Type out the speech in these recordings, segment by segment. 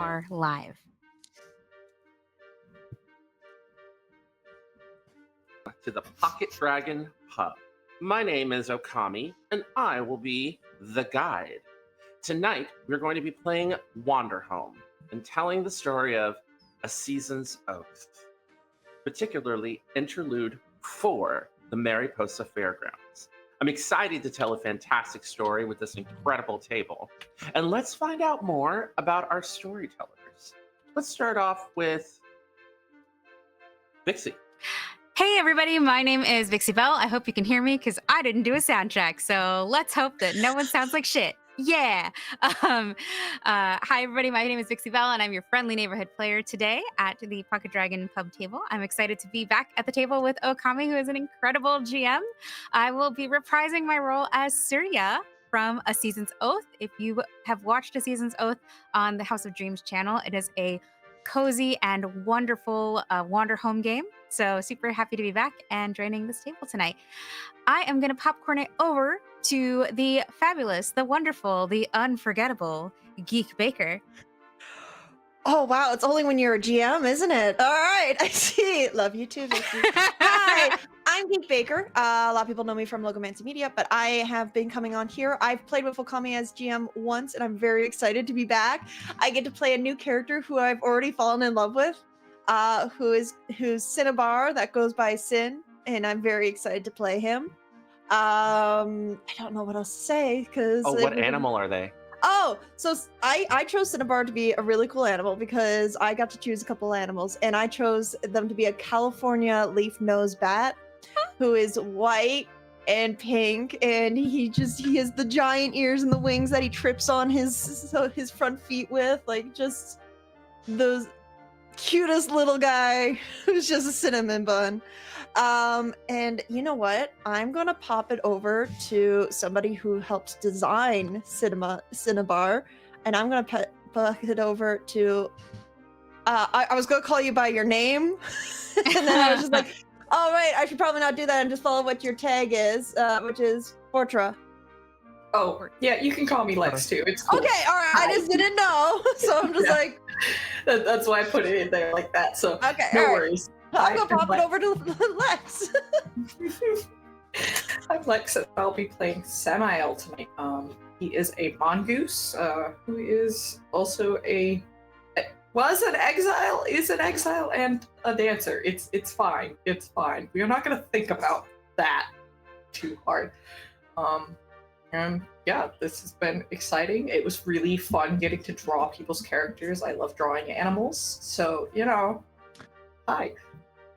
are live. To the Pocket Dragon Pub. My name is Okami, and I will be the guide. Tonight, we're going to be playing Wanderhome and telling the story of A Season's Oath, particularly Interlude 4, the Mariposa Fairgrounds. I'm excited to tell a fantastic story with this incredible table. And let's find out more about our storytellers. Let's start off with Vixie. Hey everybody, my name is Vixie Bell. I hope you can hear me because I didn't do a sound check. So let's hope that no one sounds like shit. Yeah. Hi everybody, my name is Vixie Bell and I'm your friendly neighborhood player today at the Pocket Dragon Pub table. I'm excited to be back at the table with Okami, who is an incredible GM. I will be reprising my role as Suriya from A Season's Oath. If you have watched A Season's Oath on the House of Dreams channel, it is a cozy and wonderful Wanderhome game. So super happy to be back and joining this table tonight. I am going to popcorn it over to the fabulous, the wonderful, the unforgettable Geek Baker. Oh, wow. It's only when you're a GM, isn't it? All right. I see. Love you too, Vicky. Hi, I'm Geek Baker. A lot of people know me from Logomancy Media, but I have been coming on here. I've played with Okami as GM once, and I'm very excited to be back. I get to play a new character who I've already fallen in love with, who's Cinnabar, that goes by Sin, and I'm very excited to play him. I don't know what else to say, because... Oh, what animal are they? Oh, so I chose Cinnabar to be a really cool animal because I got to choose a couple animals, and I chose them to be a California leaf-nosed bat who is white and pink, and he has the giant ears and the wings that he trips on his front feet with, like just those cutest little guy who's just a cinnamon bun. And you know what? I'm gonna pop it over to somebody who helps design Cinnabar, and I'm gonna pop it over to. I was gonna call you by your name, and then I was just like, "Oh right, I should probably not do that and just follow what your tag is, which is Fortra." Oh, yeah, you can call me Lex too. It's cool. Okay, all right. I just didn't know, so I'm just like. That's why I put it in there like that. So okay, no worries. I'm gonna pop it over to Lex. I'm Lex, and I'll be playing Samael tonight. He is a mongoose who is also is an exile and a dancer. It's fine. It's fine. We're not gonna think about that too hard. And yeah, this has been exciting. It was really fun getting to draw people's characters. I love drawing animals, so hi.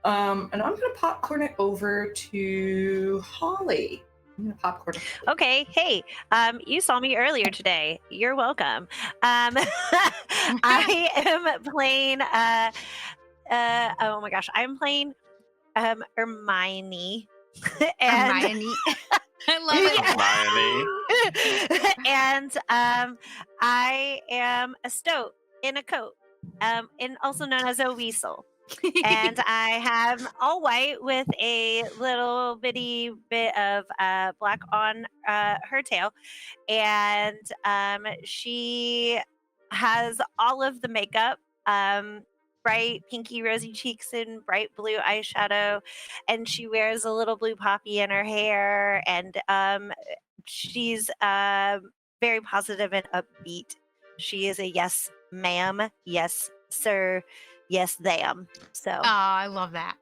And I'm gonna popcorn it over to Holly. I'm gonna popcorn it. Okay, hey, you saw me earlier today. You're welcome. I am playing. Oh my gosh, I'm playing Hermione. Hermione. I love it. And I am a stoat in a coat, and also known as a weasel. And I have all white with a little bitty bit of black on her tail. And she has all of the makeup, bright pinky rosy cheeks and bright blue eyeshadow, and she wears a little blue poppy in her hair, and she's very positive and upbeat. She is a yes ma'am, yes sir, yes them. So I love that.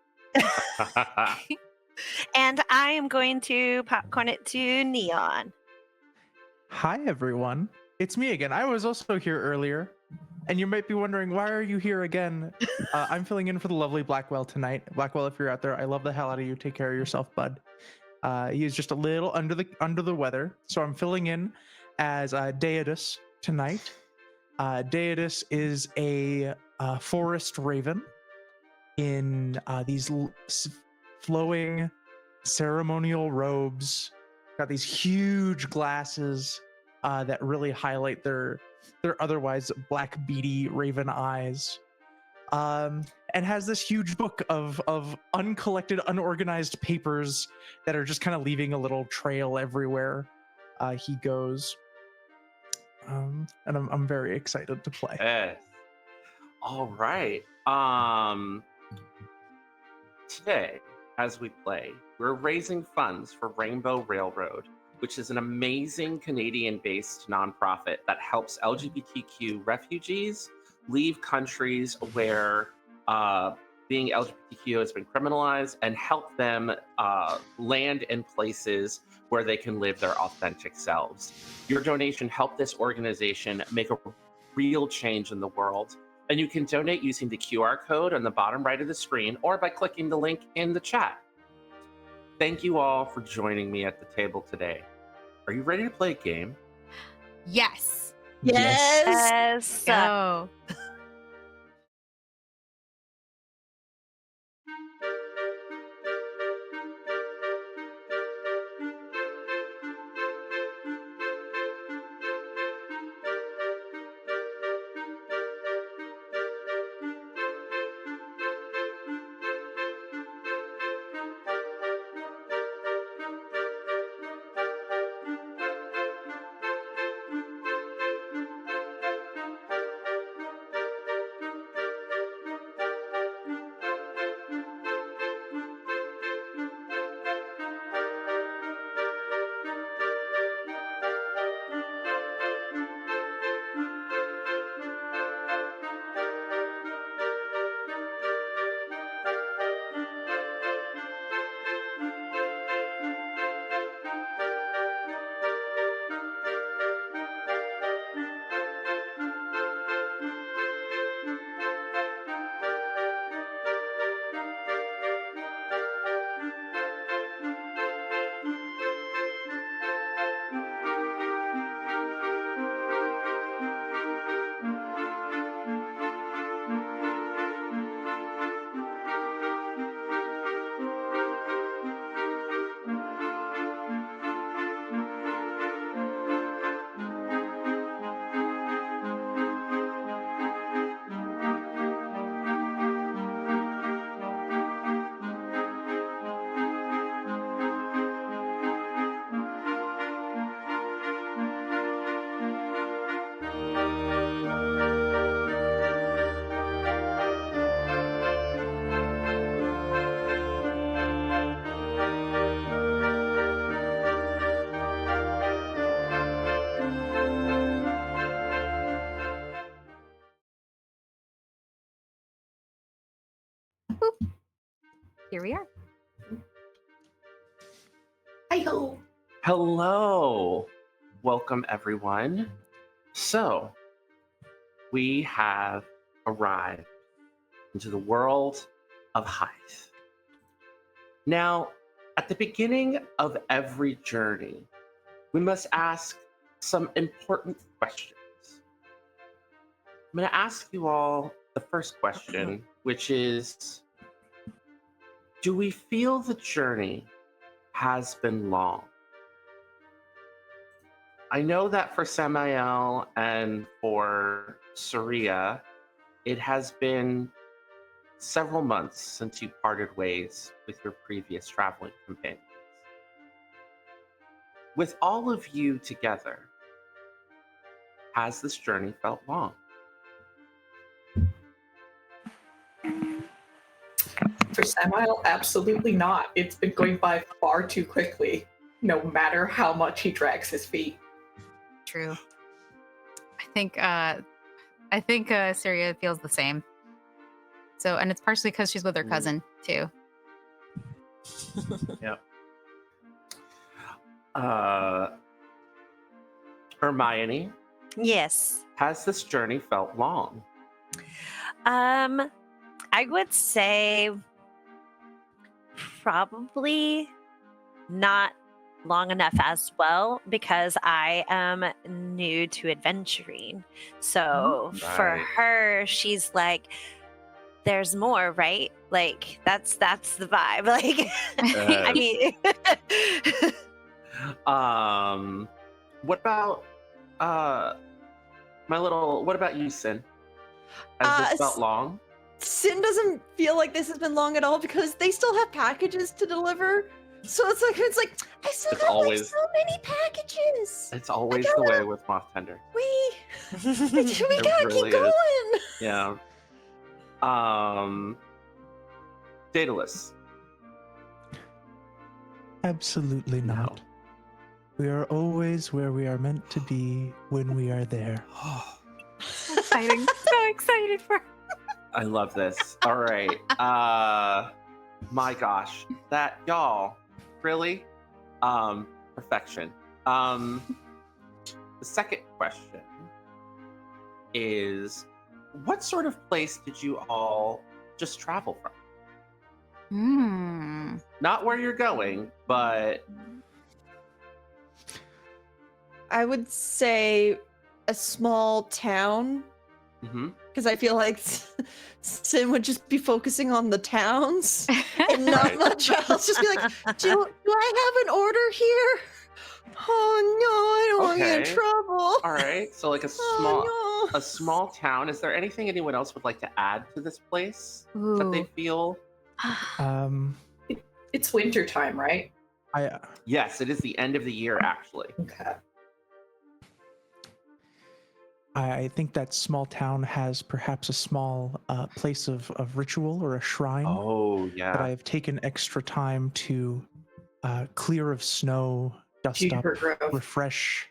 And I am going to popcorn it to Neon. Hi everyone, it's me again. I was also here earlier, and you might be wondering, why are you here again? I'm filling in for the lovely Blackwell tonight. Blackwell, if you're out there, I love the hell out of you. Take care of yourself, bud. He's just a little under the weather, so I'm filling in as Deidus tonight. Deidus is a forest raven in these flowing ceremonial robes. Got these huge glasses that really highlight their otherwise black beady raven eyes, and has this huge book of uncollected, unorganized papers that are just kind of leaving a little trail everywhere he goes. And I'm very excited to play. All right. Today, as we play, we're raising funds for Rainbow Railroad, which is an amazing Canadian-based nonprofit that helps LGBTQ refugees leave countries where being LGBTQ has been criminalized and help them land in places where they can live their authentic selves. Your donation helped this organization make a real change in the world. And you can donate using the QR code on the bottom right of the screen or by clicking the link in the chat. Thank you all for joining me at the table today. Are you ready to play a game? Yes. Yes. Go. Here we are. Hi-ho. Hello. Welcome, everyone. So, we have arrived into the world of Heist. Now, at the beginning of every journey, we must ask some important questions. I'm going to ask you all the first question, which is, do we feel the journey has been long? I know that for Samael and for Suriya, it has been several months since you parted ways with your previous traveling companions. With all of you together, has this journey felt long? For Samael, absolutely not. It's been going by far too quickly, no matter how much he drags his feet. True. I think Suriya feels the same. So, and it's partially because she's with her cousin too. Yep. Hermione, Yes. has this journey felt long? I would say probably not long enough as well because I am new to adventuring. So for Right. her, she's like, there's more, right? Like that's the vibe. Like I mean What about what about you, Sin? Has this felt long? Sin doesn't feel like this has been long at all because they still have packages to deliver. So it's like I still It's have always- like so many packages. It's always the way with Moth Tender. We It gotta really keep going. Yeah. Daedalus. Absolutely No. not. We are always where we are meant to be when we are there. Exciting. So excited for I love this. All right. My gosh. That y'all. Really? Perfection. The second question is, what sort of place did you all just travel from? Not where you're going, but I would say a small town, because I feel like Sin would just be focusing on the towns and not Right. much else. Just be like, do I have an order here? Oh no, I don't want to get in Okay. trouble. all right. So like Oh no. a small town. Is there anything anyone else would like to add to this place that they Ooh. feel? It's winter time, right? Yes, it is the end of the year actually. Okay. I think that small town has perhaps a small place of ritual or a shrine Oh that yeah. I have taken extra time to clear of snow, dust Juniper up, Grove. refresh,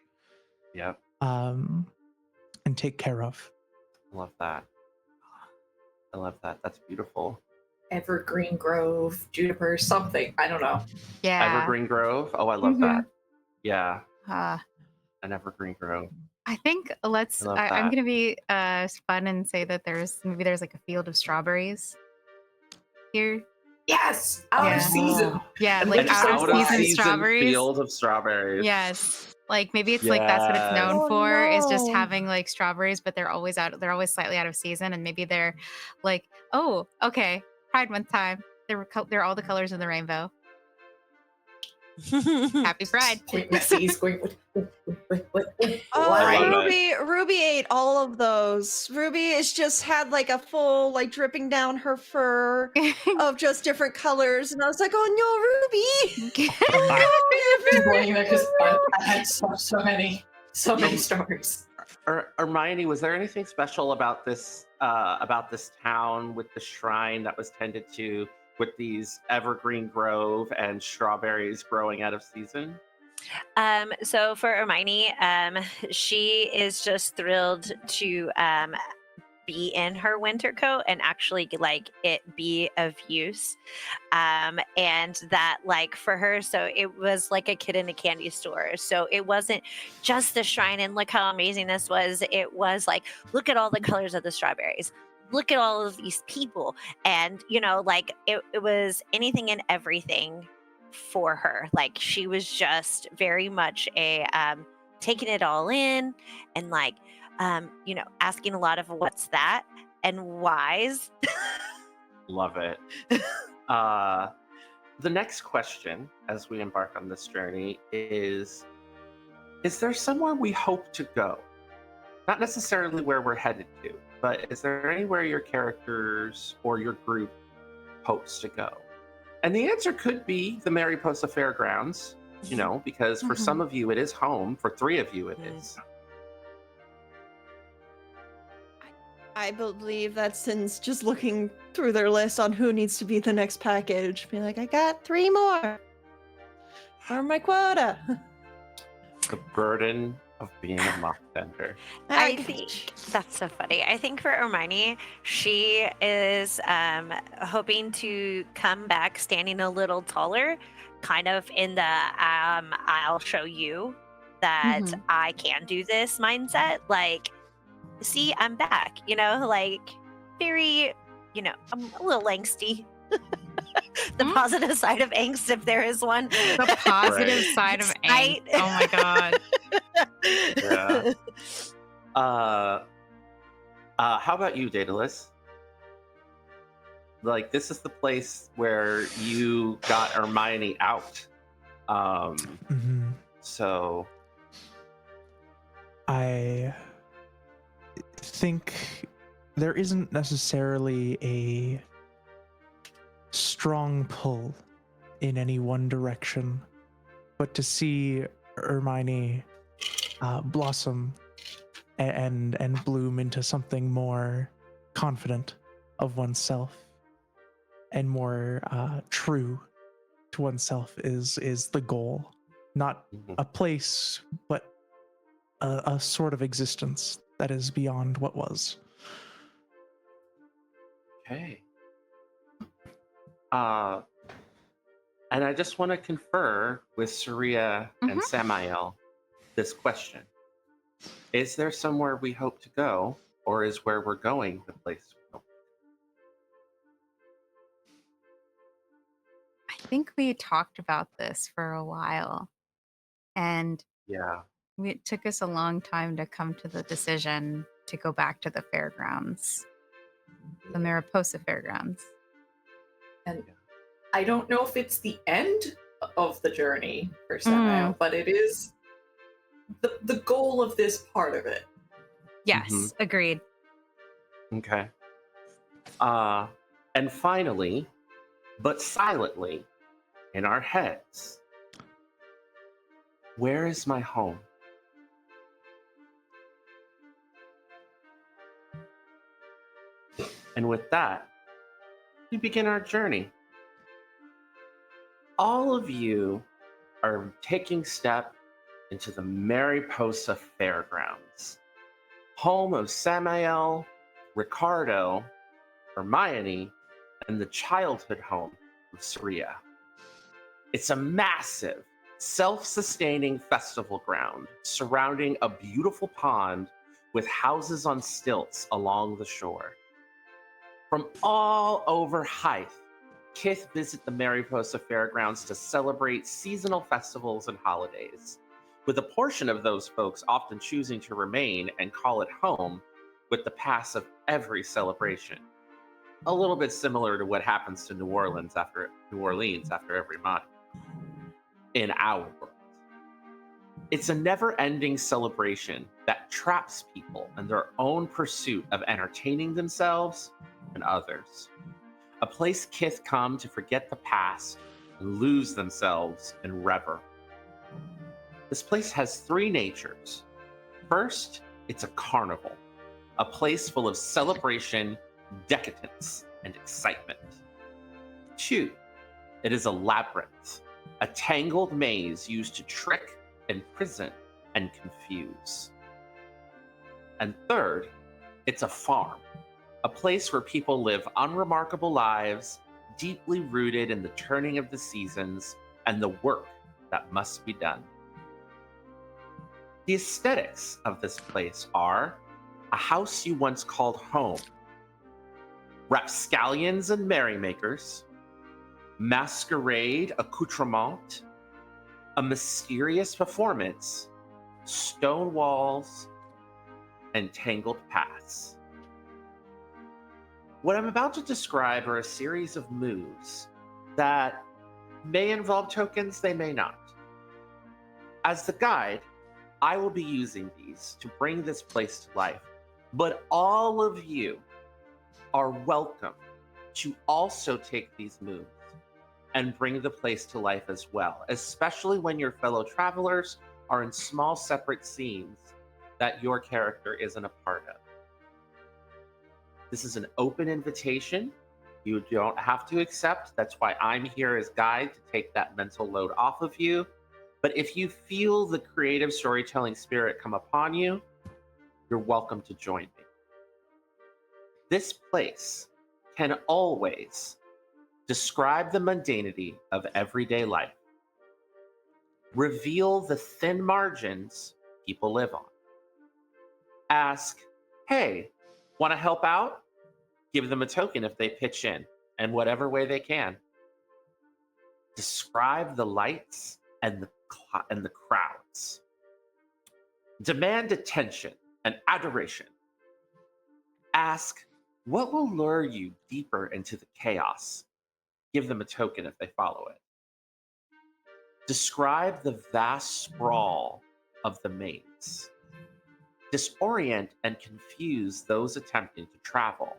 Yep. and take care of. I love that. I love that. That's beautiful. Evergreen Grove, Juniper, something. I don't know. Yeah. Evergreen Grove. Oh, I love that. Yeah, an Evergreen Grove. I think I love I'm that. gonna be fun and say that there's like a field of strawberries here. Yes, out of Yeah. season. Yeah, And like they're just out of so season wise. strawberries. field of strawberries. Yes. Like maybe it's like that's what it's known Yes. Oh, for is just no. having like strawberries, but they're always slightly out of season, and maybe they're like, oh, okay, Pride Month time. They're all the colors of the rainbow. Happy Pride. Pointing at seas, going, what? Oh, I love Ruby ate all of those. Ruby has just had like a full, like dripping down her fur of just different colors, and I was like, oh no, Ruby! I'm blaming it because I had so many stories. Hermione, was there anything special about this town with the shrine that was tended to with these Evergreen Grove and strawberries growing out of season? So for Hermione, she is just thrilled to be in her winter coat and actually like it be of use. And that like for her, so it was like a kid in a candy store. So it wasn't just the shrine and look how amazing this was. It was like, look at all the colors of the strawberries. Look at all of these people. And, like it was anything and everything for her. Like she was just very much a taking it all in and like asking a lot of what's that and whys. Love it. The next question as we embark on this journey is there somewhere we hope to go? Not necessarily where we're headed to, but is there anywhere your characters or your group hopes to go? And the answer could be the Mariposa Fairgrounds, because for some of you it is home, for 3 of you it is. I believe that Sin's just looking through their list on who needs to be the next package. Be like, I got 3 more. For my quota. The burden of being a mock tender. I think that's so funny. I think for Hermione, she is hoping to come back standing a little taller, kind of in the I'll show you that I can do this mindset. Like, see, I'm back, like very, I'm a little angsty. The positive side of angst, if there is one. The positive side of angst. Oh my god. Yeah. How about you, Daedalus? Like, this is the place where you got Hermione out. So I think there isn't necessarily a strong pull in any one direction, but to see Hermione blossom and bloom into something more confident of oneself and more true to oneself is the goal. Not Mhm. a place, but a sort of existence that is beyond what was. Okay. And I just want to confer with Suriya and Mhm. Samael this question. Is there somewhere we hope to go, or is where we're going the place we hope? I think we talked about this for a while, and Yeah. it took us a long time to come to the decision to go back to the fairgrounds, the Mariposa Fairgrounds. And I don't know if it's the end of the journey for Samael, but it is the goal of this part of it. Yes, agreed. Okay. And finally, but silently, in our heads, where is my home? And with that, we begin our journey. All of you are taking step into the Mariposa Fairgrounds, home of Samael, Ricardo, Hermione, and the childhood home of Suriya. It's a massive, self-sustaining festival ground surrounding a beautiful pond with houses on stilts along the shore. From all over Hythe, Kith visit the Mariposa Fairgrounds to celebrate seasonal festivals and holidays, with a portion of those folks often choosing to remain and call it home with the pass of every celebration. A little bit similar to what happens to New Orleans after every month in our world. It's a never-ending celebration that traps people in their own pursuit of entertaining themselves and others. A place Kith come to forget the past and lose themselves in revel. This place has three natures. First, it's a carnival, a place full of celebration, decadence, and excitement. Two, it is a labyrinth, a tangled maze used to trick, imprison, and confuse. And third, it's a farm, a place where people live unremarkable lives, deeply rooted in the turning of the seasons and the work that must be done. The aesthetics of this place are a house you once called home, rapscallions and merrymakers, masquerade accoutrement, a mysterious performance, stone walls, and tangled paths. What I'm about to describe are a series of moves that may involve tokens, they may not. As the guide, I will be using these to bring this place to life, but all of you are welcome to also take these moves and bring the place to life as well, especially when your fellow travelers are in small separate scenes that your character isn't a part of. This is an open invitation. You don't have to accept. That's why I'm here as guide to take that mental load off of you. But if you feel the creative storytelling spirit come upon you, you're welcome to join me. This place can always describe the mundanity of everyday life, reveal the thin margins people live on, ask, hey, want to help out? Give them a token if they pitch in whatever way they can. Describe the lights and the crowds. Demand attention and adoration. Ask, what will lure you deeper into the chaos? Give them a token if they follow it. Describe the vast sprawl of the maze. Disorient and confuse those attempting to travel.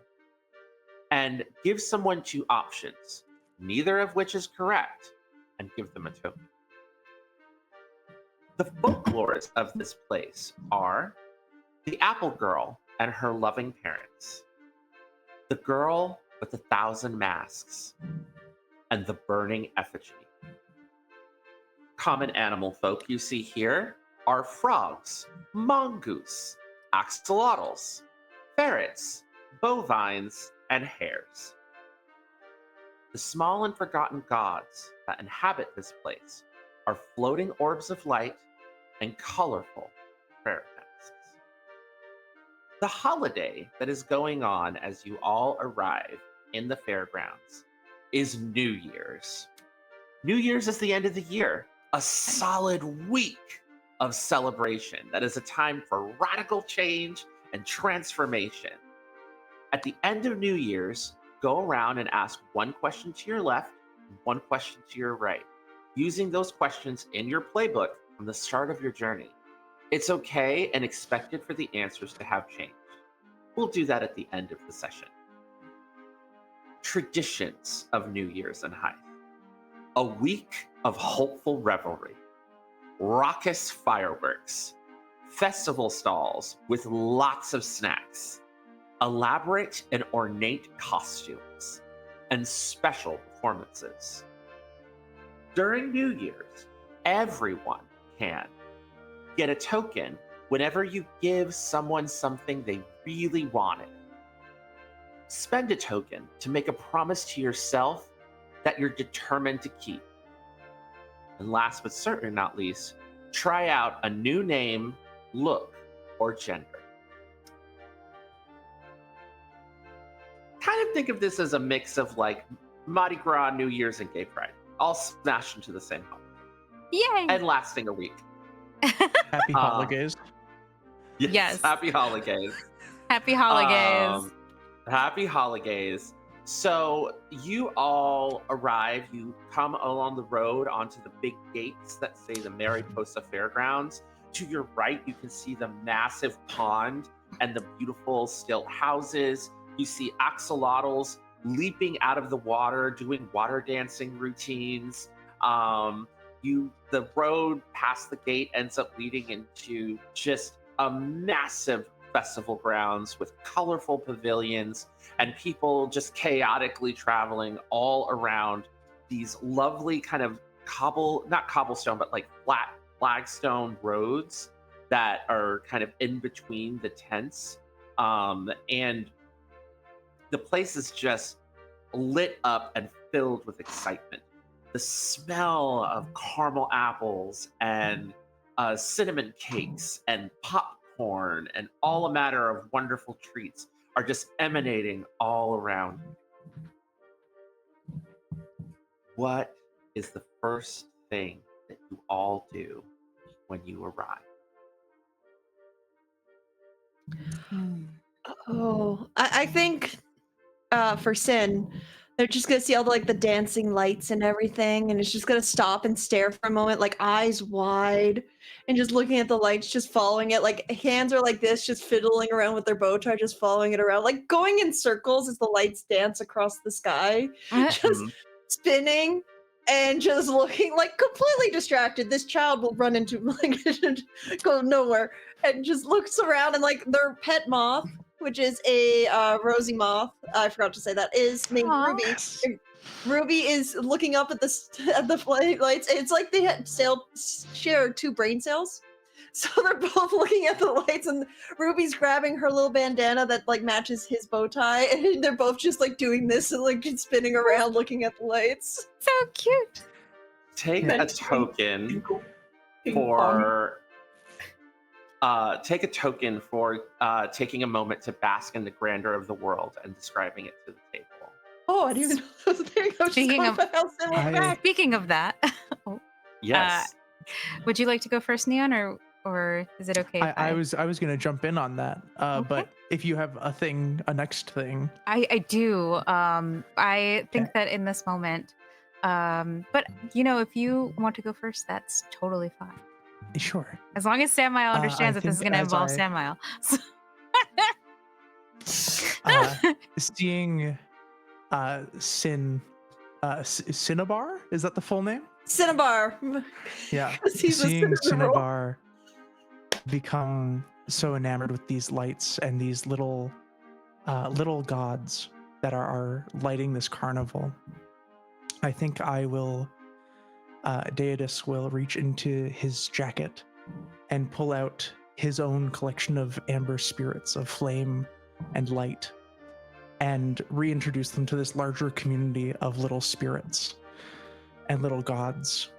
And give someone two options, neither of which is correct, and give them a token. The folklores of this place are the apple girl and her loving parents, The Girl with 1,000 Masks, and The Burning Effigy. Common animal folk you see here are frogs, mongoose, axolotls, ferrets, bovines, and hares. The small and forgotten gods that inhabit this place are floating orbs of light and colorful prayer texts. The holiday that is going on as you all arrive in the fairgrounds is New Year's. New Year's is the end of the year, a solid week of celebration that is a time for radical change and transformation. At the end of New Year's, go around and ask one question to your left and one question to your right, using those questions in your playbook from the start of your journey. It's okay and expected for the answers to have changed. We'll do that at the end of the session. Traditions of New Year's in Hythe. A week of hopeful revelry, raucous fireworks, festival stalls with lots of snacks, elaborate and ornate costumes, and special performances. During New Year's, everyone can get a token whenever you give someone something they really wanted. Spend a token to make a promise to yourself that you're determined to keep. And last but certainly not least, try out a new name, look, or gender. Kind of think of this as a mix of like Mardi Gras, New Year's, and Gay Pride, all smashed into the same home. Yay! And lasting a week. Happy holidays. Yes. Happy holidays. Happy holidays. Happy holidays. So you all arrive, you come along the road onto the big gates that say the Mariposa Fairgrounds. To your right, you can see the massive pond and the beautiful stilt houses. You see axolotls leaping out of the water, doing water dancing routines. The road past the gate ends up leading into just a massive festival grounds with colorful pavilions and people just chaotically traveling all around these lovely kind of not cobblestone, but like flat flagstone roads that are kind of in between the tents. And the place is just lit up and filled with excitement. The smell of caramel apples and cinnamon cakes and popcorn and all a matter of wonderful treats are just emanating all around you. What is the first thing that you all do when you arrive? Oh, I think for Sin, they're just gonna see all the dancing lights and everything, and it's just gonna stop and stare for a moment, like eyes wide, and just looking at the lights, just following it. Like hands are like this, just fiddling around with their bow tie, just following it around, like going in circles as the lights dance across the sky, just spinning. And just looking like completely distracted. This child will run into go nowhere and just looks around and like their pet moth, which is a rosy moth. I forgot to say that is named Aw. Ruby. Ruby is looking up at the lights. It's like they share two brain cells. So they're both looking at the lights, and Ruby's grabbing her little bandana that like matches his bow tie, and they're both just like doing this and like spinning around looking at the lights. So cute. Take a token for taking a moment to bask in the grandeur of the world and describing it to the table. Oh, I didn't even know that was a thing. I was just Speaking going of- about how similar. Speaking of that, Yes. would you like to go first, Neon, or is it okay? if I was gonna jump in on that, Okay. but if you have a next thing, I do. I think that in this moment, but if you want to go first, that's totally fine. sure. As long as Samael understands I that this is think going to as involve Samael. Seeing Cinnabar, is that the full name? Cinnabar. Yeah. 'Cause he's a Seeing cinnamon roll. Cinnabar become so enamored with these lights and these little gods that are lighting this carnival, I think I will, Deidus will reach into his jacket and pull out his own collection of amber spirits of flame and light and reintroduce them to this larger community of little spirits and little gods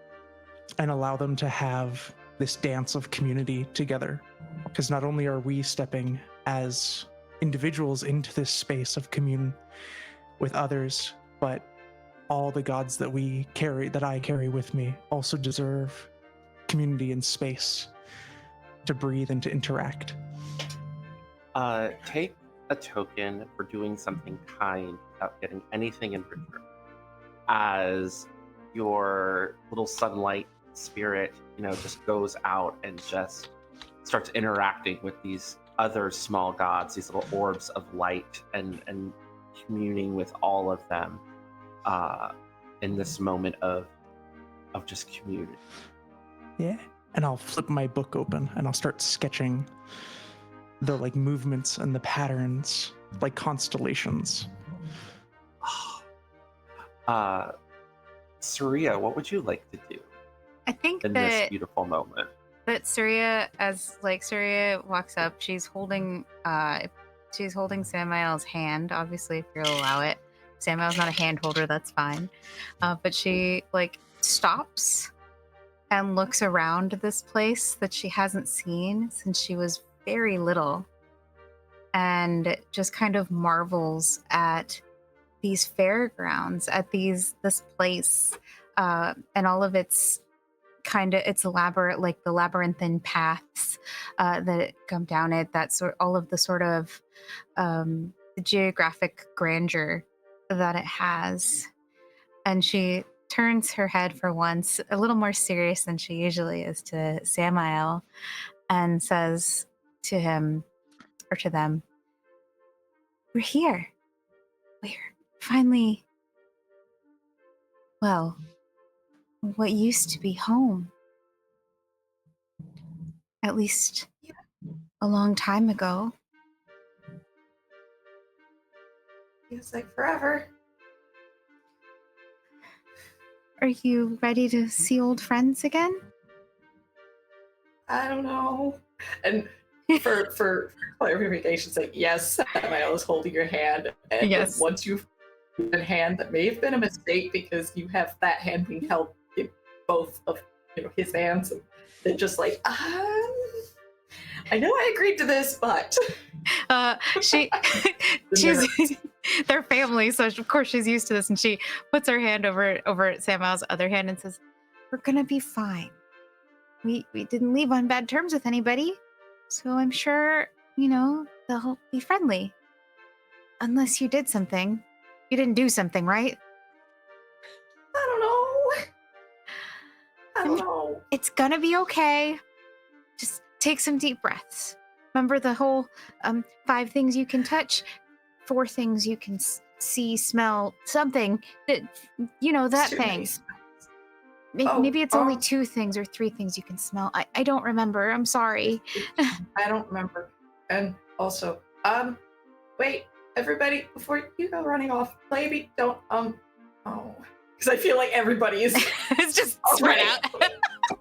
and allow them to have this dance of community together. Because not only are we stepping as individuals into this space of commune with others, but all the gods that I carry with me also deserve community and space to breathe and to interact. Take a token for doing something kind without getting anything in return. As your little sunlight spirit, just goes out and just starts interacting with these other small gods, these little orbs of light, and communing with all of them in this moment of just community. Yeah. And I'll flip my book open and I'll start sketching the movements and the patterns like constellations. Suriya, what would you like to do I think in this beautiful moment? that Suriya, as Suriya walks up, she's holding Samael's hand. Obviously, if you'll allow it. Samael's not a hand holder, that's fine. But she stops and looks around this place that she hasn't seen since she was very little, and just kind of marvels at these fairgrounds, at this place, and all of its elaborate, the labyrinthine paths that come down it. All of the sort of the geographic grandeur that it has, and she turns her head for once, a little more serious than she usually is, to Samael, and says to him, or to them, "We're here. We're finally, well, what used to be home. At least a long time ago." Feels like forever. Are you ready to see old friends again? I don't know. And for clarification's sake, yes, Samael is holding your hand. And Yes. once you've a hand, that may have been a mistake because you have that hand being held in both of his hands, and they're just I know I agreed to this, but she's their family, so of course she's used to this, and she puts her hand over Samael's other hand and says, "We're gonna be fine. We didn't leave on bad terms with anybody, so I'm sure they'll be friendly. Unless you did something. You didn't do something, right?" I don't know. It's gonna be okay. Just take some deep breaths. Remember the whole 5 things you can touch, 4 things you can see, smell, something that that Too thing. nice. Maybe it's only 2 things or 3 things you can smell. I don't remember. I'm sorry. I don't remember. And also, wait, everybody, before you go running off, maybe don't, because I feel like everybody is It's just spread Right. out.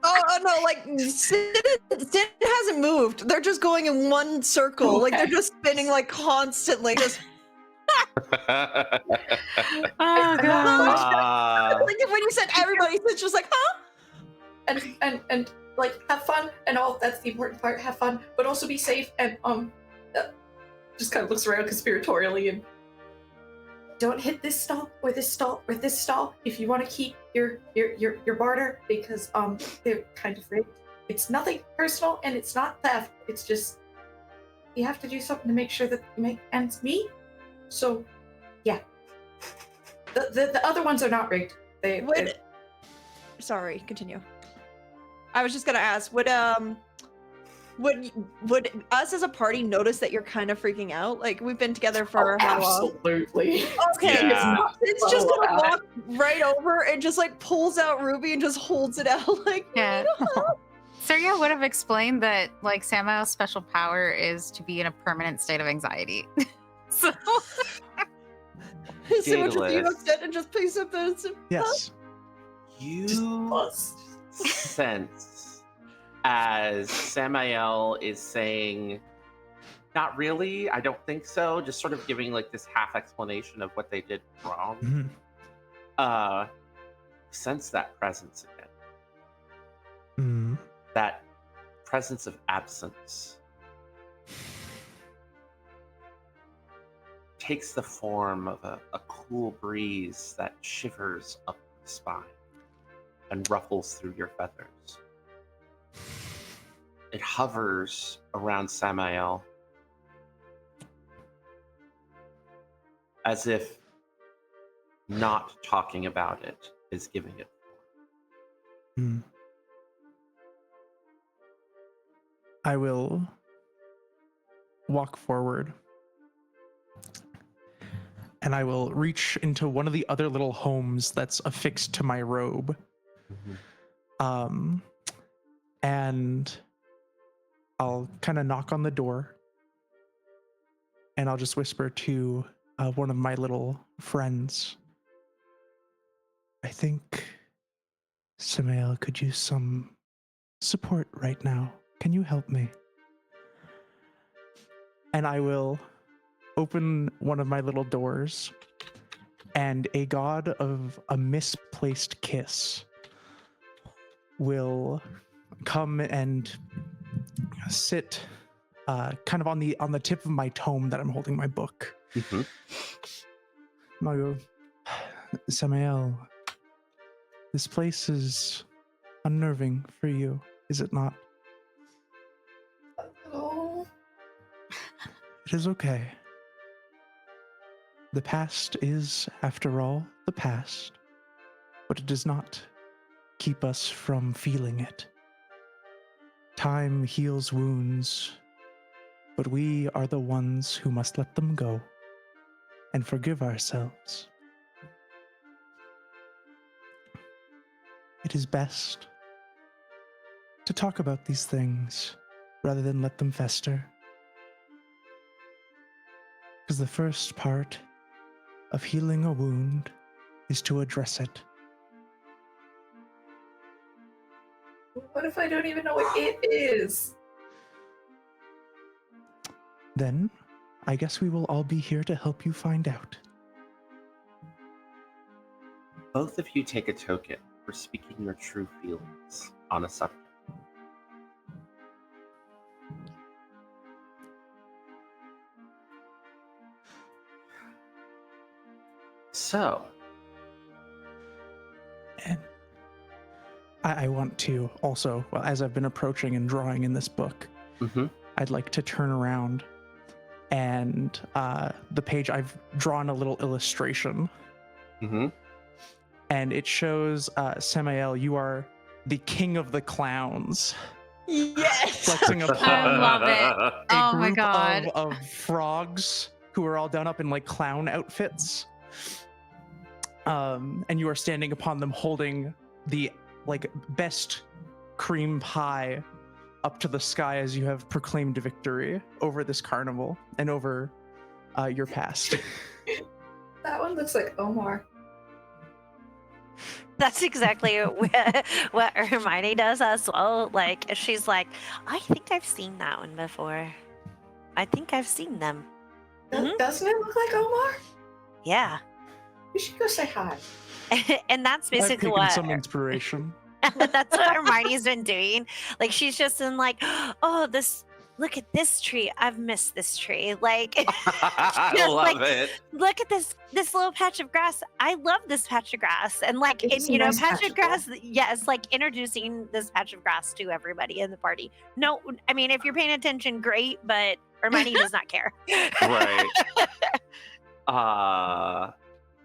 Oh no, Sid hasn't moved. They're just going in one circle. Okay. They're just spinning constantly. Just Oh gosh. when you said everybody, it's just huh? and have fun and all. That's the important part. Have fun, but also be safe. And just kind of looks around conspiratorially and don't hit this stall or this stall or this stall if you want to keep your barter, because they're kind of rigged. It's nothing personal and it's not theft. It's just you have to do something to make sure that you make ends meet. So yeah, the other ones are not rigged. Sorry, continue. I was just gonna ask, would us as a party notice that you're kind of freaking out? We've been together for how long? Absolutely. Okay, Yeah. it's just gonna walk right over and just pulls out Ruby and just holds it out Yeah. Suriya would have explained that Samael's special power is to be in a permanent state of anxiety. So So much with you Daedalus, upset and just please up those. Yes. you Plus. sense as Samael is saying, not really, I don't think so, just sort of giving like this half explanation of what they did wrong. Mhm. Sense that presence again. Mm. That presence of absence takes the form of a cool breeze that shivers up the spine and ruffles through your feathers. It hovers around Samael as if not talking about it is giving it form. Mm. I will walk forward and I will reach into one of the other little homes that's affixed to my robe. And I'll kind of knock on the door and I'll just whisper to one of my little friends. I think Samael could use some support right now. Can you help me? And I will open one of my little doors, and a god of a misplaced kiss will come and sit kind of on the tip of my tome that I'm holding my book. Mhm. And I'll go, Samael, this place is unnerving for you, is it not? Oh. It is okay. The past is, after all, the past, but it does not keep us from feeling it. Time heals wounds, but we are the ones who must let them go and forgive ourselves. It is best to talk about these things rather than let them fester. Because the first part of healing a wound is to address it. What if I don't even know what it is? Then, I guess we will all be here to help you find out. Both of you take a token for speaking your true feelings on a subject. So, And I want to also, well, as I've been approaching and drawing in this book, mhm. I'd like to turn around and the page I've drawn a little illustration, and it shows Samael, you are the king of the clowns, Yes. flexing upon I love it. a Oh my group God. of frogs who are all done up in like clown outfits. And you are standing upon them holding the like best cream pie up to the sky as you have proclaimed victory over this carnival and over your past. That one looks like Omar. That's exactly what Hermione does as well. Like, she's like, I think I've seen that one before. I think I've seen them. Mhm. Doesn't it look like Omar? Yeah. We should go say hi. And that's I've basically taken what some inspiration. that's what Hermione's been doing. Like, she's just in like, oh, look at this tree. I've missed this tree. Like, I just love like, it. look at this little patch of grass. I love this patch of grass. And like, It's a you know, nice patch of grass. Yes, like introducing this patch of grass to everybody in the party. No, I mean, if you're paying attention, great, but Hermione does not care. Right.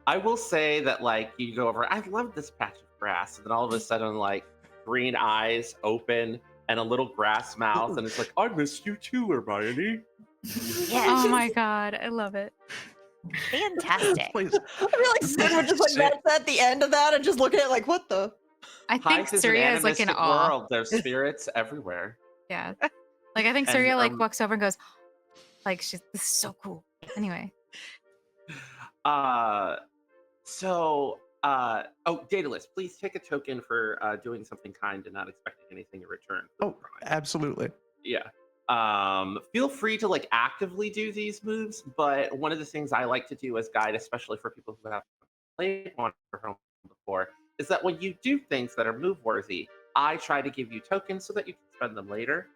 I will say that, like, you go over, I love this patch of grass, and then all of a sudden, like, green eyes open and a little grass mouth, and it's like, I missed you too, Hermione. Yes. Oh my God. I love it. Fantastic. Please. I feel like Sid would just like Sit. that's at the end of that and just look at it like, what the? I think Heist is an Suriya is like in animistic awe. world. There's spirits everywhere. Yeah. Like I think And, Suriya like walks over and goes, like, this is so cool. Anyway. Oh, Daedalus, please take a token for doing something kind and not expecting anything in return. Oh, absolutely. Yeah. Feel free to like actively do these moves, but one of the things I like to do as guide, especially for people who have played Wanderhome before, is that when you do things that are move worthy, I try to give you tokens so that you can spend them later.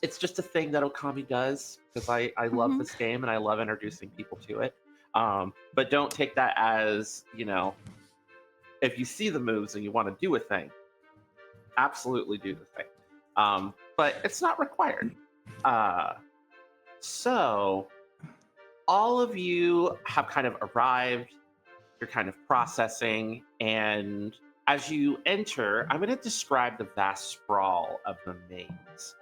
It's just a thing that Okami does because I love this game and I love introducing people to it. But don't take that as, if you see the moves and you want to do a thing, absolutely do the thing. But it's not required. So all of you have kind of arrived, you're kind of processing, and as you enter, I'm going to describe the vast sprawl of the maze.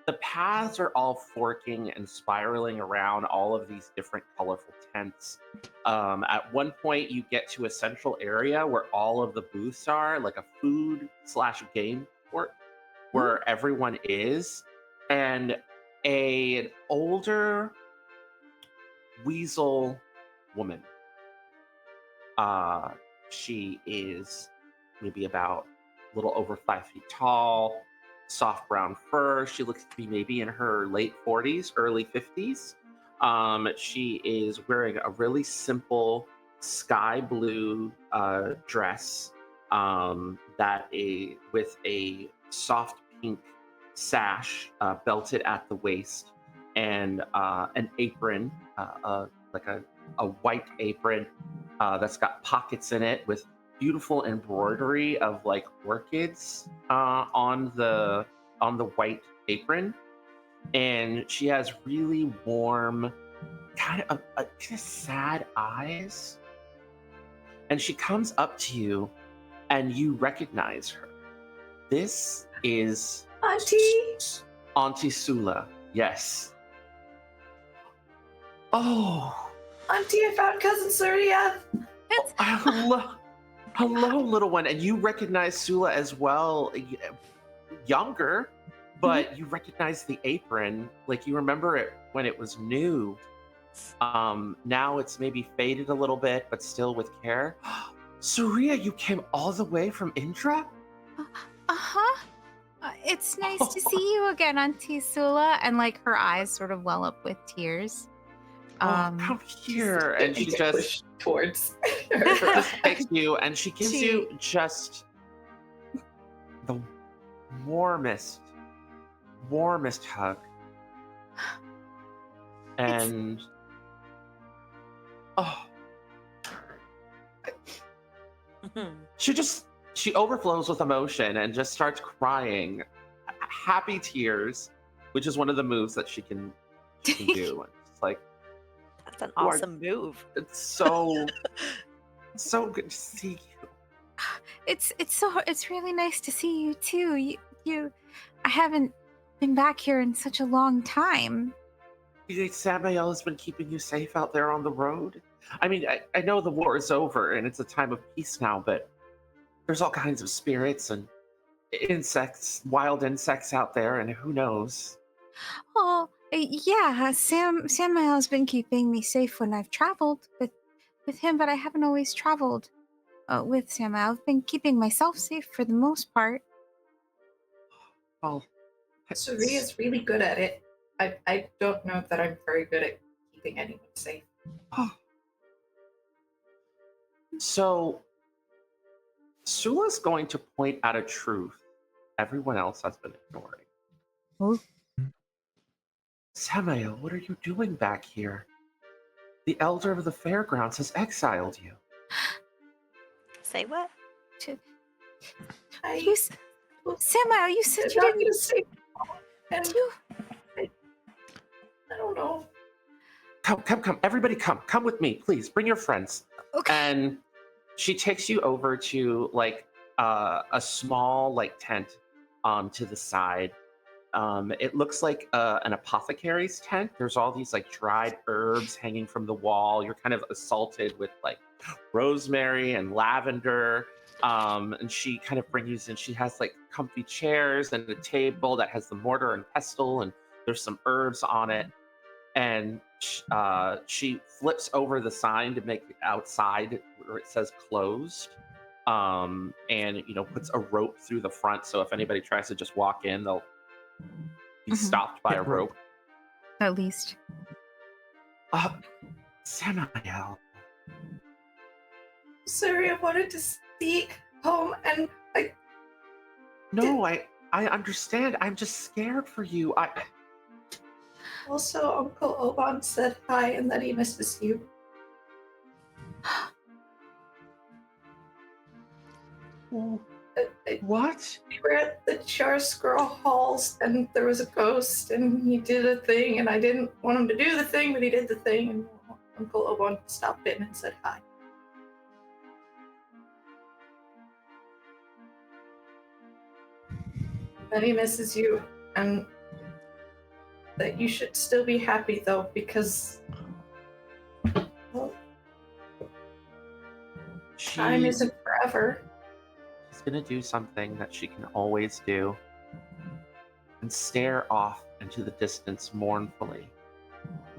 The paths are all forking and spiraling around all of these different colorful tents. At one point, you get to a central area where all of the booths are, like a food/game court, where everyone is, and an older weasel woman. She is maybe about a little over 5 feet tall, soft brown fur. She looks to be maybe in her late 40s, early 50s. She is wearing a really simple sky blue dress with a soft pink sash belted at the waist, and an apron, like a white apron that's got pockets in it with beautiful embroidery of like orchids on the white apron. And she has really warm, kind of sad eyes. And she comes up to you and you recognize her. This is Auntie Sula. Yes. Oh, Auntie, I found cousin Suriya. Hello, little one. And you recognize Sula as well, younger, but you recognize the apron. Like you remember it when it was new. Now it's maybe faded a little bit, but still with care. Suriya, you came all the way from Indra? Uh-huh. It's nice to see you again, Auntie Sula. And like her eyes sort of well up with tears. Come here. And she just towards just takes you and she gives you just the warmest hug. And she overflows with emotion and just starts crying happy tears, which is one of the moves that she can do. And it's like, that's an awesome move. It's so good to see you. It's really nice to see you too. I haven't been back here in such a long time. You think Samael has been keeping you safe out there on the road? I mean, I know the war is over and it's a time of peace now, but there's all kinds of spirits and insects, wild insects out there, and who knows? Oh, yeah, Samael's been keeping me safe when I've traveled with him, but I haven't always traveled with Samael. I've been keeping myself safe for the most part. Well, Suriya's really good at it. I don't know that I'm very good at keeping anyone safe. So, Sula's going to point out a truth everyone else has been ignoring. Oh. Samael, what are you doing back here? The elder of the fairgrounds has exiled you. Say what? Samael, you said you didn't say. I don't know. Come, everybody come with me, please. Bring your friends. Okay. And she takes you over to like a small like tent to the side. It looks like an apothecary's tent. There's all these like dried herbs hanging from the wall. You're kind of assaulted with like rosemary and lavender. And she kind of brings you in. She has like comfy chairs and a table that has the mortar and pestle, and there's some herbs on it. and she flips over the sign to make it outside where it says closed. And puts a rope through the front, so if anybody tries to just walk in, they'll be stopped by Yeah, a rope. At least. Samael. Suriya wanted to see home, and No, I understand. I'm just scared for you. also Uncle Oban said hi and that he misses you. What? We were at the Chiaroscuro halls, and there was a ghost, and he did a thing, and I didn't want him to do the thing, but he did the thing, and Uncle Oban stopped in and said hi. That he misses you, and that you should still be happy, though, because time isn't forever. She's gonna do something that she can always do and stare off into the distance mournfully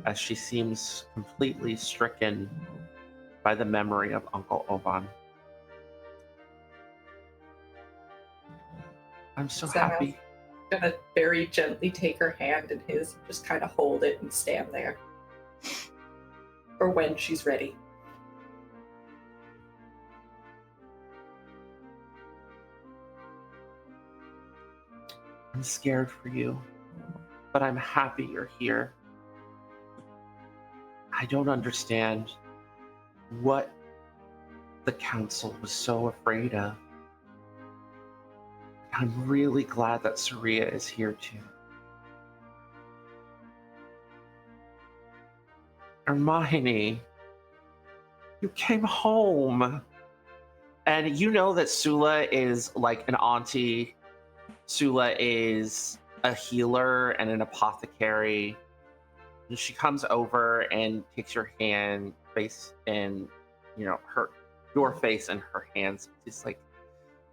as she seems completely stricken by the memory of Uncle Oban. I'm so happy. I'm gonna very gently take her hand in his, just kind of hold it and stand there. For when she's ready. I'm scared for you, but I'm happy you're here. I don't understand what the council was so afraid of. I'm really glad that Suriya is here too. Hermione, you came home. And you know that Sula is like an auntie. Sula is a healer and an apothecary. And she comes over and takes your hand, face in, your face in her hands. It's like,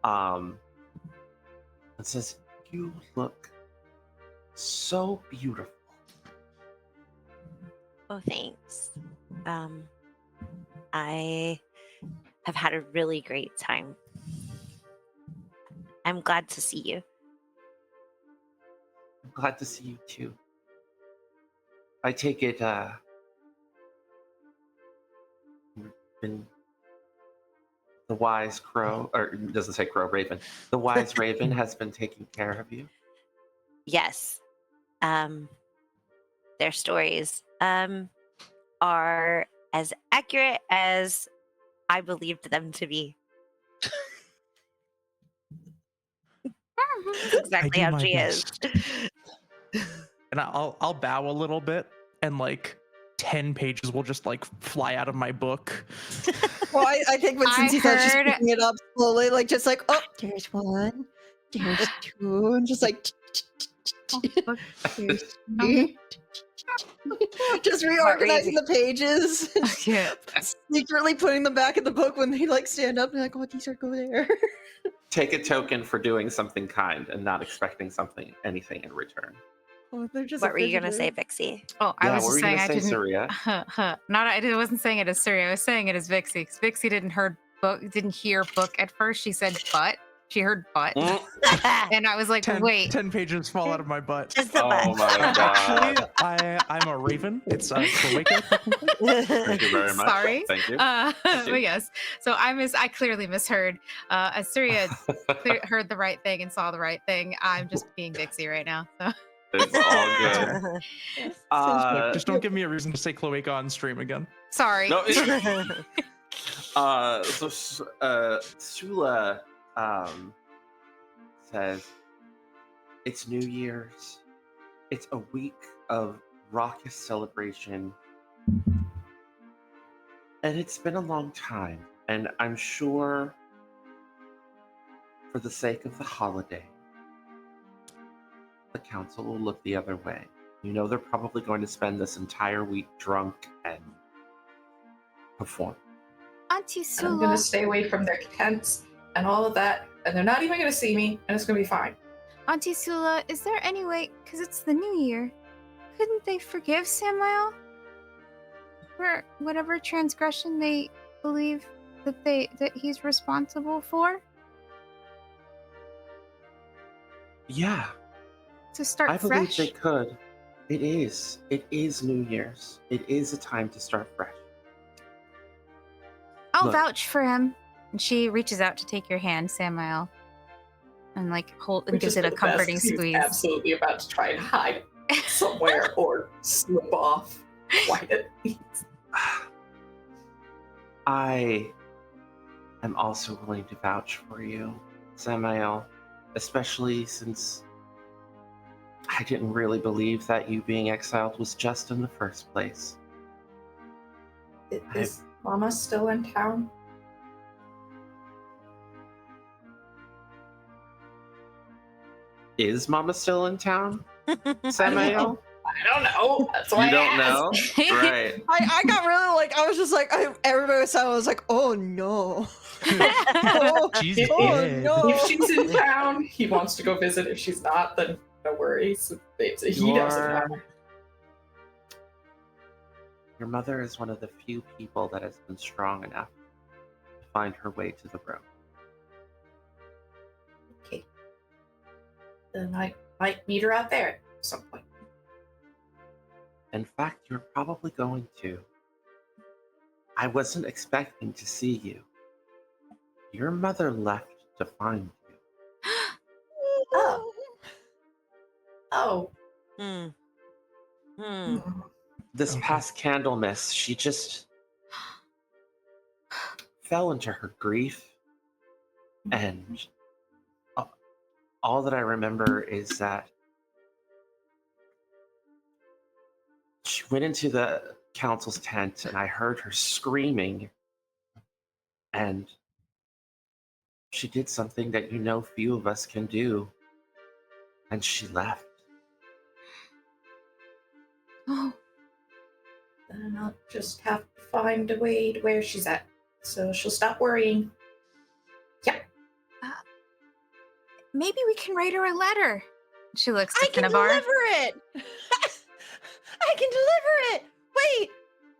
and says, "You look so beautiful." Oh, thanks. I have had a really great time. I'm glad to see you. I'm glad to see you too. I take it, you've been the wise crow, or it doesn't say crow, raven. The wise raven has been taking care of you. Yes. Their stories are as accurate as I believed them to be. That's exactly how she is. And I'll bow a little bit, and like 10 pages will just like fly out of my book. Well, I think when I since she's heard- picking it up slowly, like just like, oh, there's one, there's two, and just like, there's three. Just reorganizing the pages, Yeah. secretly putting them back in the book when they like stand up and like, oh, these are go there. Take a token for doing something kind and not expecting anything in return. Oh, they're just What were you gonna say, appreciative. Vixie? Oh, I Yeah, was what just were you saying gonna I say, didn't. Suriya? I wasn't saying it as Suriya. I was saying it as Vixie. 'Cause Vixie didn't hear book at first. She said but. She heard but, and I was like, 10, wait. 10 pages fall out of my butt. Just the Oh butt. my Actually, god. I'm a raven. It's Cloaca, technically. Thank you very much. Sorry. Thank you. But yes, so I clearly misheard. As Suriya heard the right thing and saw the right thing, I'm just being Vixie right now. So. It's all good. Look, just don't give me a reason to say Cloaca on stream again. Sorry. No, Sula says, "It's New Year's. It's a week of raucous celebration, and it's been a long time. And I'm sure, for the sake of the holiday, the council will look the other way. You know they're probably going to spend this entire week drunk and perform. Auntie And I'm gonna Sula. stay away from their tents and all of that, and they're not even gonna see me, and it's gonna be fine. Auntie Sula, is there any way, because it's the new year, couldn't they forgive Samael for whatever transgression they believe that he's responsible for? Yeah, To start I believe fresh? they could. It is. It is New Year's. It is a time to start fresh. I'll Look. vouch for him. And she reaches out to take your hand, Samael, and Which gives is it for a the best, comforting 'cause he was squeeze. absolutely about to try and hide somewhere or slip off quietly. I am also willing to vouch for you, Samael, especially since I didn't really believe that you being exiled was just in the first place. Is Mama still in town? Is Mama still in town, Samael? I don't know. That's why You don't I asked. know? Right. I got really like, I was just like, everybody was silent. I was like, oh no. Oh, She's If- oh dead. no. If she's in town, he wants to go visit. If she's not, then no worries. He doesn't have. Your mother is one of the few people that has been strong enough to find her way to the room. Okay. Then I might meet her out there at some point. In fact, you're probably going to. I wasn't expecting to see you. Your mother left to find you. Oh. Oh. Hmm. Hmm. This Okay. past Candlemas, she just fell into her grief, and all that I remember is that she went into the council's tent, and I heard her screaming, and she did something that few of us can do, and she left. Oh, Then I'll just have to find a way to where she's at. So she'll stop worrying. Yep. maybe we can write her a letter. She looks to I can Finnabar. deliver it. I can deliver it. Wait,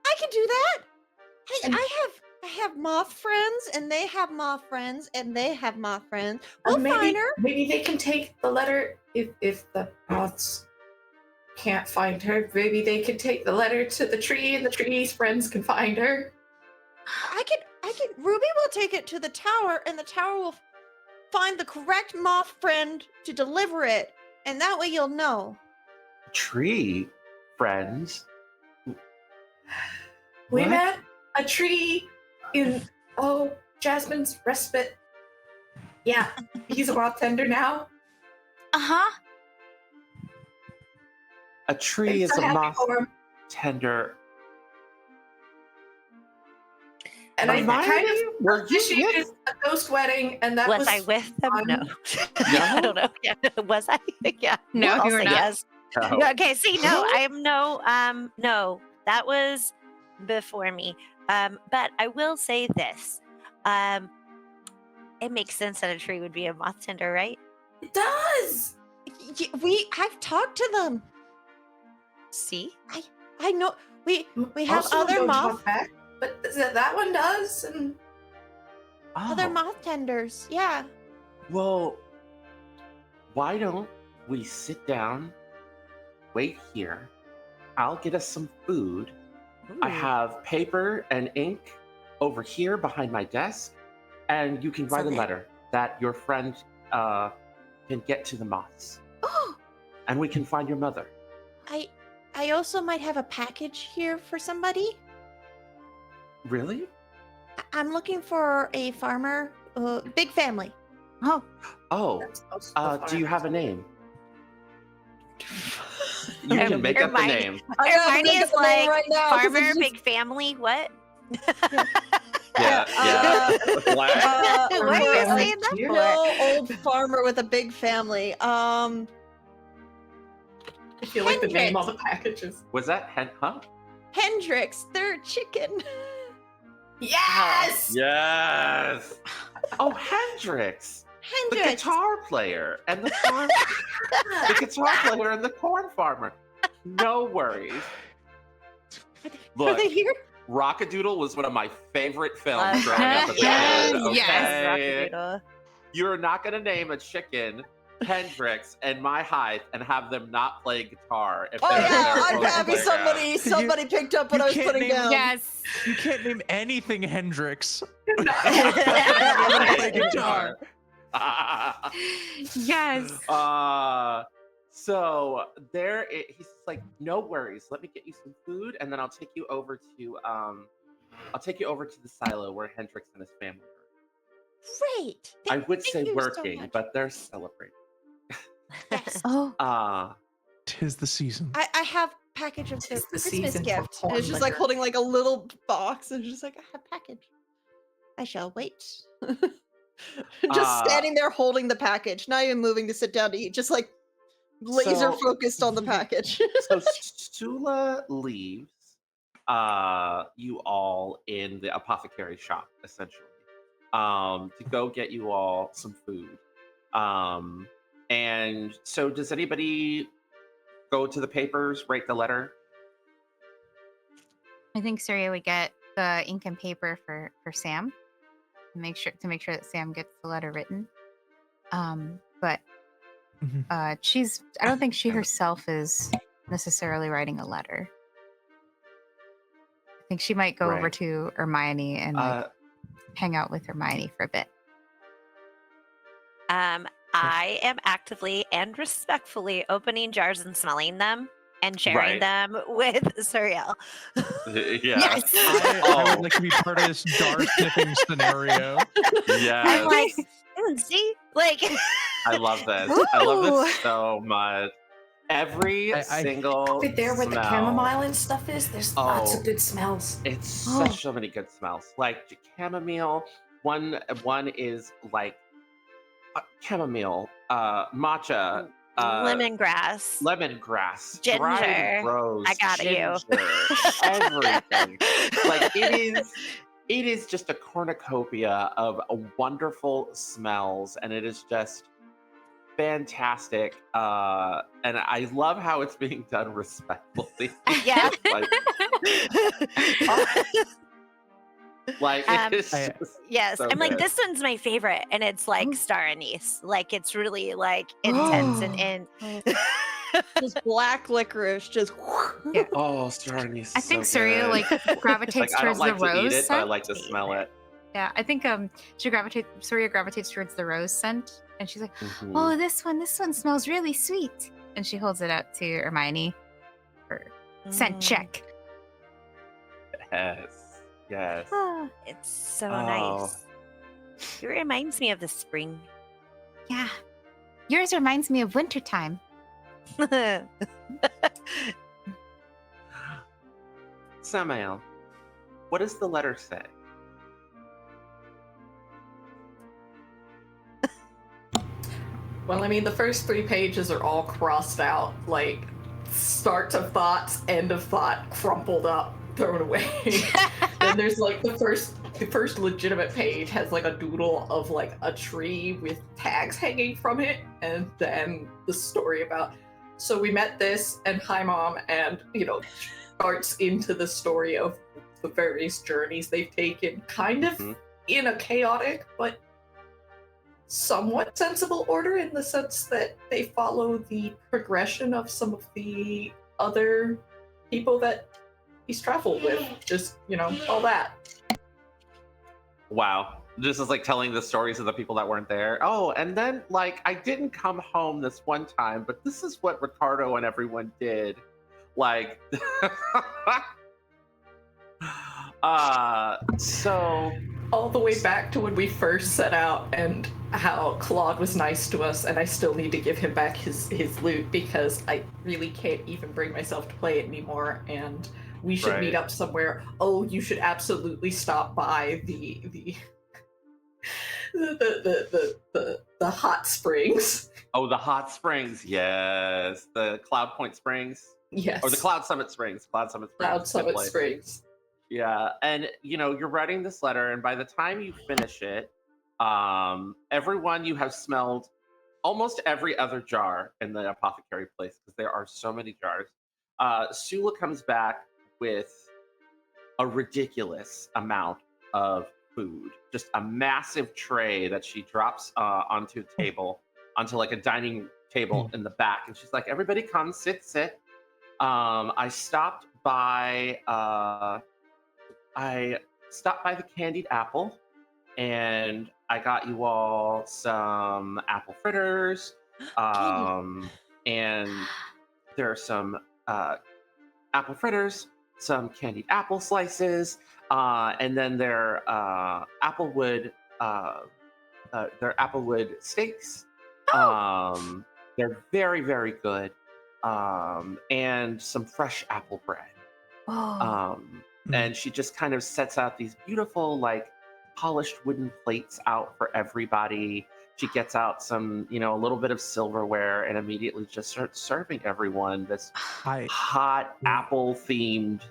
I can do that. Hey, And- I have moth friends, and they have moth friends, and they have moth friends. We'll maybe, find her. Maybe they can take the letter if the moths can't find her. Maybe they can take the letter to the tree, and the tree's friends can find her. I can. Ruby will take it to the tower, and the tower will find the correct moth friend to deliver it, and that way you'll know. Tree friends? We What? met a tree in Jasmine's respite. Yeah, he's a moth tender now. Uh-huh. A tree It's is so a happy moth for him. tender. And I Hermione, kind of were you officiated with- a ghost wedding, and that Was I with them? fun. No. I don't know. Yeah. Was I? Yeah. No, I'll you were say not. yes. Oh. Yeah, okay, see, no, I am no, that was before me. But I will say this. It makes sense that a tree would be a moth tender, right? It does. I've talked to them. See? I know. We have Also, other don't moth talk back, but that one does, and other Oh. moth tenders. Yeah. Well, why don't we sit down, wait here? I'll get us some food. I Ooh. have paper and ink over here behind my desk, and you can write a Okay. letter that your friend can get to the moths, Oh, and we can find your mother. I also might have a package here for somebody. Really? I'm looking for a farmer, big family. Oh, Oh, that's most of the do you farmers. have a name? You Um, can make up the Hermione. name. Hermione is like now, 'cause farmer, it's just- big family, what? Yeah. What? What are you Family saying that here? for? No, old farmer with a big family. I feel like the name Hendrix. on the packages. Was that huh? Hendrix, they're chicken. Yes. Yes. Oh, Hendrix, the Hendrix. guitar player and the guitar player and the corn farmer. No worries. Are Look, they here? Rockadoodle was one of my favorite films Love growing up as a Yes, kid. yes. Okay, Rockadoodle. you're not gonna name a chicken Hendrix and My Hive and have them not play guitar if Oh they're yeah, there I'm on the happy playground. somebody picked up what you I was can't putting name- down. Yes. You can't name anything Hendrix. Play Play guitar. Yes. So he's like, no worries. Let me get you some food, and then I'll take you over to the silo where Hendrix and his family are. Great. I would Thank say you so working, much. but they're celebrating. Yes. Oh. 'Tis the season. I have a package of the Tis the Christmas season for gift. And corn it's just like liquor. holding like a little box and it's just like I have a package. I shall wait. Just standing there holding the package, not even moving to sit down to eat, just like laser So- focused on the package. So Sula leaves you all in the apothecary shop, essentially, to go get you all some food. And so does anybody go to the papers, write the letter? I think Suriya would get the ink and paper for Sam. Make sure that Sam gets the letter written. But Mhm. I don't think she herself is necessarily writing a letter. I think she might go over Right. to Hermione and hang out with Hermione for a bit. I am actively and respectfully opening jars and smelling them and sharing Right. them with Suriel. Yeah. Yes. I would like to be part of this jar sniffing scenario. Yes. I'm like, see, like, I love this. I love Ooh. this so much. Every I- single Over there where the smell. chamomile and stuff is, there's lots of Oh. good smells. It's Oh. such so many good smells. Like chamomile. One is like chamomile, matcha, lemongrass. lemongrass, Ginger. dried rose, I got you. ginger, everything. Like it is just a cornucopia of wonderful smells, and it is just fantastic. And I love how it's being done respectfully. Yeah. Like it's I- just Yes, so I'm like, good. this one's my favorite, and it's like star anise. Like, it's really like intense and Just black licorice, just Oh, star anise. I is think so Suriya good. like gravitates Like I don't towards like the to rose eat it, but I scent. like to smell it. Yeah, I think Suriya gravitates towards the rose scent, and she's like, Mhm. "Oh, this one smells really sweet," and she holds it out to Hermione for scent check. Yes. Oh, It's so Oh. nice. It reminds me of the spring. yeah, yours reminds me of wintertime. Samael, what does the letter say? Well, I mean, the first 3 pages are all crossed out, like start of thoughts, end of thought, crumpled up, thrown away. Then there's like the first legitimate page has like a doodle of like a tree with tags hanging from it, and then the story about. So we met this, and hi mom, and starts into the story of the various journeys they've taken, kind of Mhm. in a chaotic but somewhat sensible order, in the sense that they follow the progression of some of the other people that he's traveled with. Just, all that. Wow. This is like telling the stories of the people that weren't there. Oh, and then like I didn't come home this one time, but this is what Ricardo and everyone did. Like so All the way back to when we first set out, and how Claude was nice to us, and I still need to give him back his loot because I really can't even bring myself to play it anymore, and we should meet Right. up somewhere. Oh, you should absolutely stop by the hot springs. Oh, the hot springs, yes. The Cloud Point Springs. Yes. Or the Cloud Summit Springs. Cloud Summit Springs. Cloud Good Summit place. Springs. Yeah, and you're writing this letter, and by the time you finish it, everyone, you have smelled almost every other jar in the apothecary place, because there are so many jars. Sula comes back with a ridiculous amount of food, just a massive tray that she drops onto a table, onto like a dining table in the back, and she's like, "Everybody, come, sit." I stopped by the candied apple, and I got you all some apple fritters, and there are some apple fritters, some candied apple slices, and then their applewood steaks. They're very, very good, and some fresh apple bread. Oh. And she just kind of sets out these beautiful, like, polished wooden plates out for everybody. She gets out some, a little bit of silverware, and immediately just starts serving everyone this hot apple-themed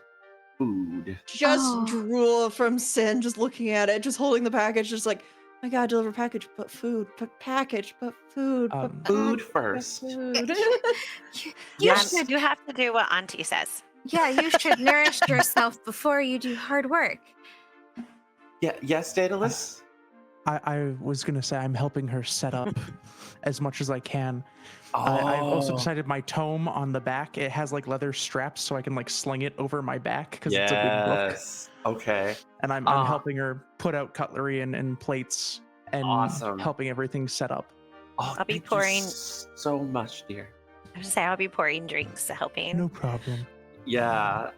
food. Just drool from Sin, just looking at it, just holding the package, just like, I gotta deliver package, but food, but package, but food, but food package, first. but food. You do have to do what Auntie says. Yeah, you should nourish yourself before you do hard work. Yeah. Yes, Daedalus? I was gonna say I'm helping her set up as much as I can. I've also decided my tome on the back, it has like leather straps so I can like sling it over my back because it's a big book. Yes. Okay. And I'm helping her put out cutlery and plates and helping everything set up. I'll be pouring so much, dear. I was gonna say I'll be pouring drinks, helping. No problem. Yeah.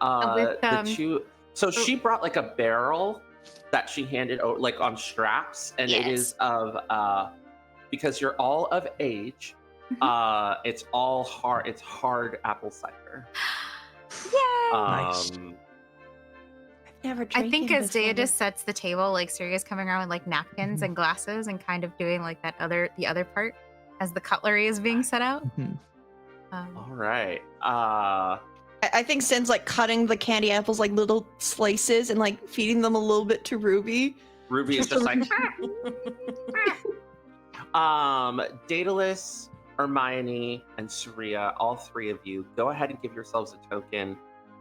So she brought like a barrel that she handed out like on straps, and it is of because you're all of age. It's all hard. It's hard apple cider. Yay! Nice. I think as Deidus sets the table, like Suriya's coming around with like napkins and glasses and kind of doing like the other part as the cutlery is being set out. All right. I think Sin's like cutting the candy apples like little slices and like feeding them a little bit to Ruby. Ruby is just like Daedalus, Hermione, and Suriya, all three of you, go ahead and give yourselves a token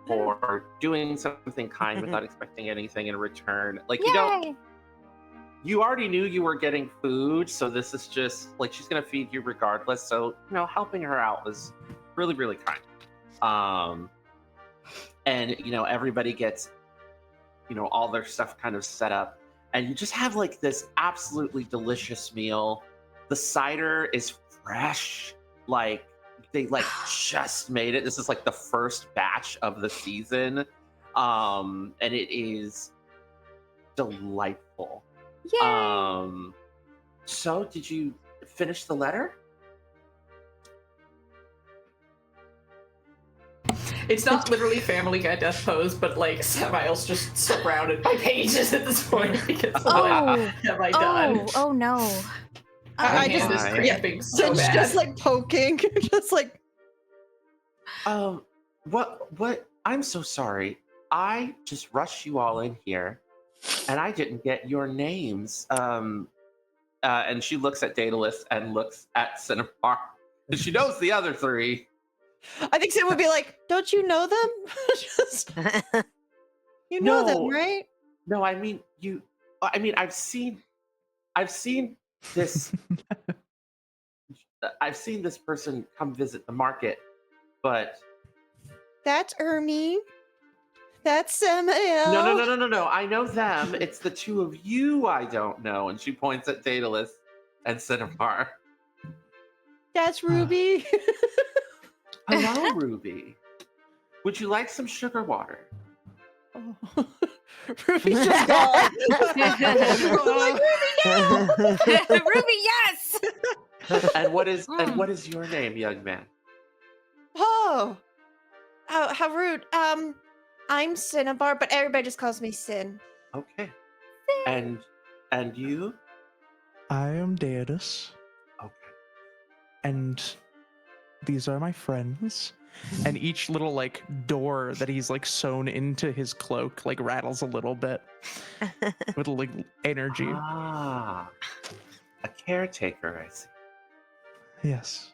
for doing something kind without expecting anything in return. Like you already knew you were getting food, so this is just like she's gonna feed you regardless. So helping her out was really, really kind. And everybody gets all their stuff kind of set up, and you just have like this absolutely delicious meal. The cider is fresh, like they like just made it. This is like the first batch of the season, and it is delightful. Yay! So did you finish the letter? It's not literally Family Guy death pose, but like Samael's just surrounded by pages at this point because what have I done? Oh no. I just just cramping so Sin's bad. just like poking, just like. What? I'm so sorry. I just rushed you all in here, and I didn't get your names. And she looks at Daedalus and looks at Cinnabar, and she knows the other three. I think Sin would be like, "Don't you know them? Just, you know them, right?" No, I mean you. I mean I've seen this. I've seen this person come visit the market, but That's Ermi. That's Samael. No. I know them. It's the two of you I don't know. And she points at Daedalus and Cinnabar. That's Ruby. Hello, Ruby. Would you like some sugar water? Oh. Ruby's just gone. Like, Ruby, yes. And what is your name, young man? Oh, how rude. I'm Cinnabar, but everybody just calls me Sin. Okay. And you? I am Deidus. Okay. And these are my friends. And each little like door that he's like sewn into his cloak like rattles a little bit with like energy. Ah, a caretaker, I see. Yes.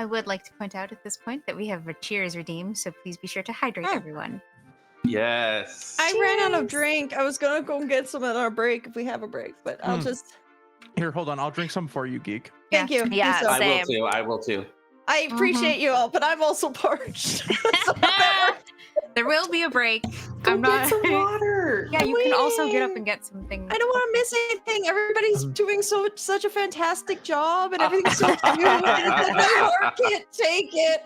I would like to point out at this point that we have a cheers redeemed, so please be sure to hydrate everyone. Yes. I ran out of Cheers. drink. I was gonna go and get some at our break if we have a break, but I'll just. Here, hold on. I'll drink some for you, geek. Thank you. Yeah, Do so. same. I will too. I appreciate you all, but I'm also parched. So that works. There will be a break. Go I'm get not. some water. Yeah, you can also get up waiting. and get something. I don't want to miss anything. Everybody's doing such a fantastic job, and everything's so cute. And it's like my heart can't take it.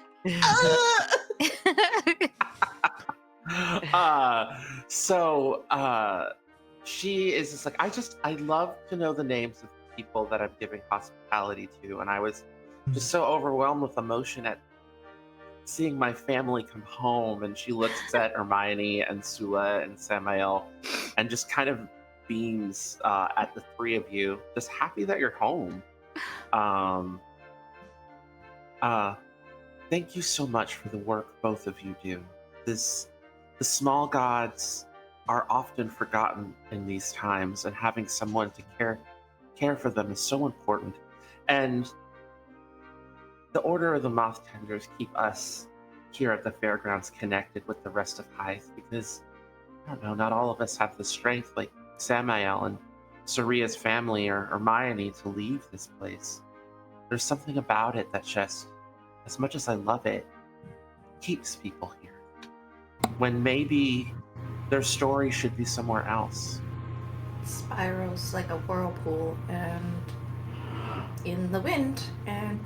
She is just like, I love to know the names of people that I'm giving hospitality to, and I was just so overwhelmed with emotion at seeing my family come home. And she looks at Hermione and Sula and Samael and just kind of beams at the three of you, just happy that you're home. Thank you so much for the work both of you do. The small gods are often forgotten in these times, and having someone to care for them is so important. And the Order of the Moth Tenders keep us here at the fairgrounds connected with the rest of Hythe, because, I don't know, not all of us have the strength like Samael and Suriya's family or Hermione to leave this place. There's something about it that just, as much as I love it, keeps people here, when maybe their story should be somewhere else. Spirals like a whirlpool and in the wind, and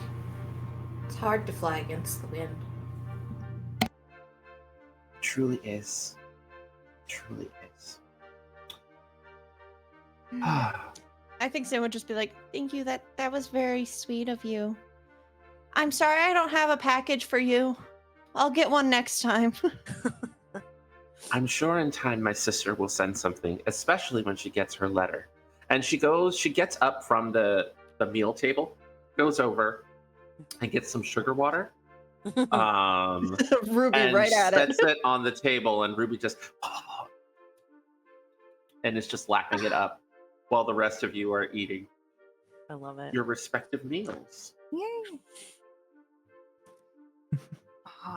it's hard to fly against the wind. Truly is. Truly is. I think Sam would just be like, "Thank you. That was very sweet of you. I'm sorry I don't have a package for you. I'll get one next time." I'm sure in time my sister will send something, especially when she gets her letter. And she gets up from the meal table, goes over and gets some sugar water. Ruby and right at it. sets it on the table, and Ruby just and is just lapping it up while the rest of you are eating I love it. your respective meals. Yay.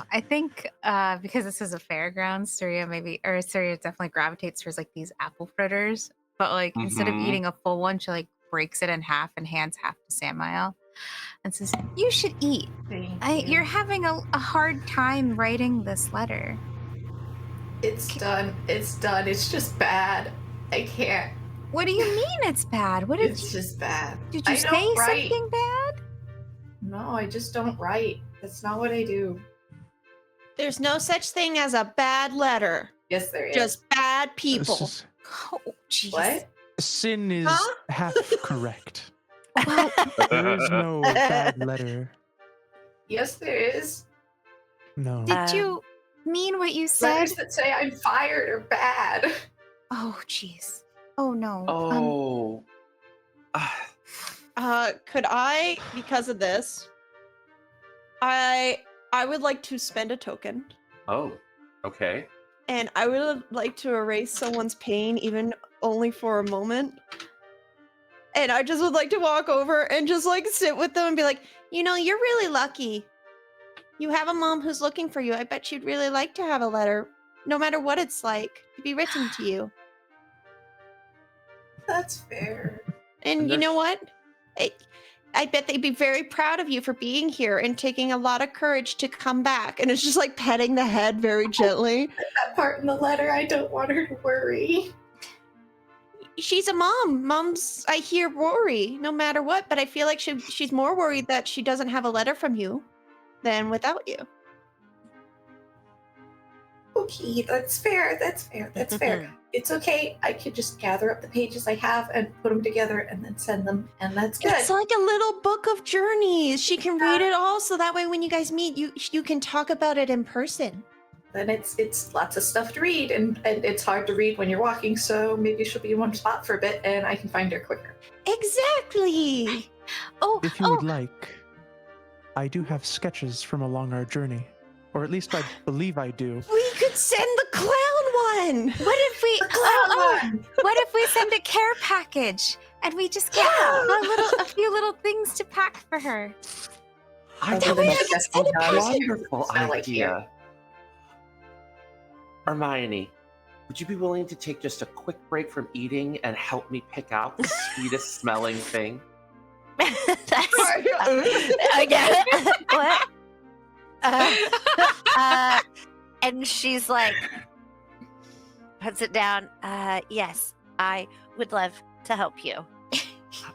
I think because this is a fairgrounds, Suriya definitely gravitates towards like these apple fritters. But like instead of Mhm. eating a full one, she like breaks it in half and hands half to Samael and says, "You should eat. Thank you. You're having a hard time writing this letter." It's done. It's done. It's just bad. I can't. What do you mean it's bad? What did It's you just bad. did you I say don't write. something bad? No, I just don't write. That's not what I do. There's no such thing as a bad letter. Yes, there is. Just bad people. Oh, jeez. What? Sin is Huh? half correct. Well, There is no bad letter. Yes, there is. No. did you mean what you said? Letters that say I'm fired are bad. Oh, jeez. Oh no. Oh. Could I, because of this, I would like to spend a token, Oh. Okay. and I would like to erase someone's pain, even only for a moment. And I just would like to walk over and just like sit with them and be like, "You know, you're really lucky. You have a mom who's looking for you. I bet you'd really like to have a letter, no matter what it's like, to be written to you." That's fair. And you know what? I bet they'd be very proud of you for being here and taking a lot of courage to come back. And it's just like petting the head very gently. That part in the letter, I don't want her to worry. She's a mom. Moms, I hear, worry no matter what, but I feel like she's more worried that she doesn't have a letter from you than without you. Okay, that's fair. That's fair. That's fair. It's okay. I could just gather up the pages I have and put them together and then send them, and that's good. It's like a little book of journeys. She can read it all, so that way when you guys meet, you can talk about it in person. Then it's lots of stuff to read, and it's hard to read when you're walking, so maybe she'll be in one spot for a bit and I can find her quicker. Exactly. If you would like, I do have sketches from along our journey. Or at least I believe I do. We could send the clown one. What if we what if we send a care package and we just get a few little things to pack for her? I Other have than a just wonderful Smell like idea. Hermione, would you be willing to take just a quick break from eating and help me pick out the sweetest smelling thing? That's again. What? And she's like, puts it down. Yes, I would love to help you.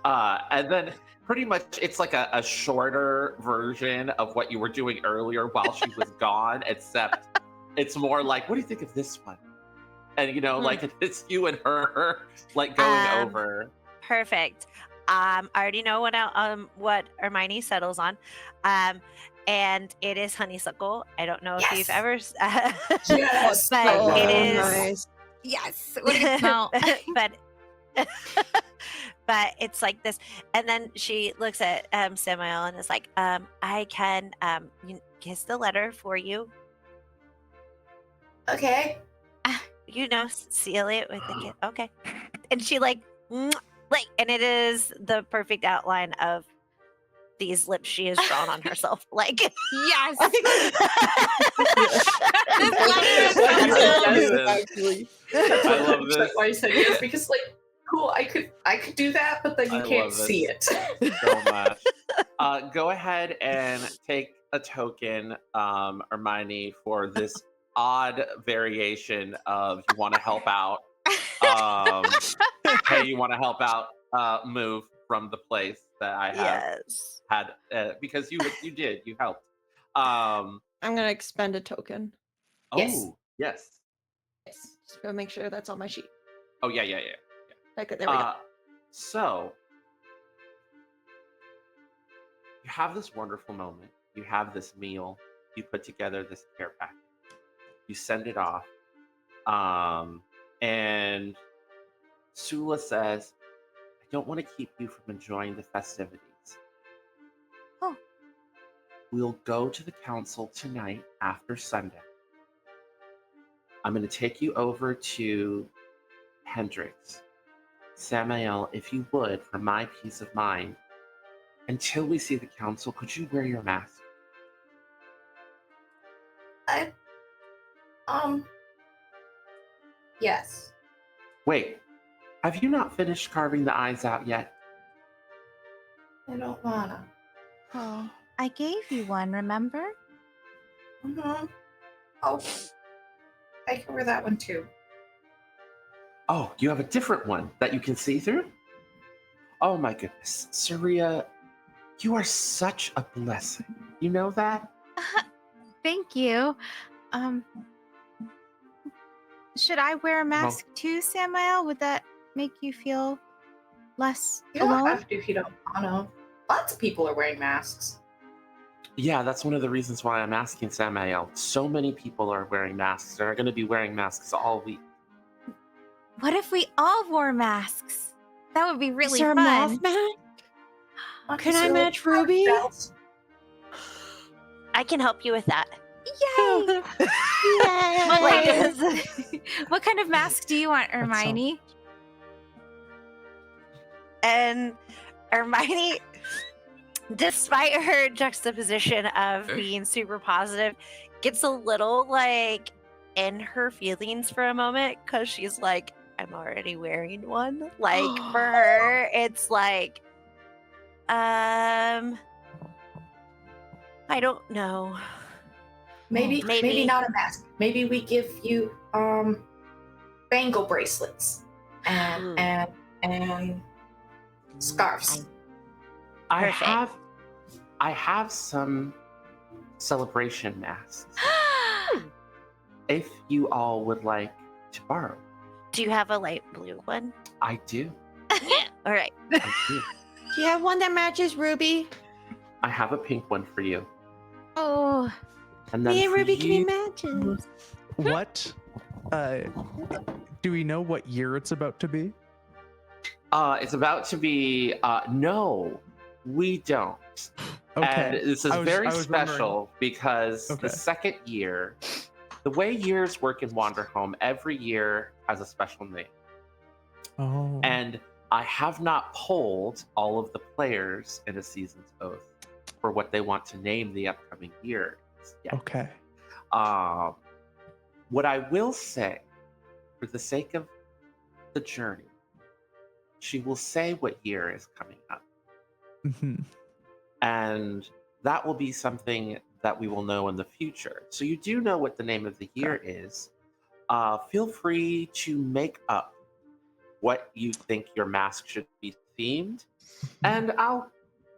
And then pretty much it's like a shorter version of what you were doing earlier while she was gone, except it's more like, what do you think of this one? And like it's you and her like going over. Perfect. I already know what Hermione settles on. And it is honeysuckle. I don't know if you've ever Yes. but Oh, it is nice. Yes. What a good smell. but but it's like this. And then she looks at Samael and is like, I can kiss the letter for you. Okay. Seal it with the kiss. Okay. And she and it is the perfect outline of these lips she has drawn on herself. Like, Yes. Actually. I love this Why you said yes? Because cool, I could do that, but then you I can't love this. see it. so much. Go ahead and take a token, Hermione, for this odd variation of you want to help out. Hey, you want to help out? Move from the place that I have had because you helped. I'm gonna expend a token. Yes. Yes. Just gotta make sure that's on my sheet. Oh yeah. Okay, there we go. So you have this wonderful moment. You have this meal. You put together this care package. You send it off. And Sula says, I don't want to keep you from enjoying the festivities. Oh. We'll go to the council tonight after sundown. I'm going to take you over to Hendrix. Samael, if you would, for my peace of mind, until we see the council, could you wear your mask? Yes. Wait, have you not finished carving the eyes out yet? I don't wanna. Oh, I gave you one, remember? Mm-hmm. Oh, I can wear that one too. Oh, you have a different one that you can see through? Oh my goodness. Suriya, you are such a blessing. You know that? Thank you. Should I wear a mask too, Samael? Would that make you feel less You don't alone? have to if you don't wanna. Lots of people are wearing masks. Yeah, that's one of the reasons why I'm asking Samael. So many people are wearing masks. They're going to be wearing masks all week. What if we all wore masks? That would be really Is there fun. a moth mask? Can I match Ruby? I can help you with that. Yay! What kind of mask do you want, Hermione? And Hermione, despite her juxtaposition of being super positive, gets a little in her feelings for a moment because she's like, I'm already wearing one. For her, it's I don't know. Maybe not a mask. Maybe we give you bangle bracelets and scarves. I have some celebration masks. If you all would like to borrow. Do you have a light blue one? I do. All right. I do. Do you have one that matches Ruby? I have a pink one for you. Oh, And then Me and for Ruby can be you- matches. What? Do we know what year it's about to be? It's about to be no, we don't. Okay. And this is I was very wondering. special because Okay. the second year, the way years work in Wanderhome, every year has a special name. Oh. And I have not polled all of the players in a season's oath for what they want to name the upcoming year yet. Okay. What I will say, for the sake of the journey, she will say what year is coming up. Hmm. And that will be something that we will know in the future. So you do know what the name of the year is. Feel free to make up what you think your mask should be themed, and I'll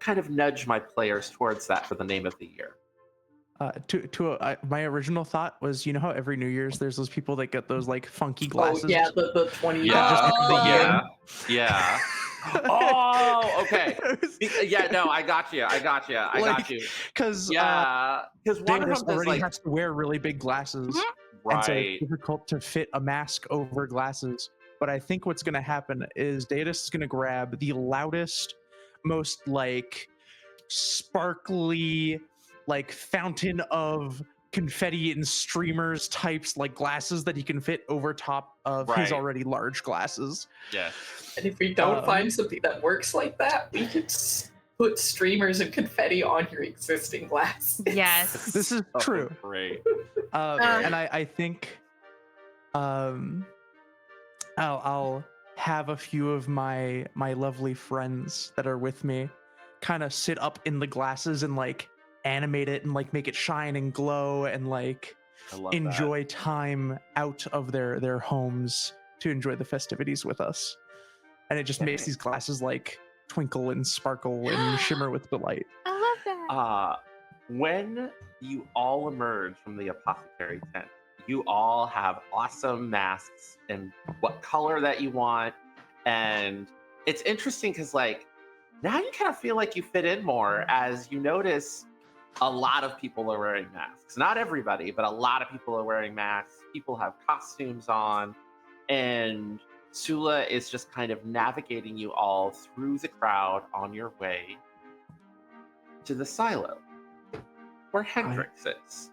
kind of nudge my players towards that for the name of the year. My original thought was, you know how every New Year's there's those people that get those like funky Oh glasses. yeah, the 20. Yeah, Oh. yeah. Oh, okay. Yeah, no, I got you. I got you. Because Yeah, because Davis Wanderhome is already like has to wear really big glasses, and so right. it's difficult to fit a mask over glasses. But I think what's going to happen is Datus is going to grab the loudest, most like sparkly, like fountain of confetti and streamers types like glasses that he can fit over top of his Right. already large glasses. Yeah. And if we don't find something that works like that, we could put streamers and confetti on your existing glasses. Yes. This is true. Great. And I think I'll have a few of my lovely friends that are with me kind of sit up in the glasses and like animate it and like make it shine and glow and like I love enjoy time out of their homes to enjoy the festivities with us. And it just makes these glasses like twinkle and sparkle and shimmer with delight. I love that. that. When you all emerge from the apothecary tent, you all have awesome masks and what color that you want. And it's interesting because like now you kind of feel like you fit in more as you notice a lot of people are wearing masks. Not everybody, but a lot of people are wearing masks. People have costumes on. And Sula is just kind of navigating you all through the crowd on your way to the silo where Hendrix is.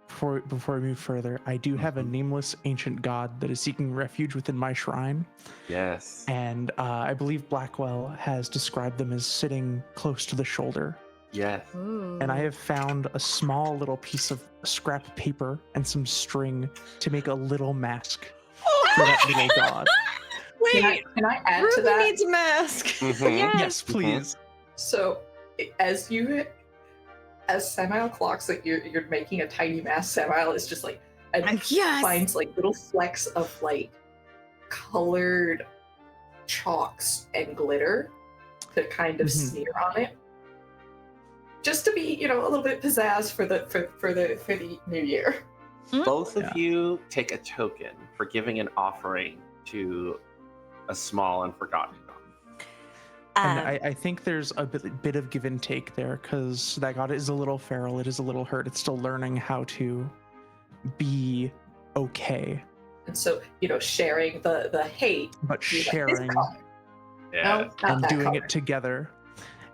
Before we move further, I do have a nameless ancient god that is seeking refuge within my shrine. Yes. And I believe Blackwell has described them as sitting close to the shoulder. Yes. And I have found a small little piece of scrap paper and some string to make a little mask for that little god. Wait, Can I add to Ruby that? needs a mask. Mhm. Yes, please. So, as Samael clocks that you're making a tiny mask, Samael is just like, and Yes. finds like little flecks of like colored chalks and glitter to kind of smear on it, just to be, a little bit pizzazz for the new year. Both of you take a token for giving an offering to a small and forgotten god. And I think there's a bit of give and take there because that god is a little feral. It is a little hurt. It's still learning how to be okay. And so, sharing the hate, But be like, "This sharing color. No, not and that doing color. it together.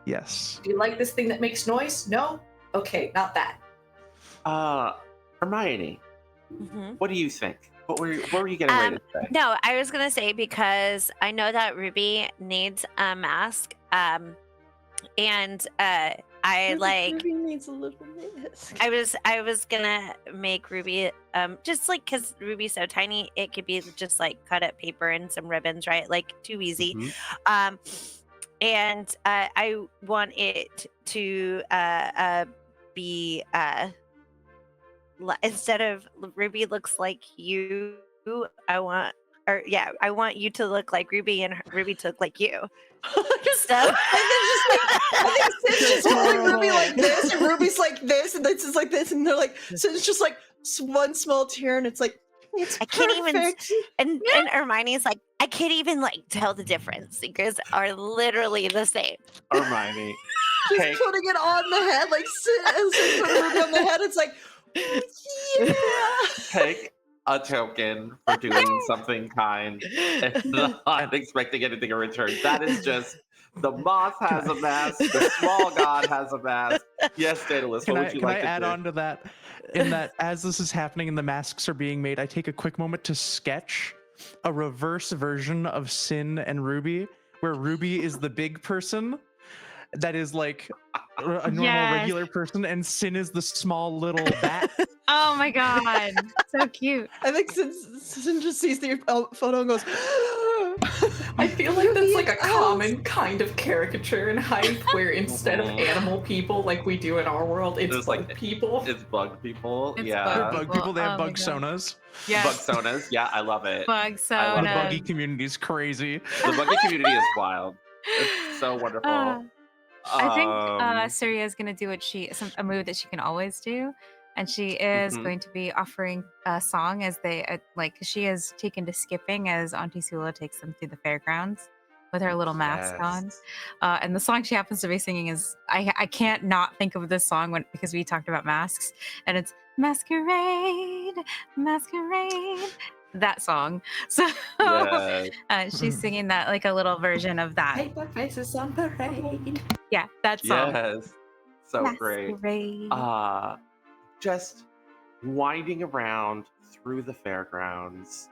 Yes. Do you like this thing that makes noise? No? Okay, not that. Hermione, Mhm. what do you think? What were you getting ready to say? No, I was gonna say because I know that Ruby needs a mask, and I like. Ruby needs a little mask. I was gonna make Ruby just like because Ruby's so tiny, it could be just like cut up paper and some ribbons, right? Like too easy. Mhm. And I want it to be instead of Ruby looks like you, I want you to look like Ruby and Ruby to look like you. So I think Sid's just holding Ruby like this, and Ruby's like this, and this is like this, and they're like, so it's just like one small tear, and it's like, it's I can't even- perfect. and Hermione's like, I can't even like tell the difference. The girls are literally the same. Hermione, She's take putting it on the head, like Sid putting Ruby on the head. It's like, yeah. take a token for doing something kind and not expecting anything in return. That is just the moth has a mask, the small god has a mask. Yes, Daedalus, what would you like I to add do? on to that? In that, as this is happening and the masks are being made, I take a quick moment to sketch a reverse version of Sin and Ruby, where Ruby is the big person that is like a normal Yes. regular person, and Sin is the small little bat. Oh my god, so cute. I think Sin just sees the photo and goes, I feel like that's like a Juliet common kind of caricature in hype where instead of animal people like we do in our world, it's There's, bug like, people. It's bug people. It's yeah. They're bug bug people. people. They have Oh my bug God. sonas. Yeah, Bug sonas. Yeah, I love it. bug I The love soda. buggy community is crazy. The buggy community is wild. It's so wonderful. I think Um, Suriya is going to do a move that she can always do, and she is Mhm. going to be offering a song as they like. She has taken to skipping as Auntie Sula takes them through the fairgrounds with her little mask on. yes. And the song she happens to be singing is I can't not think of this song because we talked about masks, and it's Masquerade, Masquerade. That song. So Yes. she's singing that like a little version of that. Paper faces on parade. Yeah, that song. Yes. So great. Masquerade. Just winding around through the fairgrounds.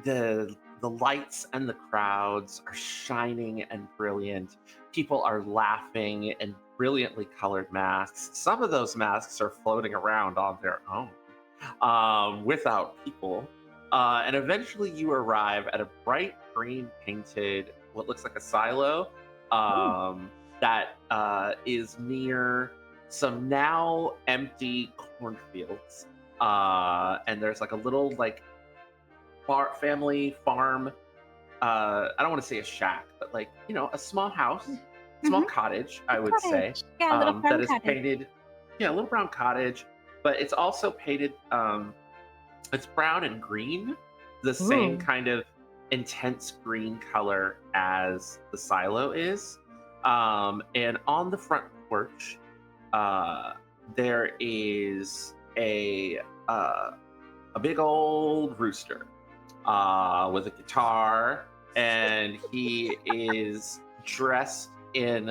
The lights and the crowds are shining and brilliant. People are laughing in brilliantly colored masks. Some of those masks are floating around on their own, without people. And eventually you arrive at a bright green painted, what looks like a silo, that is near some now empty cornfields. And there's like a little like family farm. I don't want to say a shack, but like, you know, a small house, small cottage, I would say. Yeah, a little brown that is cottage. painted, yeah, a little brown cottage, but it's also painted, it's brown and green, the same Ooh. kind of intense green color as the silo is. And on the front porch, there is a big old rooster with a guitar, and he is dressed in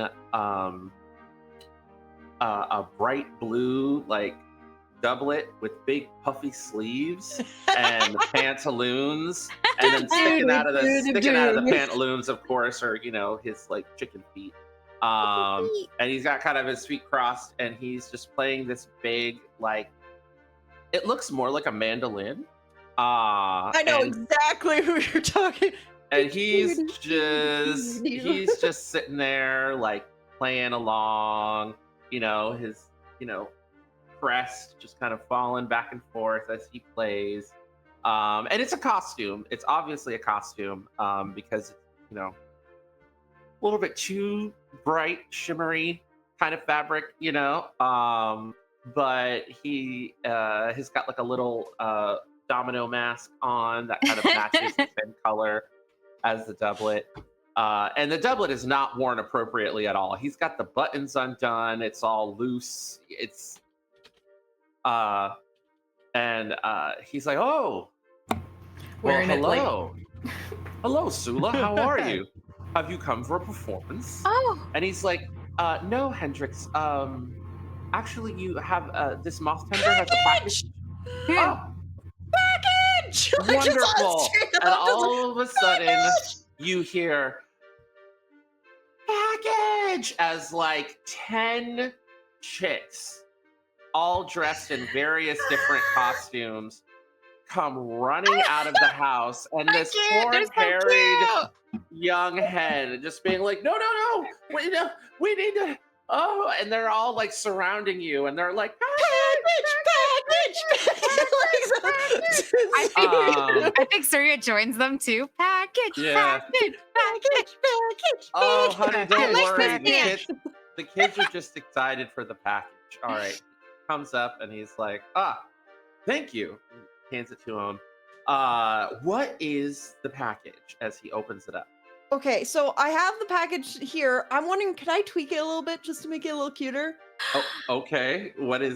a bright blue like doublet with big puffy sleeves and pantaloons, and then sticking out of the pantaloons, of course, are, you know, his like chicken feet. And he's got kind of his feet crossed, and he's just playing this big, like, it looks more like a mandolin. I know exactly who you're talking. And he's just sitting there, like, playing along, you know, his, you know, crest just kind of falling back and forth as he plays. And it's a costume. It's obviously a costume, because, you know, a little bit too bright, shimmery kind of fabric, you know. But he has got like a little domino mask on that kind of matches the same color as the doublet. And the doublet is not worn appropriately at all. He's got the buttons undone. It's all loose. It's and he's like, "Oh, well, Wearing it, like- hello, hello, Sula. How are you? Have you come for a performance?" Oh, And he's like, "No, Hendrix. Actually, you have this moth tender has a package." yeah. Package! I just Wonderful. straight And up just all of a sudden, you hear package as like 10 chicks, all dressed in various different costumes, come running out of the house, and this poor harried young hen just being like, "No, we need to, oh," and they're all like surrounding you, and they're like, package! I think Suriya joins them too. Package, Yeah. package. "Oh, honey, don't like worry. this The kids are just excited for the package." All right. Comes up and he's like, "Thank you." Hands it to him. What is the package as he opens it up? Okay, so I have the package here. I'm wondering, can I tweak it a little bit just to make it a little cuter? Oh, okay. What are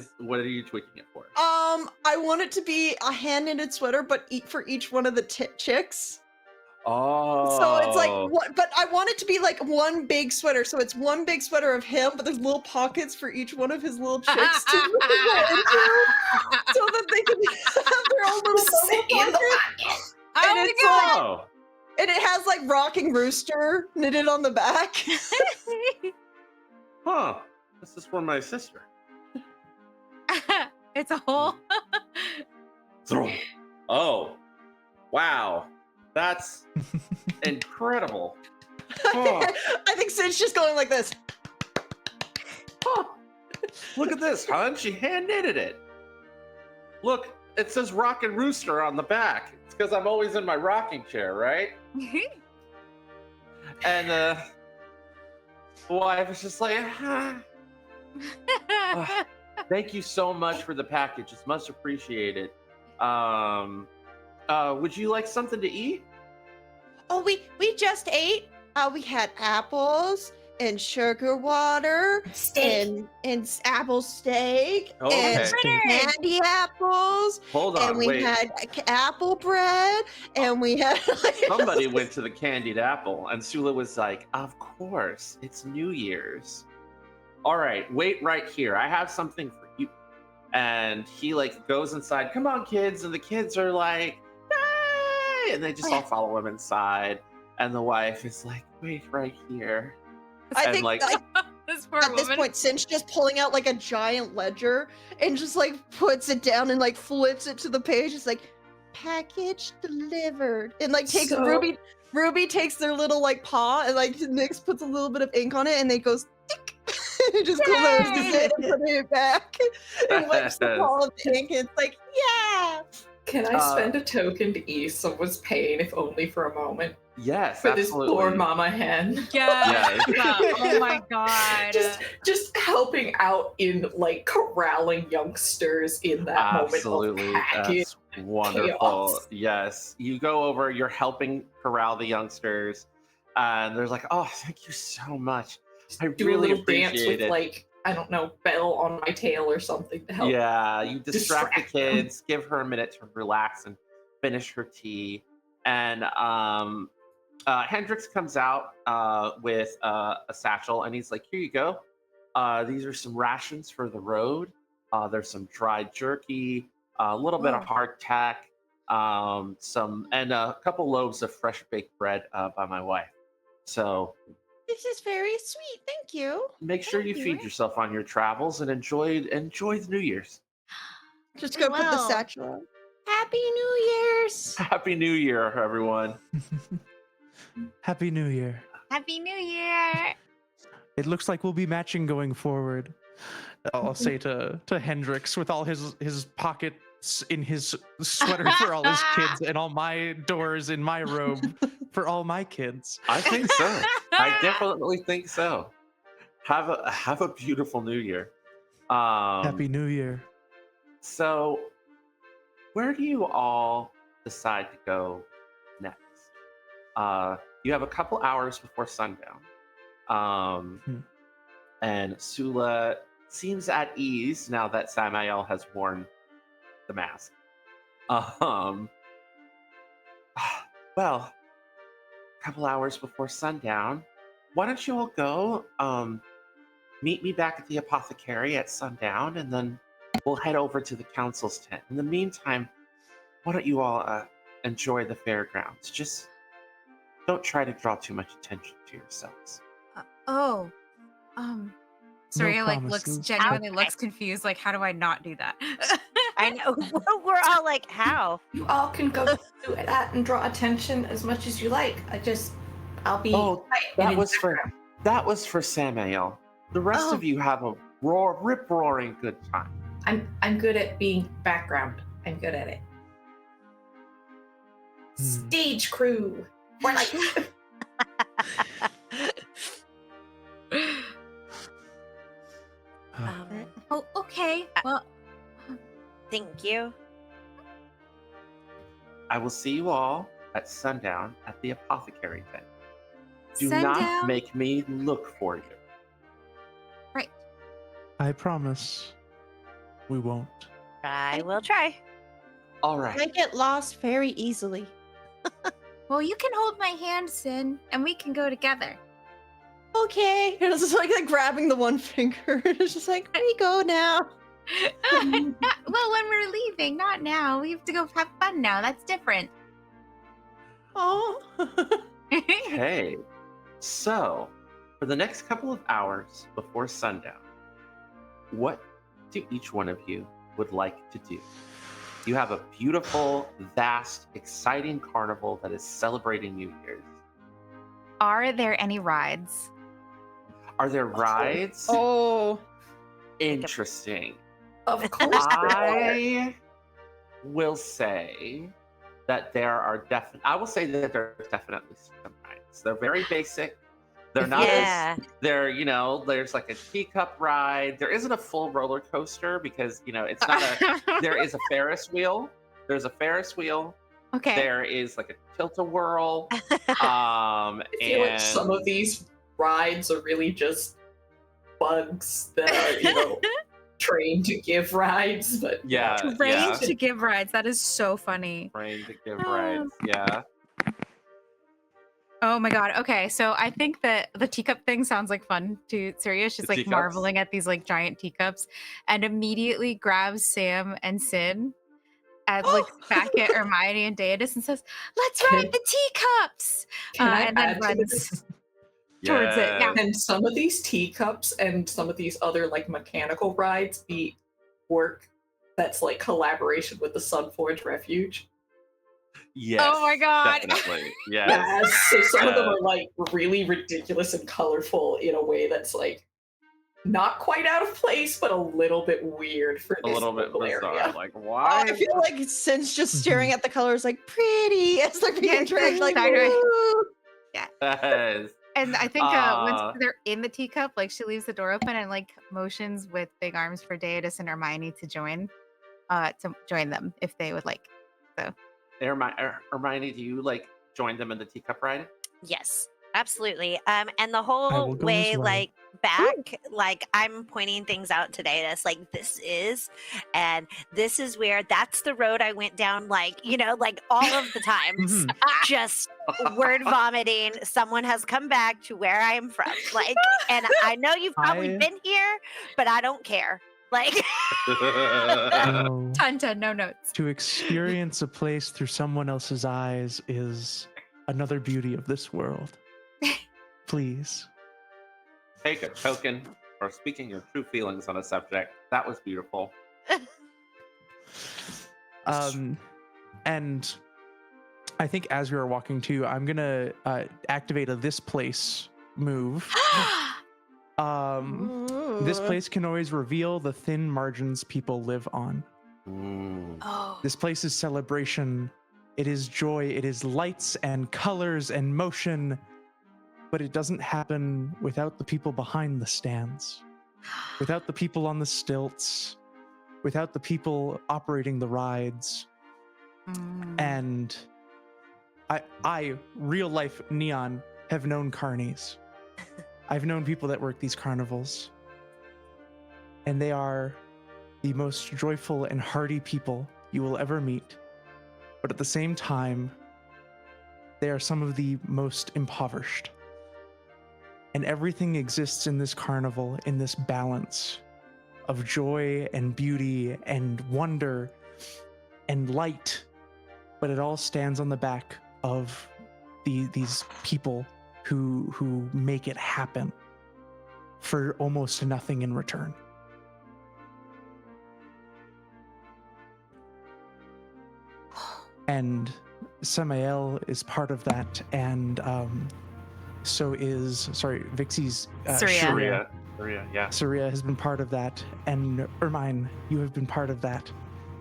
you tweaking it for? I want it to be a hand-knitted sweater, but for each one of the chicks. Oh. So it's like what? But I want it to be like one big sweater. So it's one big sweater of him, but there's little pockets for each one of his little chicks to go into, so that they can have their own little bubble pockets. And Oh it's my like, Oh. and it has like rocking rooster knitted on the back. Huh. This is for my sister. It's a hole. Oh, wow. That's incredible. Huh. I think Sid's just going like this. Huh. Look at this, hon. She hand knitted it. Look, it says Rockin' Rooster on the back. It's because I'm always in my rocking chair, right? And the wife is just like, thank you so much for the package. It's much appreciated. Would you like something to eat? Oh, we just ate. We had apples and sugar water Steak. and apple steak Okay. and candy apples. Hold on, And we wait. had apple bread, and we had Somebody went to the candied apple, and Sula was like, of course, it's New Year's. All right, wait right here. I have something for you. And he like goes inside, come on, kids. And the kids are like, hey! And they just all follow him inside. And the wife is like, wait right here. I And, think like- This poor at this woman. point, Cinch just pulling out like a giant ledger and just like puts it down and like flips it to the page. It's like package delivered, and like takes So- Ruby takes their little like paw and like Nyx puts a little bit of ink on it, and they goes tick. It just closes it and putting it back and wipes the paw of the ink. It's like, yeah. Can I spend a token to ease someone's pain, if only for a moment, Yes, for absolutely. this poor mama hen? Yeah. Yeah. Oh my god. Just helping out in like corralling youngsters in that Absolutely. moment of package. That's wonderful. chaos. Yes. You go over, you're helping corral the youngsters, and they're like, oh, thank you so much. I Do a really little dance appreciate with it. like, I don't know, Belle on my tail or something to help. Yeah, you distract the distract them. kids, give her a minute to relax and finish her tea. And Hendrix comes out with a satchel, and he's like, here you go. These are some rations for the road. There's some dried jerky, a little bit of hardtack, and a couple loaves of fresh baked bread by my wife. So This is very sweet. Thank you. make sure you Thank feed you. yourself on your travels and enjoy the New Year's. Just We go put the will. satchel on. Happy New Year's. Happy New Year, everyone. Happy New Year. Happy New Year. It looks like we'll be matching going forward. I'll say to Hendrix with all his pockets in his sweater for all his kids and all my doors in my robe for all my kids. I think so. I definitely think so. Have a beautiful New Year. Happy New Year. So, where do you all decide to go next? You have a couple hours before sundown. And Sula seems at ease now that Samael has worn the mask. Well, a couple hours before sundown, why don't you all go meet me back at the apothecary at sundown, and then we'll head over to the council's tent. In the meantime, why don't you all enjoy the fairgrounds? Just don't try to draw too much attention to yourselves. Suriya like looks promises. genuinely Okay. looks confused. Like, how do I not do that? I know. We're all like, how? You all can go do that and draw attention as much as you like. I'll be. Oh, quiet that and was in for background. that was for Samael. The rest Oh. of you have a rip roaring good time. I'm good at being background. I'm good at it. Stage crew. We're like. Oh, okay. Well, Thank you. I will see you all at sundown at the apothecary tent. Do sundown. not make me look for you. Right. I promise we won't. I will try. All I right. get lost very easily. Well, you can hold my hand, Sin, and we can go together. Okay. And it's just like grabbing the one finger. It's just like, we go now. Well, when we're leaving, not now. We have to go have fun now. That's different. Oh. Okay. So, For the next couple of hours before sundown, what do each one of you would like to do? You have a beautiful, vast, exciting carnival that is celebrating New Year's. Are there any rides? Are there rides? Oh, Interesting. Of course. there are. I will say that there are definitely some rides. They're very basic. They're not Yeah. there's like a teacup ride. There isn't a full roller coaster because, it's not there is a Ferris wheel. There's a Ferris wheel. Okay. There is like a tilt-a-whirl. I feel like and some of these rides are really just bugs that are, trained to give rides, but yeah, Trained to give rides. That is so funny. trained to give rides. Yeah. Oh my god. Okay, so I think that the teacup thing sounds like fun to Suriya. She's The like teacups? marveling at these like giant teacups and immediately grabs Sam and Sin and looks back at Hermione and Deidus and says, "Let's ride the teacups!" Can I and then add to runs this? towards it. Yeah. And some of these teacups and some of these other like mechanical rides be work that's like collaboration with the Sunforge Refuge. Yes. Oh my god. Definitely. Yes. Yes. So some of them are like really ridiculous and colorful in a way that's like not quite out of place, but a little bit weird for A this little bit local bizarre. area. Like, I why? feel like Sin's just staring at the colors like pretty. It's like being Yeah, dragged like exactly. "Ooh." Yes. And I think Uh, once they're in the teacup, like she leaves the door open and like motions with big arms for Deidus and Hermione to join them if they would like. Hermione, do you like join them in the teacup ride? Yes, absolutely. And the I whole will go way, as well. like back, like I'm pointing things out today. That's like this is where that's the road I went down. Like like all of the times, just word vomiting. Someone has come back to where I am from. Like, and I know you've probably I- been here, but I don't care. Like, No. Ton, no notes. To experience a place through someone else's eyes is another beauty of this world. Please. Take a token for speaking your true feelings on a subject. That was beautiful. And I think as we are walking too, I'm gonna activate a this place move. This place can always reveal the thin margins people live on. Mm. Oh. This place is celebration. It is joy. It is lights and colors and motion. But it doesn't happen without the people behind the stands, without the people on the stilts, without the people operating the rides. And I real life Neon, have known carnies. I've known people that work these carnivals. And they are the most joyful and hearty people you will ever meet. But at the same time, they are some of the most impoverished. And everything exists in this carnival, in this balance of joy and beauty and wonder and light. But it all stands on the back of these people who make it happen for almost nothing in return. And Samael is part of that, and so is Vixie's Suriya. Suriya, yeah. Suriya has been part of that, and Ermine, you have been part of that,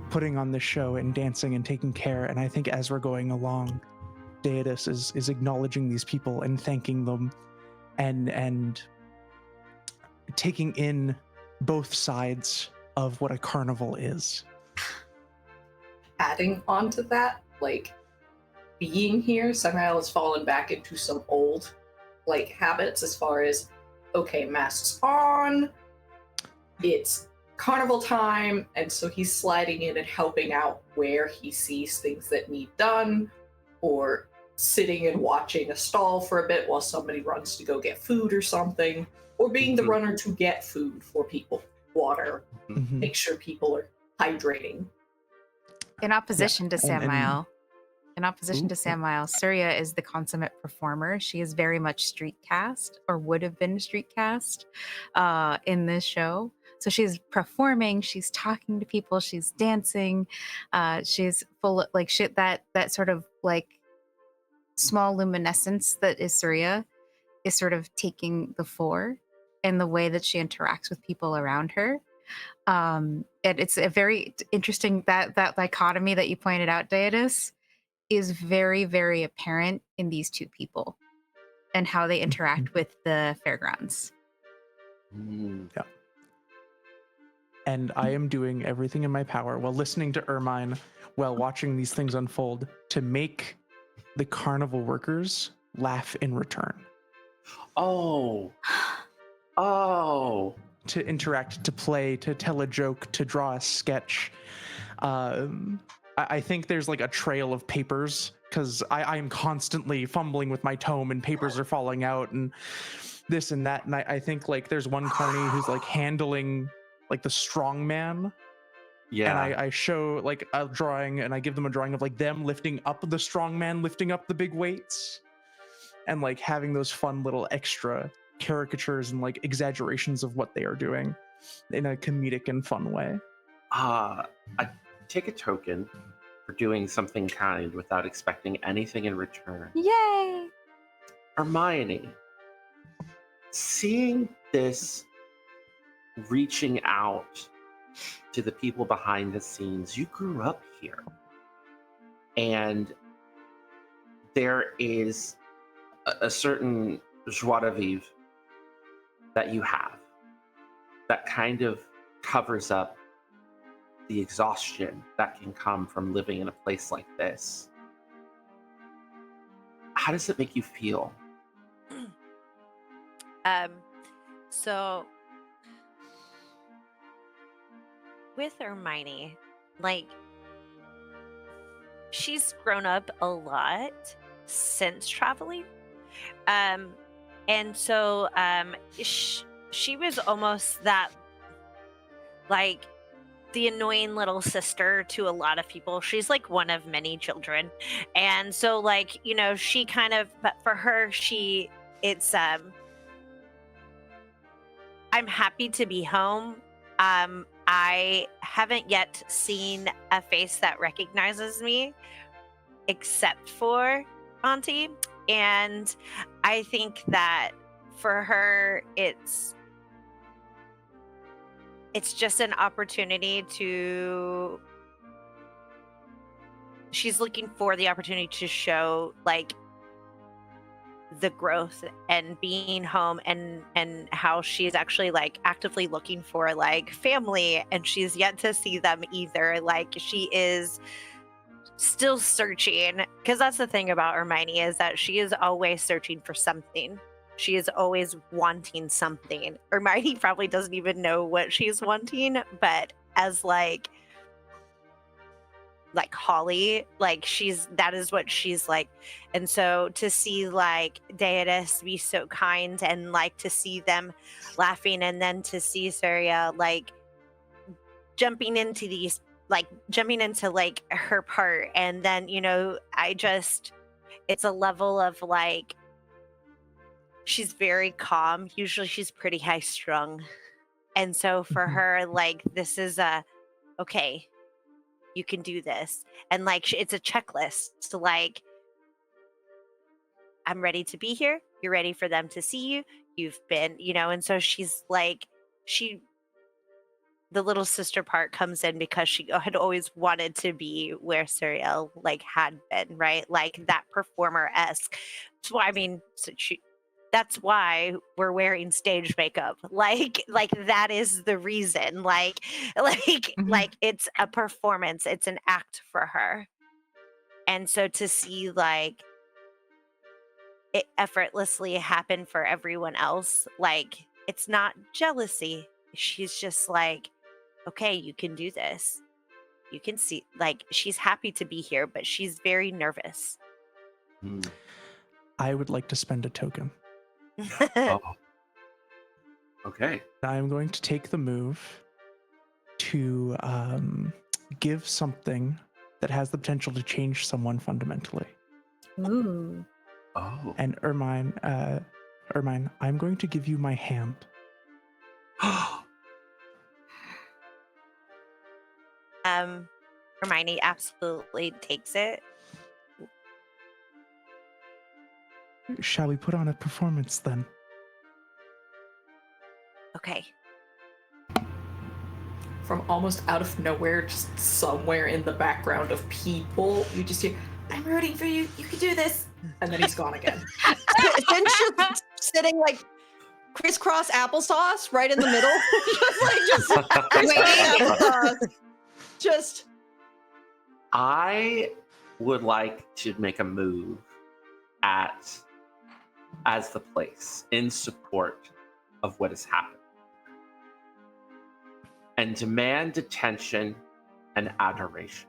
putting on this show and dancing and taking care. And I think as we're going along, Deidus is acknowledging these people and thanking them, and taking in both sides of what a carnival is. Adding on to that, like being here, Samael has fallen back into some old like habits as far as okay, masks on, it's carnival time, and so he's sliding in and helping out where he sees things that need done, or sitting and watching a stall for a bit while somebody runs to go get food or something, or being the runner to get food for people, water, Mhm. make sure people are hydrating. In opposition to and- Samael. In opposition to Ooh. Samael, Suriya is the consummate performer. She is very much street cast, or would have been street cast, in this show. So she's performing, she's talking to people, she's dancing, she's full of like shit that sort of like small luminescence that is Suriya is sort of taking the fore in the way that she interacts with people around her. And it's a very interesting that dichotomy that you pointed out, Deidus, is very, very apparent in these two people and how they interact with the fairgrounds. Yeah. And I am doing everything in my power while listening to Ermine, while watching these things unfold, to make the carnival workers laugh in return. Oh. Oh. To interact, to play, to tell a joke, to draw a sketch. I think there's like a trail of papers, because I'm constantly fumbling with my tome and papers are falling out and this and that. And I think like there's one carny who's like handling like the strong man. Yeah. And I show like a drawing, and I give them a drawing of like them lifting up the strong man, lifting up the big weights, and like having those fun little extra caricatures and like exaggerations of what they are doing in a comedic and fun way. I take a token for doing something kind without expecting anything in return. Yay! Hermione, seeing this reaching out to the people behind the scenes, you grew up here. And there is a certain joie de vivre that you have that kind of covers up the exhaustion that can come from living in a place like this. How does it make you feel? So with Hermione, like, she's grown up a lot since traveling. And so she was almost that, like, the annoying little sister to a lot of people. She's like one of many children. And so, like, you know, she kind of, but for her, it's, I'm happy to be home. I haven't yet seen a face that recognizes me except for Auntie. And I think that for her, it's just an opportunity to, she's looking for the opportunity to show like the growth and being home and how she's actually like actively looking for like family, and she's yet to see them either. Like, she is still searching, because that's the thing about Hermione, is that she is always searching for something. She is always wanting something. Hermione probably doesn't even know what she's wanting, but as like Holly, like, that is what she's like. And so to see like Deidus be so kind, and like to see them laughing, and then to see Suriya like jumping into like her part, and then, you know, it's a level of like, she's very calm. Usually she's pretty high strung. And so for her, like, this is okay, you can do this. And like, it's a checklist. So like, I'm ready to be here. You're ready for them to see you. You've been, you know, and so she's like, the little sister part comes in because she had always wanted to be where Suriel like had been, right? Like that performer-esque. So I mean, that's why we're wearing stage makeup. Like that is the reason. Like it's a performance. It's an act for her. And so to see like it effortlessly happen for everyone else, like, it's not jealousy. She's just like, okay, you can do this. You can see, like, she's happy to be here, but she's very nervous. I would like to spend a token. Oh. Okay. I'm going to take the move to give something that has the potential to change someone fundamentally. Ooh. Oh. And Ermine, I'm going to give you my hand. Hermione absolutely takes it. Shall we put on a performance then? Okay. From almost out of nowhere, just somewhere in the background of people, you just hear, "I'm rooting for you. You can do this." And then he's gone again. Finn's just sitting like crisscross applesauce right in the middle. just crisscross applesauce. Just I would like to make a move as the place in support of what has happened and demand attention and adoration.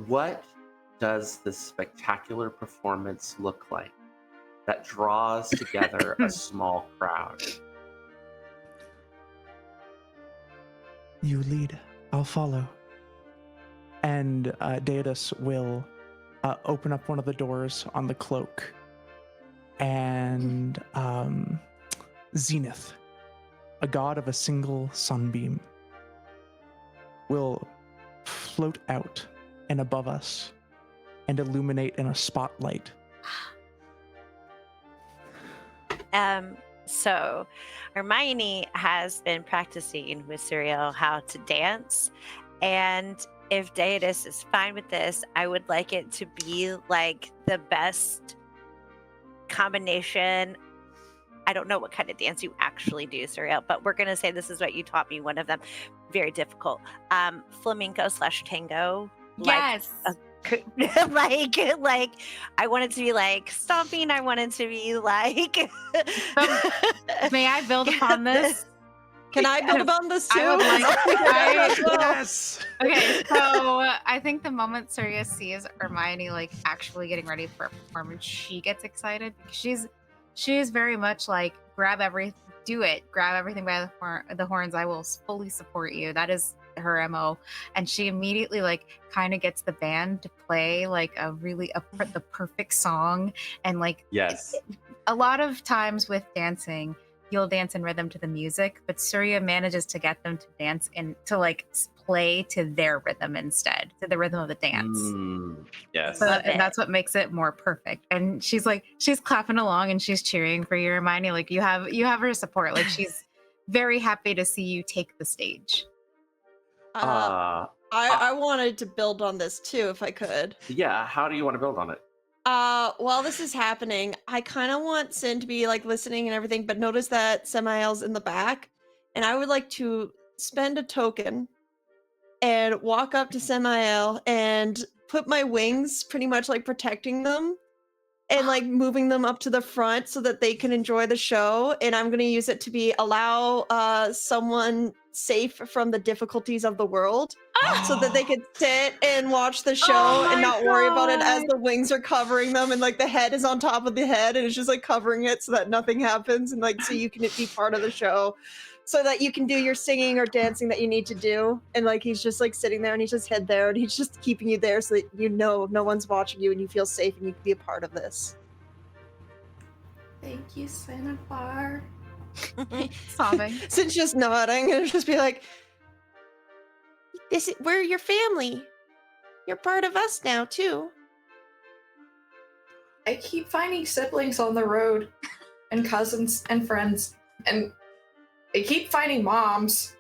What does this spectacular performance look like that draws together a small crowd? You lead, I'll follow. And Daedalus will open up one of the doors on the cloak, and Zenith, a god of a single sunbeam, will float out and above us and illuminate in a spotlight. So Hermione has been practicing with Suriel how to dance, and if Daedalus is fine with this, I would like it to be like the best combination. I don't know what kind of dance you actually do, Suriel, but we're gonna say this is what you taught me. One of them, very difficult. Flamenco / tango. Yes. Like I want it to be like stomping. I want it to be like. May I build upon this? can I build upon this too? I would like. Yes! Okay, so I think the moment Suriya sees Hermione like actually getting ready for a performance, she gets excited because she's very much like grab everything by the horns. I will fully support you. That is her MO, and she immediately like kind of gets the band to play like the perfect song, and like Yes. a lot of times with dancing you'll dance in rhythm to the music, but Suriya manages to get them to dance and to like play to their rhythm instead, to the rhythm of the dance. Yes. And that's what makes it more perfect. And she's clapping along and she's cheering for you, Hermione. Like you have her support. Like she's very happy to see you take the stage. I wanted to build on this too, if I could. Yeah, how do you want to build on it? While this is happening, I kind of want Sin to be like listening and everything, but notice that Samael's in the back, and I would like to spend a token and walk up to Samael and put my wings pretty much like protecting them and like moving them up to the front so that they can enjoy the show. And I'm going to use it to be allow someone safe from the difficulties of the world so that they could sit and watch the show and not worry about it as the wings are covering them and like the head is on top of the head and it's just like covering it so that nothing happens, and like so you can be part of the show so that you can do your singing or dancing that you need to do. And like he's just like sitting there and he's just head there and he's just keeping you there so that you know no one's watching you and you feel safe and you can be a part of this. Thank you, Cinnabar. Sobbing. Sin's just nodding and just be like, we're your family. You're part of us now too. I keep finding siblings on the road, and cousins and friends, and I keep finding moms.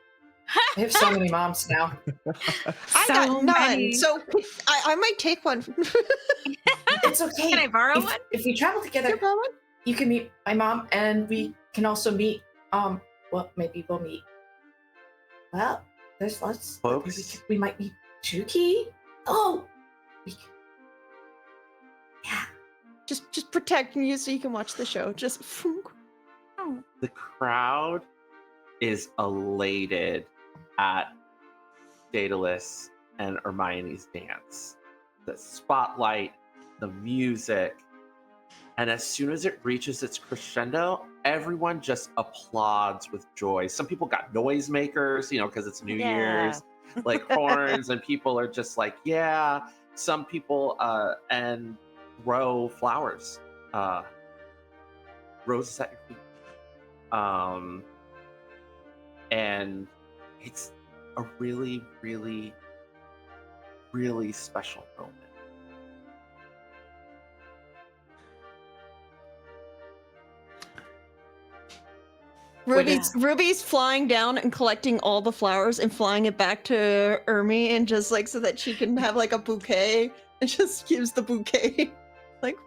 I have so many moms now. I got none, so I might take one. It's okay. Can I borrow one? If we travel together, you can meet my mom, and we can also meet. Well, maybe we'll meet. Well, there's lots. Folks? We might meet Juki. Oh, yeah. Just protecting you so you can watch the show. Just. The crowd is elated at Daedalus and Hermione's dance. The spotlight, the music, And as soon as it reaches its crescendo, everyone just applauds with joy. Some people got noisemakers, because it's New Yeah. Year's, like horns, and people are just like, yeah. Some people and grow flowers, roses at your feet. And it's a really, really, really special moment. Ruby's flying down and collecting all the flowers and flying it back to Ermi, and just like so that she can have like a bouquet, and just gives the bouquet. Like,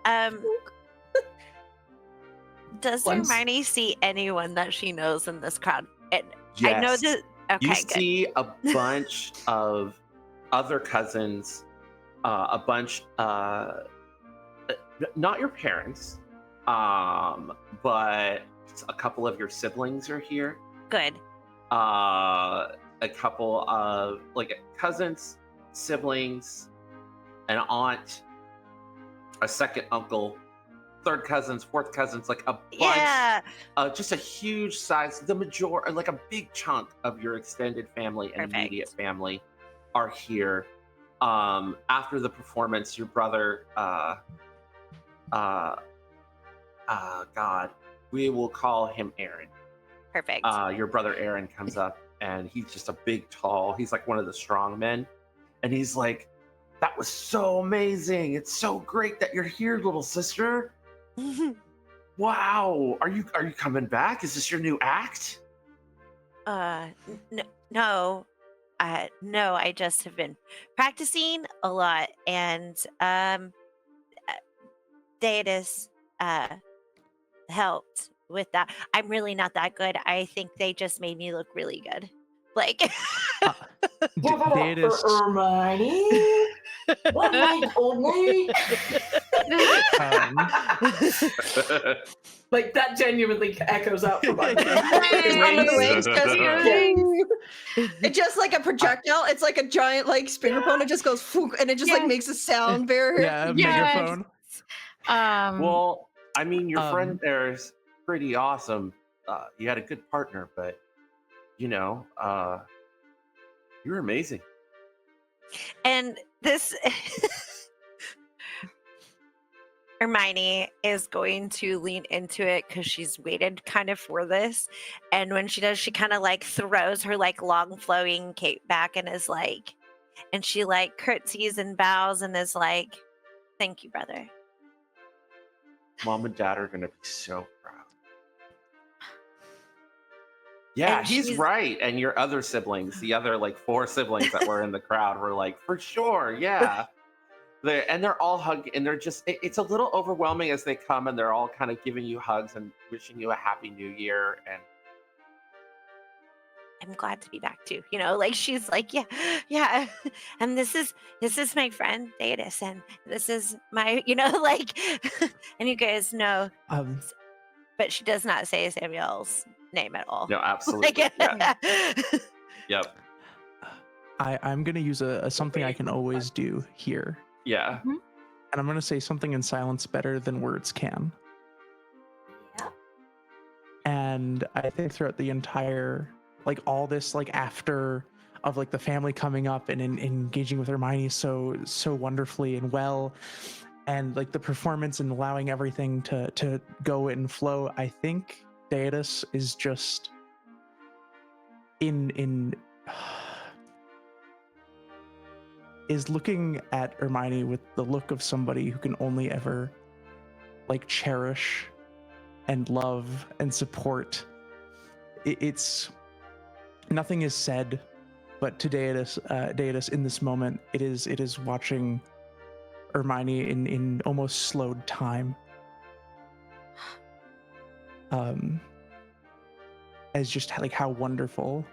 Does Once- Hermione see anyone that she knows in this crowd? And Yes. I know that. Okay, You good. see a bunch of other cousins, a bunch, not your parents, but a couple of your siblings are here. Good. A couple of cousins, siblings, an aunt, a second uncle, third cousins, fourth cousins, like a bunch. Yeah. Just a huge size. The majority, like a big chunk of your extended family and Perfect. immediate family are here. After the performance, your brother, God, we will call him Aaron. Perfect. Your brother Aaron comes up, and he's just a big, tall. He's like one of the strong men, and he's like, "That was so amazing! It's so great that you're here, little sister. Wow, are you coming back? Is this your new act?" No. No, I just have been practicing a lot, and Datus helped with that. I'm really not that good. I think they just made me look really good. Like, Give it up Datus- for Hermione. One night only. Like that genuinely echoes out from under. under the wings, just Yeah. it's just like a projectile. It's like a giant like spinner cone. It just goes fook, and it just like Yes. makes a sound barrier. Yeah, a Yes. megaphone. Well, I mean, your friend Um, there is pretty awesome. You had a good partner, but you're amazing. and this Hermione is going to lean into it because she's waited kind of for this. And when she does, she kind of like throws her like long flowing cape back and is like, and she like curtsies and bows and is like, "Thank you, brother." Mom and Dad are gonna be so proud. Yeah, And he's she's- right. And your other siblings, the other 4 siblings that were in the crowd, were like, "For sure, yeah." They're all hugging, and they're just, it's a little overwhelming as they come, and they're all kind of giving you hugs and wishing you a happy new year. And I'm glad to be back too. Like she's like, yeah. And this is my friend Datus, and this is my, like, and you guys know, but she does not say Samuel's name at all. no, absolutely. Like, Yeah. Yep. I'm gonna use a something I can always do here, Yeah. and I'm gonna say something in silence better than words can. Yeah. And I think throughout the entire, all this, after of the family coming up and engaging with Hermione so wonderfully and well, and the performance and allowing everything to go and flow, I think Datus is just is looking at Hermione with the look of somebody who can only ever cherish and love and support. It's nothing is said, but to Datus in this moment, it is watching Hermione in almost slowed time, as just how wonderful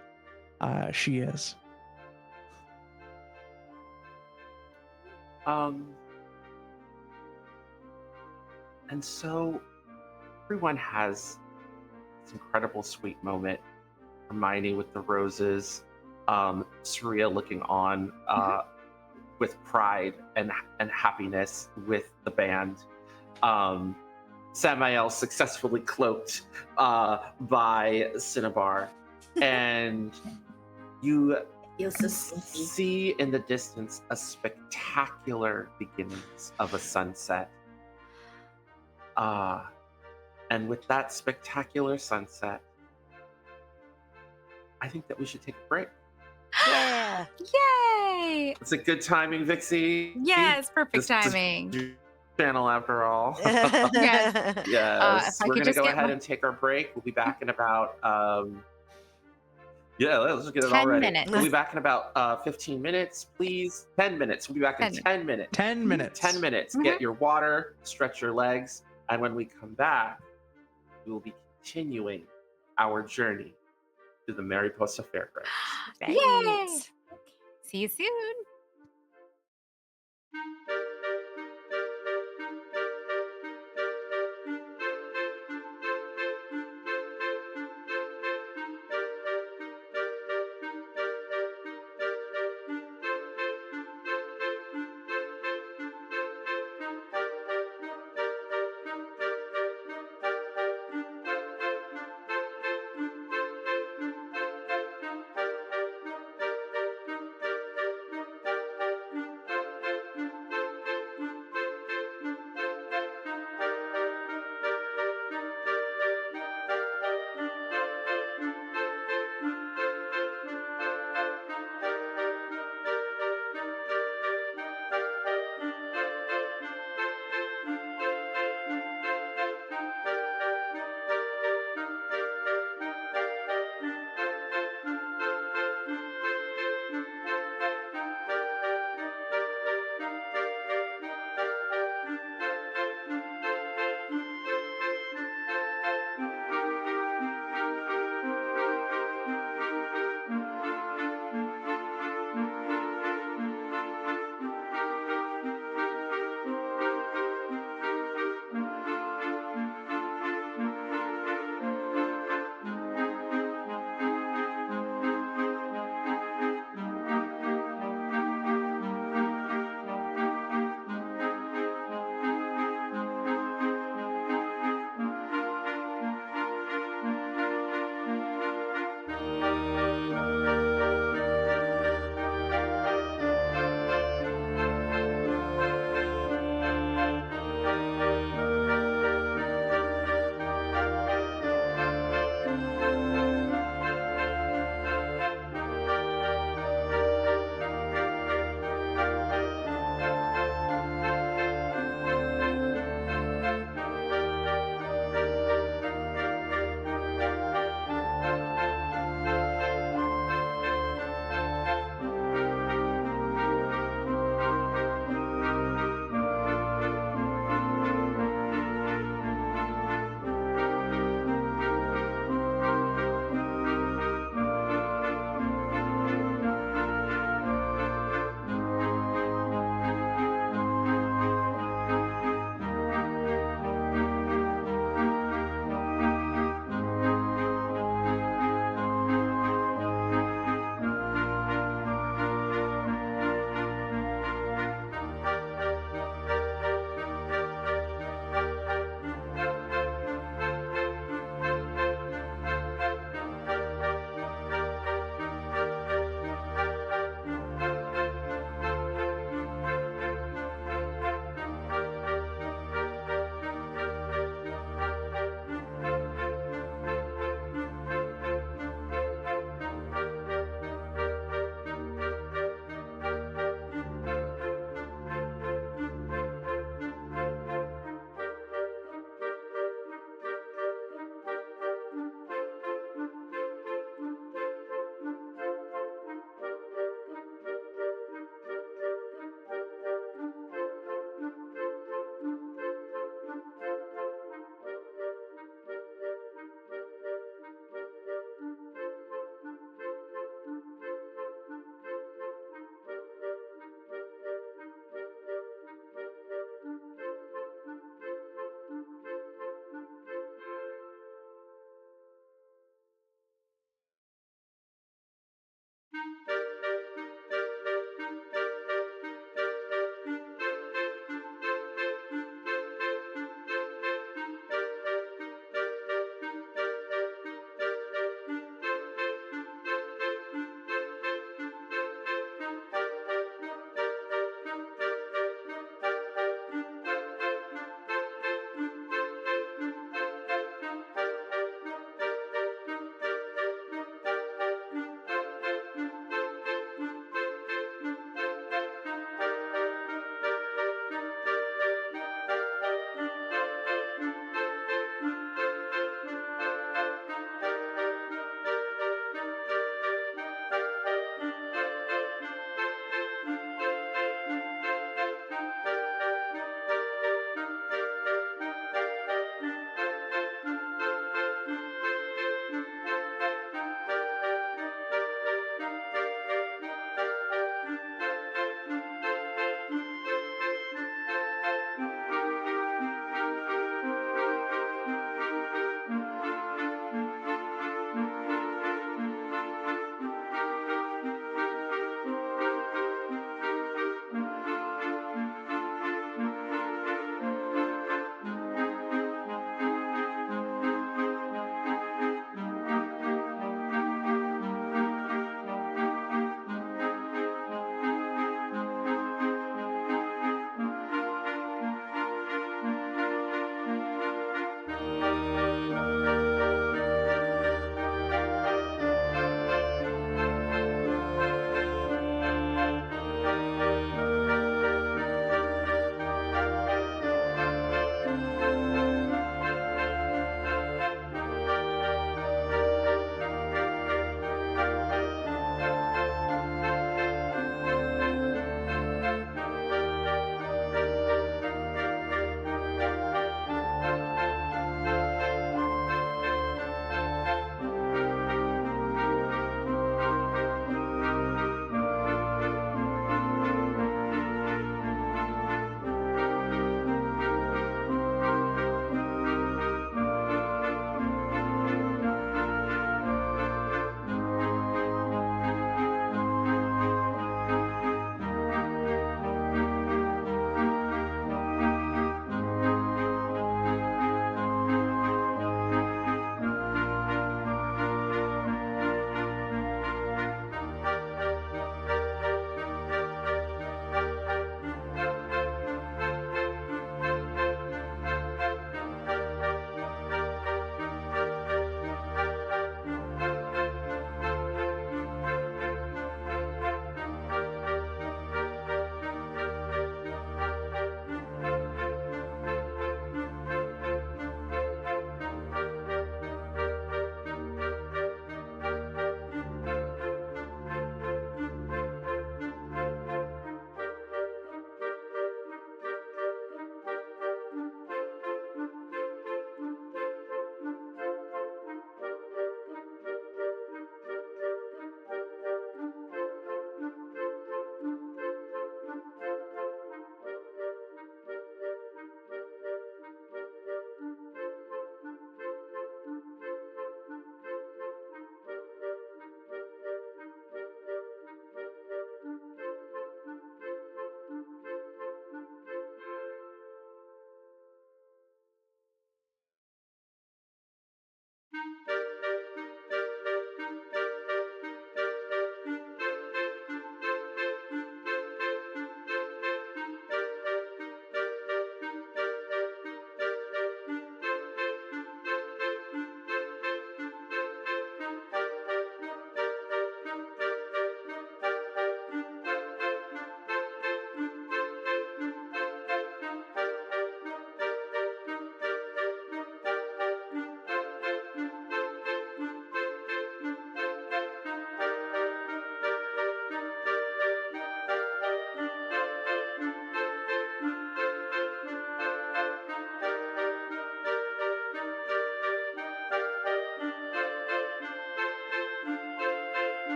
she is. And so everyone has this incredible sweet moment. Hermione with the roses, Suriya looking on with pride and happiness with the band. Samael successfully cloaked by Cinnabar. And you Feels so sleepy. see in the distance a spectacular beginnings of a sunset. And with that spectacular sunset, I think that we should take a break. Yeah. Yay! It's a good timing, Vixie. Yeah, it's perfect This is timing. your channel after all. Yes. Yes, If I we're could gonna just go get ahead my- and take our break. We'll be back in about let's get it 10 already. minutes. We'll be back in about 15 minutes, please. 10 minutes. We'll be back in 10 10 minutes. 10 minutes. 10 minutes. Mhm. Get your water, stretch your legs, and when we come back, we will be continuing our journey to the Mariposa Fairgrounds. Yay! Right. See you soon.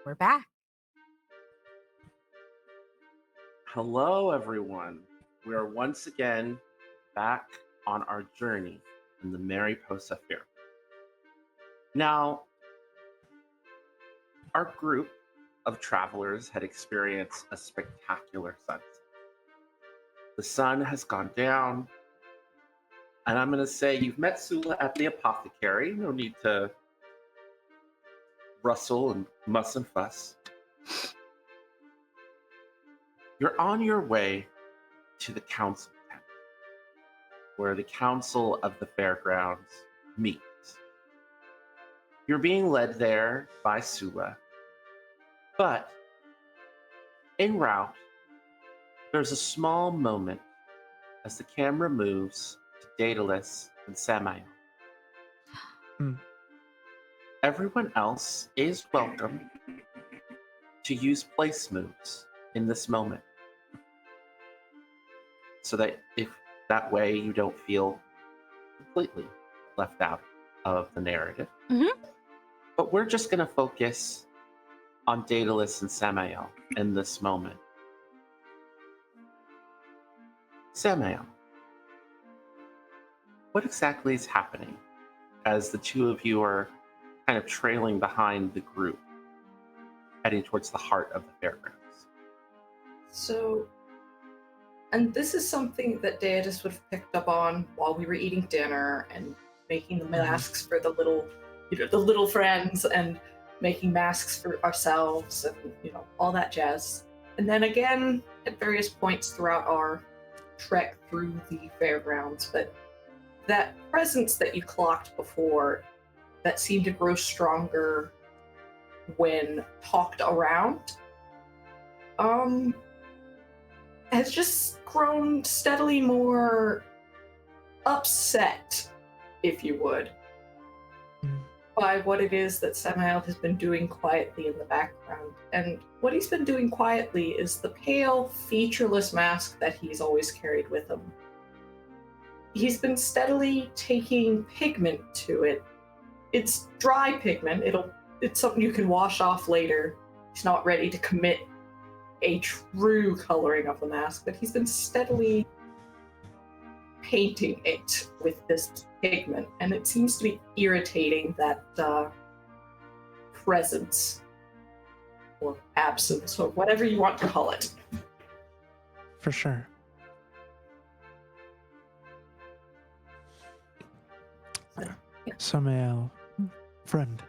we're back. Hello, everyone. We are once again back on our journey in the Mariposa Fairgrounds. Now, our group of travelers had experienced a spectacular sunset. The sun has gone down, and I'm going to say you've met Sula at the apothecary. No need to rustle and muss and fuss. You're on your way to the council tent, where the council of the fairgrounds meets. You're being led there by Sula, but en route, there's a small moment as the camera moves to Daedalus and Samael. Everyone else is welcome to use place moves in this moment, so that if that way you don't feel completely left out of the narrative. But we're just going to focus on Daedalus and Samael in this moment. Samael, what exactly is happening as the two of you are kind of trailing behind the group, heading towards the heart of the fairgrounds? So, and this is something that Daedalus would have picked up on while we were eating dinner and making the masks for the little friends, and making masks for ourselves, and all that jazz. And then again at various points throughout our trek through the fairgrounds. But that presence that you clocked before, that seemed to grow stronger when talked around, has just grown steadily more upset, if you would, by what it is that Samael has been doing quietly in the background. And what he's been doing quietly is the pale, featureless mask that he's always carried with him. He's been steadily taking pigment to it. It's dry pigment. It's something you can wash off later. He's not ready to commit a true coloring of the mask, but he's been steadily painting it with this pigment, and it seems to be irritating that presence or absence, or whatever you want to call it. For sure. Samael, friend,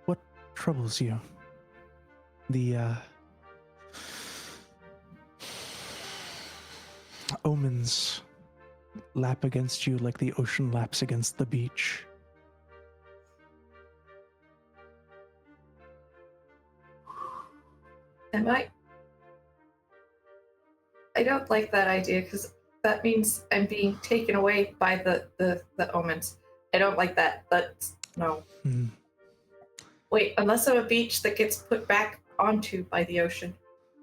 what troubles you? The omens lap against you like the ocean laps against the beach. I don't like that idea, because that means I'm being taken away by the omens. I don't like that. That's no. Wait, unless I'm a beach that gets put back onto by the ocean.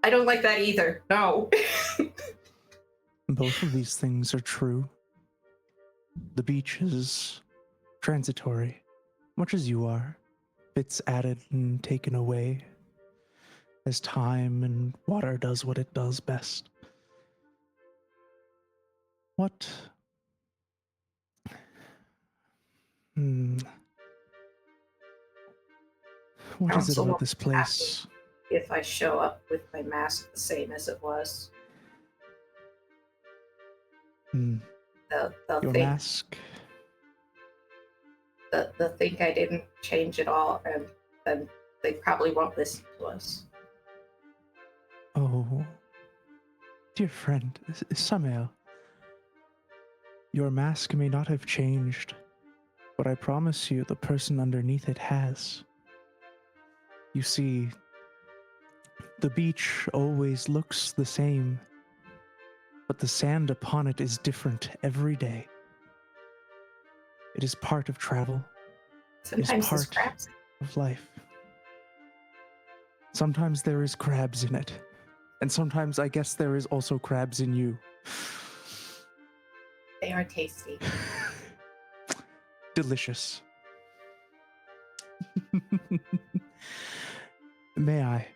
I don't like that either. No. Both of these things are true. The beach is transitory, much as you are. Bits added and taken away as time and water does what it does best. What? What is it about this place? If I show up with my mask the same as it was. They'll Your think, mask? they'll think I didn't change at all, and then they probably won't listen to us. Oh, dear friend, Samael, your mask may not have changed, but I promise you the person underneath it has. You see, the beach always looks the same, but the sand upon it is different every day. It is part of travel. Sometimes it is there's part crabs. of life. Sometimes there is crabs in it, and sometimes I guess there is also crabs in you. They are tasty. Delicious. May I?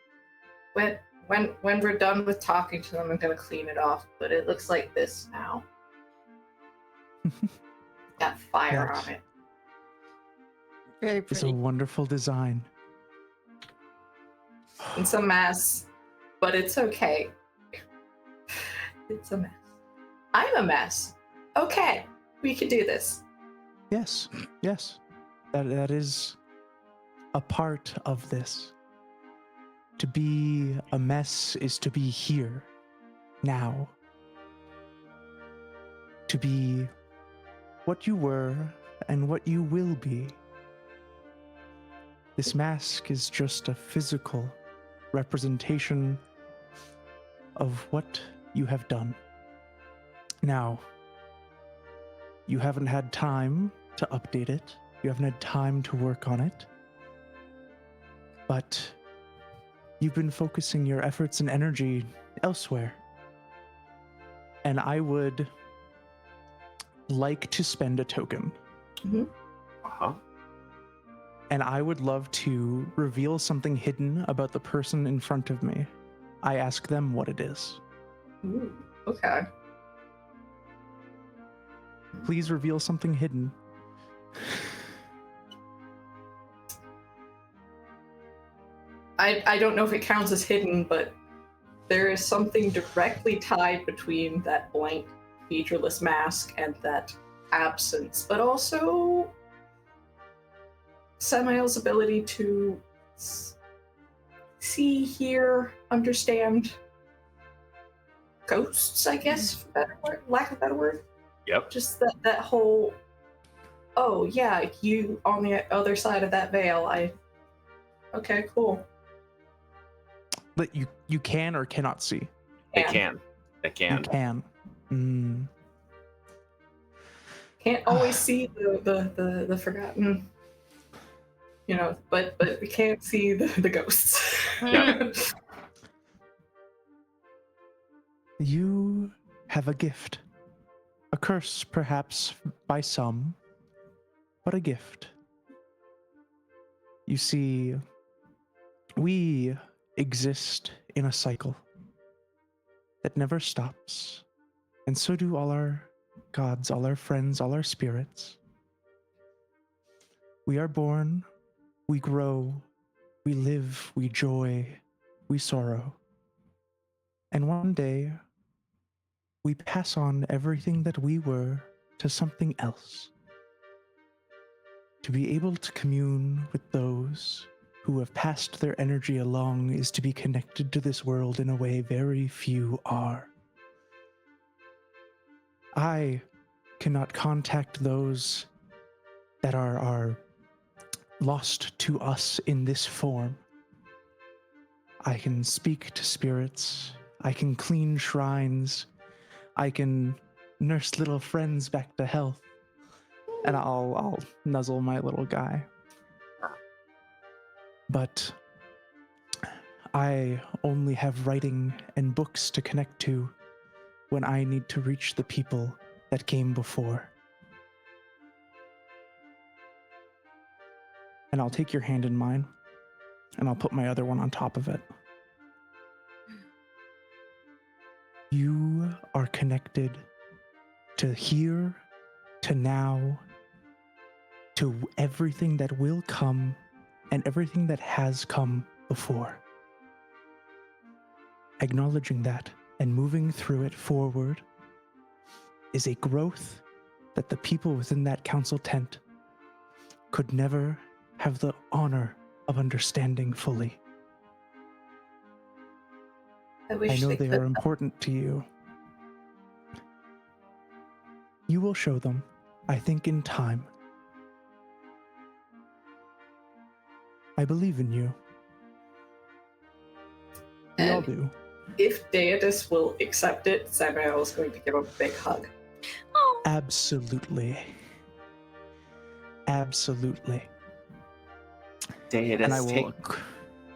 When we're done with talking to them, I'm gonna clean it off. But it looks like this now. Got fire Yes. on it. Very It's a pretty. wonderful design. It's a mess, but it's okay. It's a mess. I'm a mess. Okay, we can do this. Yes, yes. That is a part of this. To be a mess is to be here, now. To be what you were and what you will be. This mask is just a physical representation of what you have done. Now, you haven't had time to update it. You haven't had time to work on it. But you've been focusing your efforts and energy elsewhere. And I would like to spend a token. Uh-huh. And I would love to reveal something hidden about the person in front of me. I ask them what it is. Ooh, okay. Please reveal something hidden. I don't know if it counts as hidden, but there is something directly tied between that blank, featureless mask and that absence, but also Samael's ability to see, hear, understand ghosts, I guess, for better word, lack of a better word. Yep. Just that whole, oh yeah, you on the other side of that veil. Okay, cool. But you can or cannot see. They And can. They You can. can. Mm. can't always see the forgotten, but we can't see the ghosts. Yeah. You have a gift. A curse, perhaps, by some, but a gift. You see, we exist in a cycle that never stops, and so do all our gods, all our friends, all our spirits. We are born, we grow, we live, we joy, we sorrow. And one day, we pass on everything that we were to something else. To be able to commune with those who have passed their energy along is to be connected to this world in a way very few are. I cannot contact those that are lost to us in this form. I can speak to spirits, I can clean shrines, I can nurse little friends back to health, and I'll nuzzle my little guy. But I only have writing and books to connect to when I need to reach the people that came before. And I'll take your hand in mine, and I'll put my other one on top of it. You are connected to here, to now, to everything that will come and everything that has come before. Acknowledging that and moving through it forward is a growth that the people within that council tent could never have the honor of understanding fully. I wish I know they could. are important to you. You will show them, I think, in time. I believe in you. We all And do. if Deidus will accept it, Samael is going to give him a big hug. Oh, Absolutely. Absolutely. Deidus, And I will.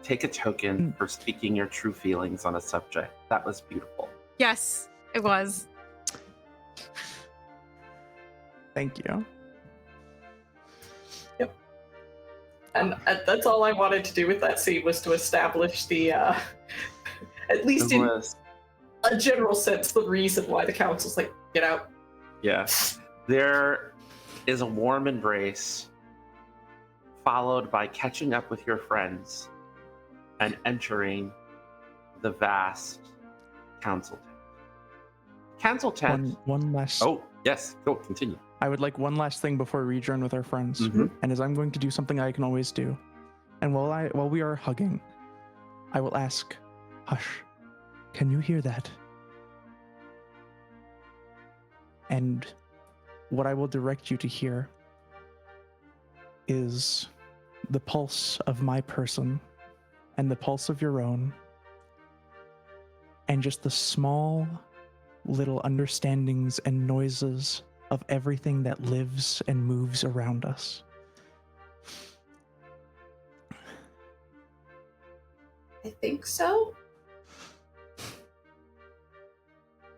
take a token for speaking your true feelings on a subject. That was beautiful. yes, it was. Thank you. Yep. And that's all I wanted to do with that scene was to establish the, at least in a general sense, the reason why the council's like, get out. Yeah. There is a warm embrace, followed by catching up with your friends and entering the vast council tent. Council tent. One last. Oh, yes. Go, continue. I would like one last thing before we adjourn with our friends, Mhm. and as I'm going to do something I can always do, and while we are hugging, I will ask, "Hush, can you hear that?" And what I will direct you to hear is the pulse of my person and the pulse of your own, and just the small little understandings and noises of everything that lives and moves around us. I think so.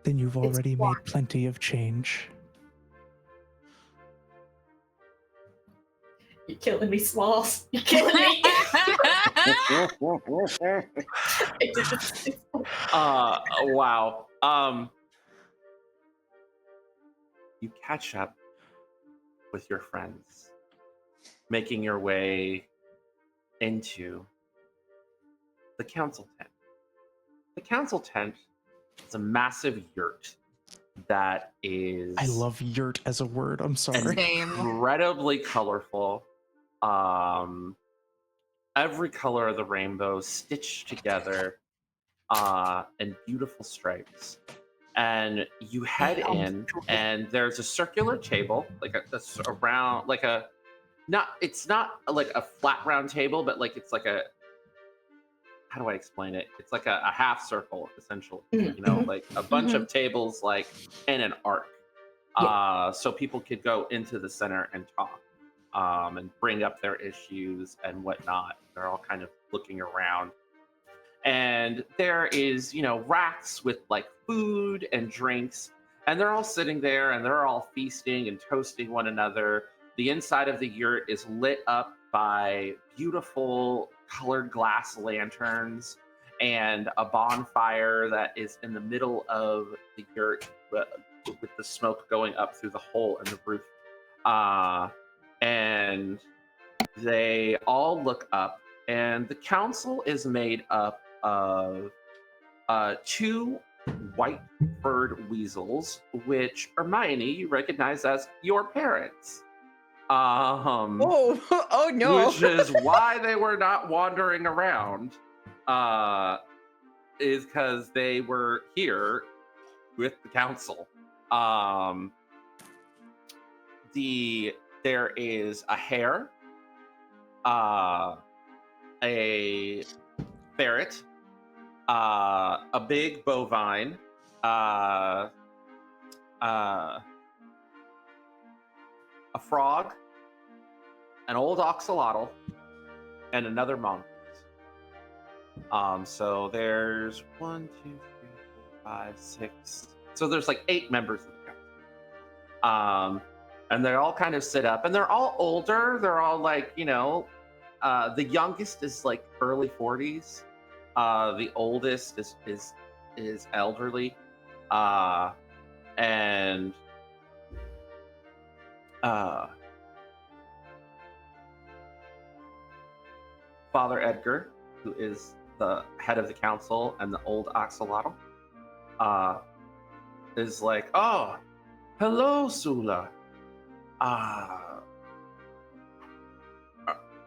Then you've It's already made quiet. plenty of change. You're killing me, Smalls. You're killing me. Wow. You catch up with your friends, making your way into the council tent. The council tent is a massive yurt that is I love yurt as a word. I'm sorry. Same. incredibly colorful. Every color of the rainbow stitched together in beautiful stripes. And you head in, and there's a circular table, like that's around, like a it's not like a flat round table, but like it's like a, how do I explain it? It's like a half circle, essentially. You know, like a bunch of tables, like in an arc, so people could go into the center and talk, and bring up their issues and whatnot. They're all kind of looking around. And there is, you know, racks with like food and drinks, and they're all sitting there and they're all feasting and toasting one another. The inside of the yurt is lit up by beautiful colored glass lanterns and a bonfire that is in the middle of the yurt with the smoke going up through the hole in the roof. And they all look up, and the council is made up of two white furred weasels, which Hermione, you recognize as your parents. Oh no. Which is why they were not wandering around. Is because they were here with the council. There is a hare, a ferret, a big bovine, a frog, an old axolotl, and another mongoose. So there's 1, 2, 3, 4, 5, 6. So there's like 8 members of the council. And they all kind of sit up, and they're all older. They're all like, you know, the youngest is like early 40s. The oldest is elderly. And Father Edgar, who is the head of the council, and the old axolotl, is like, "Oh, hello, Sula.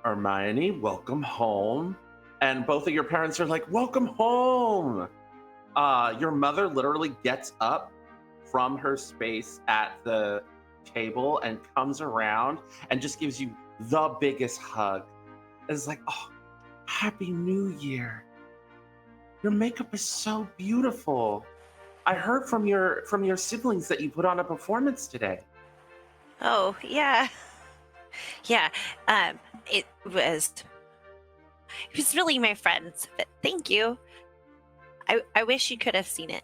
Hermione, welcome home." And both of your parents are like, "Welcome home." Your mother literally gets up from her space at the table and comes around and just gives you the biggest hug. It's like, "Oh, Happy New Year. Your makeup is so beautiful. I heard from your siblings that you put on a performance today." Oh, yeah. Yeah. It was really my friends, but thank you. I wish you could have seen it.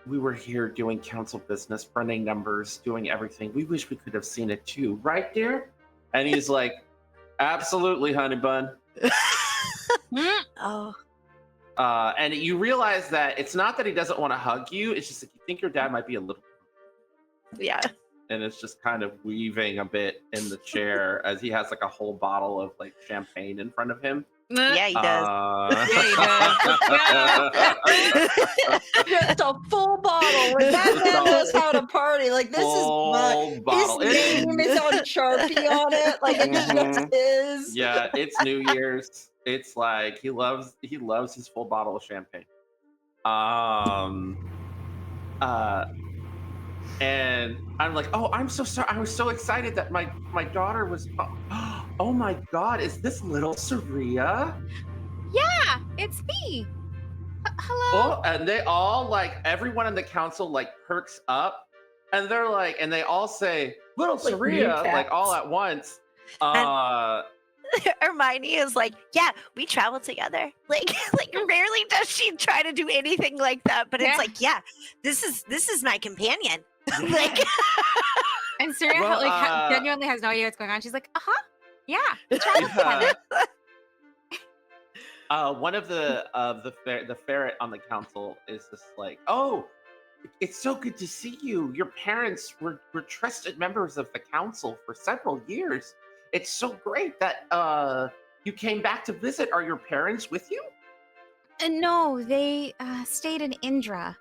We were here doing council business, running numbers, doing everything. We wish we could have seen it too, right, dear? And he's like, absolutely, honey bun. Oh. And you realize that it's not that he doesn't want to hug you, it's just that you think your dad might be a little, Yeah. and it's just kind of weaving a bit in the chair as he has like a whole bottle of like champagne in front of him. Yeah, he does. Just a full bottle. Like that man knows how to party. Like this Full is bottle. his name is on Sharpie on it. Like it's just his. Yeah, it's New Year's. It's like he loves his full bottle of champagne. And I'm like, oh, I'm so sorry. I was so excited that my daughter was. Oh my God, is this little Suriya? Yeah, it's me. Hello. Oh, and they all like everyone in the council like perks up, and they're like, and they all say, "Little Like Suriya," new like all cats. at once. Hermione is like, yeah, we travel together. Like rarely does she try to do anything like that, but Yeah. it's like, yeah, this is my companion. Like, And Suriya Well, genuinely has no idea what's going on. She's like, yeah, we traveled together. One of the ferret on the council is just like, oh, it's so good to see you. Your parents were trusted members of the council for several years. It's so great that you came back to visit. Are your parents with you? No, they stayed in Indra.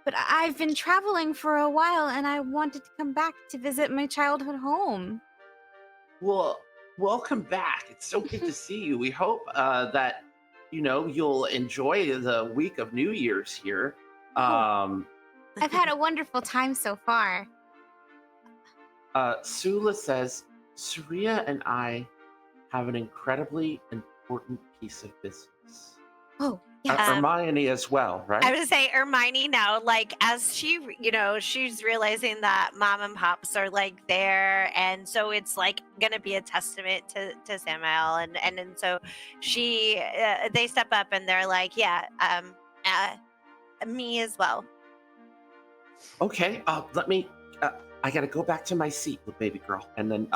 But I've been traveling for a while and I wanted to come back to visit my childhood home. Well, welcome back. It's so good to see you. We hope that you'll enjoy the week of New Year's here. I've had a wonderful time so far. Sula says, Suriya and I have an incredibly important piece of business. Oh, yeah. Hermione as well, right? I would say Hermione now, like as she, she's realizing that mom and pops are like there, and so it's like gonna be a testament to Samael, and so she, they step up and they're like, yeah, me as well. Okay, let me. I gotta go back to my seat with baby girl, and then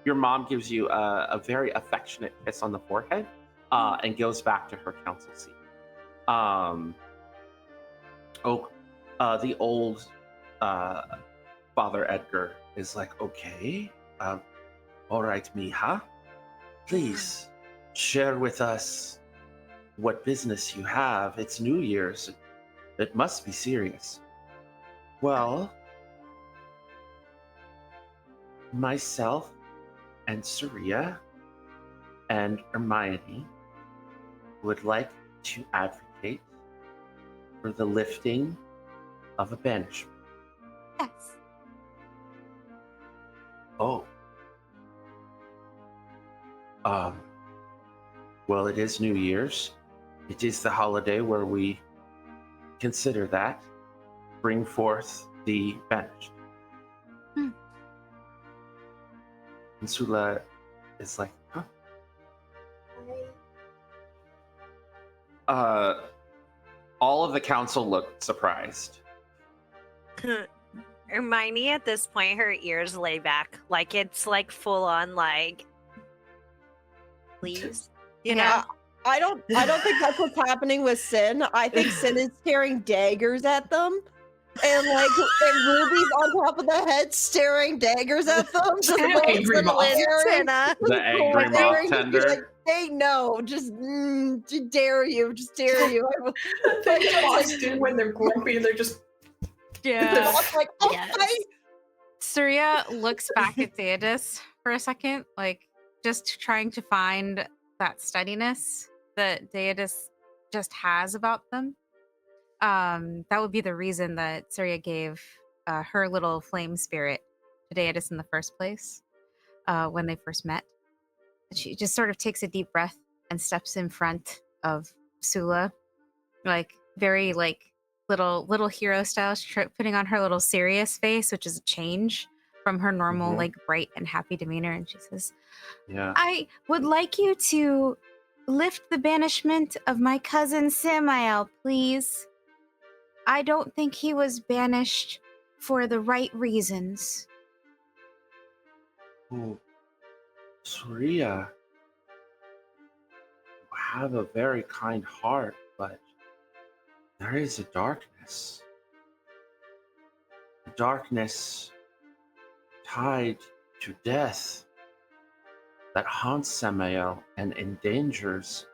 your mom gives you a very affectionate kiss on the forehead, and goes back to her council seat. The old Father Edgar is like, okay, all right, Mija, please share with us what business you have. It's New Year's. It must be serious. Well, myself and Suriya and Hermione would like to advocate for the lifting of a banishment. Yes. Oh. Well, it is New Year's. It is the holiday where we consider that, bring forth the banished. And Sula is like, huh? All of the council looked surprised. Hermione at this point, her ears lay back, like it's like full on, like, please, Yeah, I don't think that's what's happening with Sin. I think Sin is staring daggers at them. And Ruby's on top of the head staring daggers at them. Just Angry moth. The angry moth tender. Like, they know, just dare you. They just do when they're grumpy. They're just Yeah. Like, oh, Yes. Suriya looks back at Theodos for a second, like just trying to find that steadiness that Theodos just has about them. That would be the reason that Suriya gave her little flame spirit to Theodos in the first place, when they first met. She just sort of takes a deep breath and steps in front of Sula, like very little hero style. She's putting on her little serious face, which is a change from her normal like bright and happy demeanor, and she says, Yeah. I would like you to lift the banishment of my cousin Samael, please. I don't think he was banished for the right reasons. Ooh. Suriya, you have a very kind heart, but there is a darkness. A darkness tied to death that haunts Samael and endangers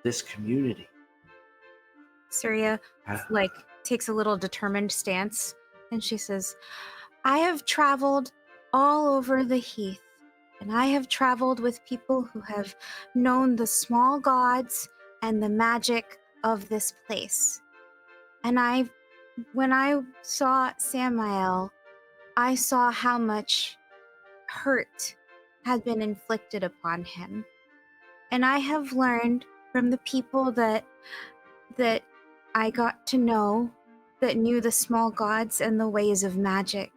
this community. Surya Uh, like takes a little determined stance and she says, I have traveled all over the heath, and I have traveled with people who have known the small gods and the magic of this place. And when I saw Samael, I saw how much hurt had been inflicted upon him. And I have learned from the people that I got to know, that knew the small gods and the ways of magic,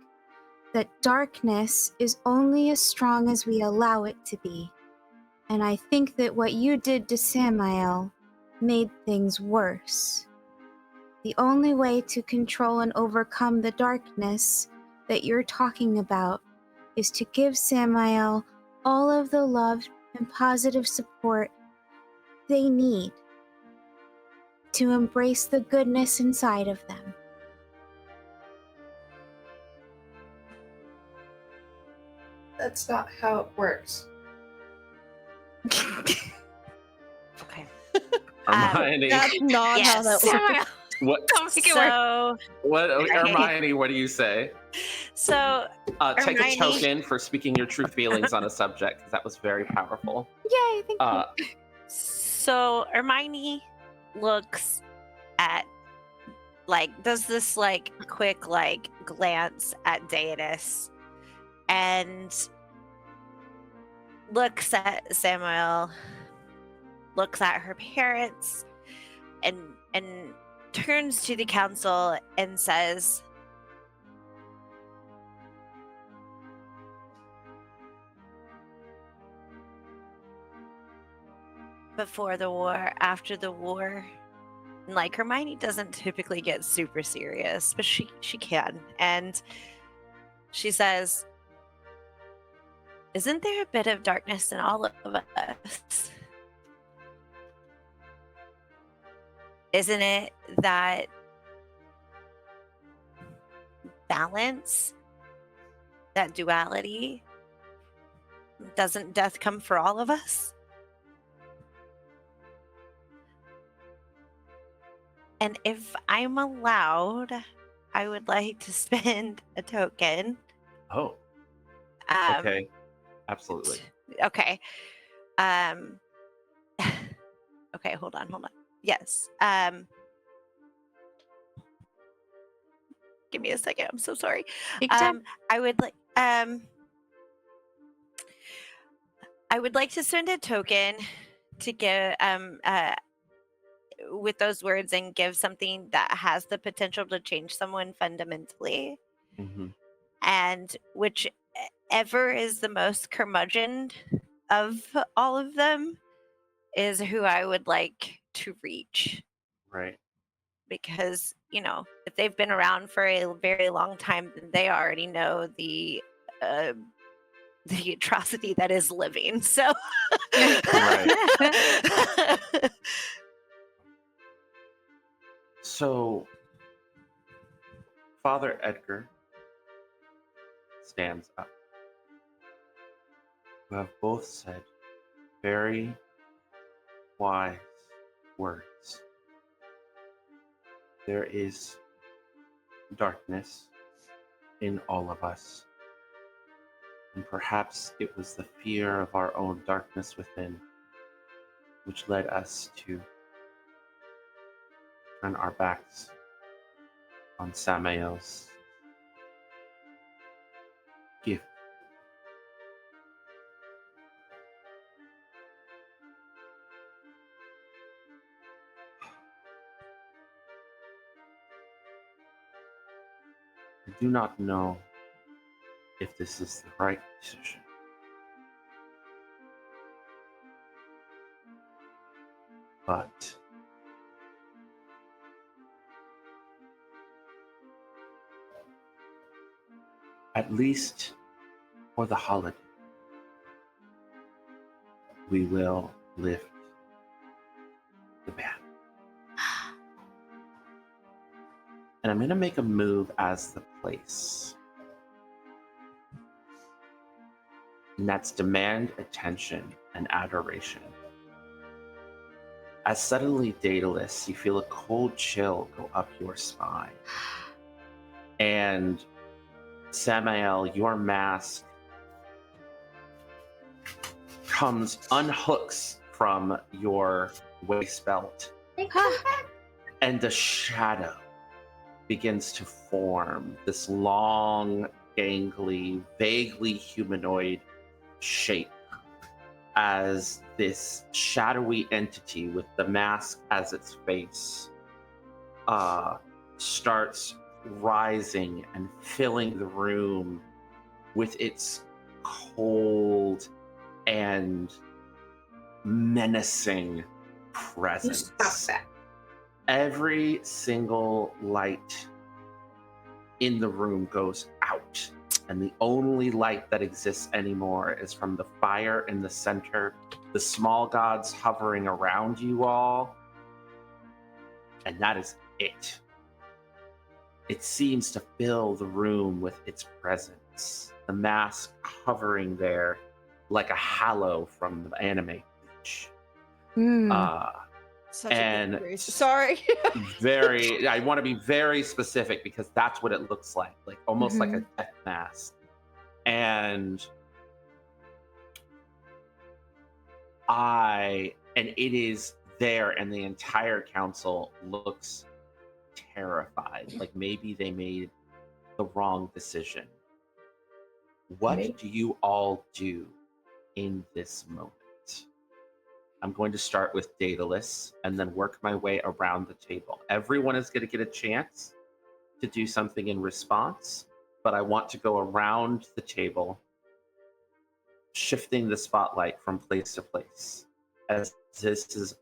that darkness is only as strong as we allow it to be. And I think that what you did to Samael made things worse. The only way to control and overcome the darkness that you're talking about is to give Samael all of the love and positive support they need to embrace the goodness inside of them. That's not how it works. Okay. Hermione, That's not how yes. that works. Samael, what? don't make it work. So, What? Okay. Hermione, what do you say? so Take a Hermione- token for speaking your true feelings on a subject, 'cause that was very powerful. Yay, thank you. So Hermione looks at, does this quick glance at Deus and looks at Samael, looks at her parents, and turns to the council and says, before the war, after the war. And Hermione doesn't typically get super serious, but she can. And she says, isn't there a bit of darkness in all of us? Isn't it that balance, that duality? Doesn't death come for all of us? And if I'm allowed, I would like to spend a token. Oh, okay. Absolutely. Okay. Okay, hold on. Yes. Give me a second. I'm so sorry. Take your time. I would like to send a token to give with those words and give something that has the potential to change someone fundamentally. Mm-hmm. And whichever is the most curmudgeon of all of them is who I would like to reach. Right. Because, if they've been around for a very long time, then they already know the atrocity that is living. So, So, Father Edgar stands up. You have both said very wise words. There is darkness in all of us. And perhaps it was the fear of our own darkness within which led us to turn our backs on Samael's gift. I do not know if this is the right decision. But at least for the holiday, we will lift the ban. And I'm going to make a move as the place. And that's demand attention and adoration. As suddenly, Daedalus, you feel a cold chill go up your spine. And Samael, your mask unhooks from your waist belt. And a shadow begins to form, this long, gangly, vaguely humanoid shape, as this shadowy entity with the mask as its face starts rising and filling the room with its cold and menacing presence. Stop that. Every single light in the room goes out, and the only light that exists anymore is from the fire in the center, the small gods hovering around you all, and that is it. It seems to fill the room with its presence, the mask hovering there like a halo from the anime beach. Such and a good sorry. I want to be very specific because that's what it looks like almost like a death mask. And it is there, and the entire council looks terrified, like maybe they made the wrong decision. What do you all do in this moment? I'm going to start with Daedalus and then work my way around the table. Everyone is going to get a chance to do something in response, but I want to go around the table, shifting the spotlight from place to place, as this is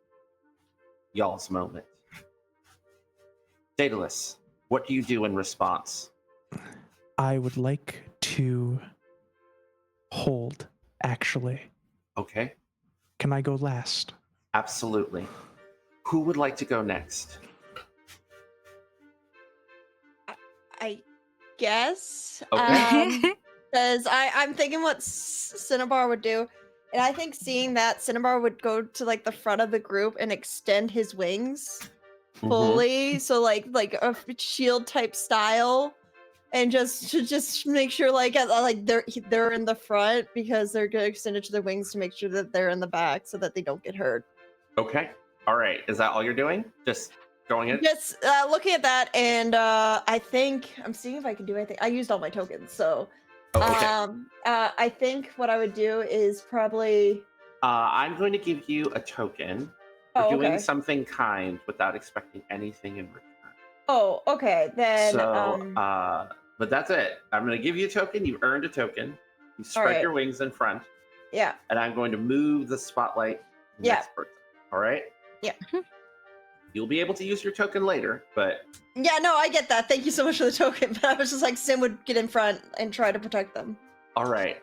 y'all's moment. Daedalus, what do you do in response? I would like to hold, actually. Okay. Can I go last? Absolutely. Who would like to go next? I guess. Okay. Because I'm thinking what Cinnabar would do. And I think seeing that, Cinnabar would go to like the front of the group and extend his wings fully. So like a shield type style. And just make sure like they're in the front, because they're gonna extend it to their wings to make sure that they're in the back so that they don't get hurt. Okay. All right. Is that all you're doing? Just going in? Just looking at that, and I think I'm seeing if I can do anything. I used all my tokens, so I think what I would do is probably I'm going to give you a token for doing something kind without expecting anything in return. Oh, okay. Then but that's it. I'm going to give you a token. You've earned a token. You spread your wings in front. Yeah. And I'm going to move the spotlight to the next person. All right? Yeah. You'll be able to use your token later, but... Yeah, no, I get that. Thank you so much for the token. But I was just like, Sim would get in front and try to protect them. All right.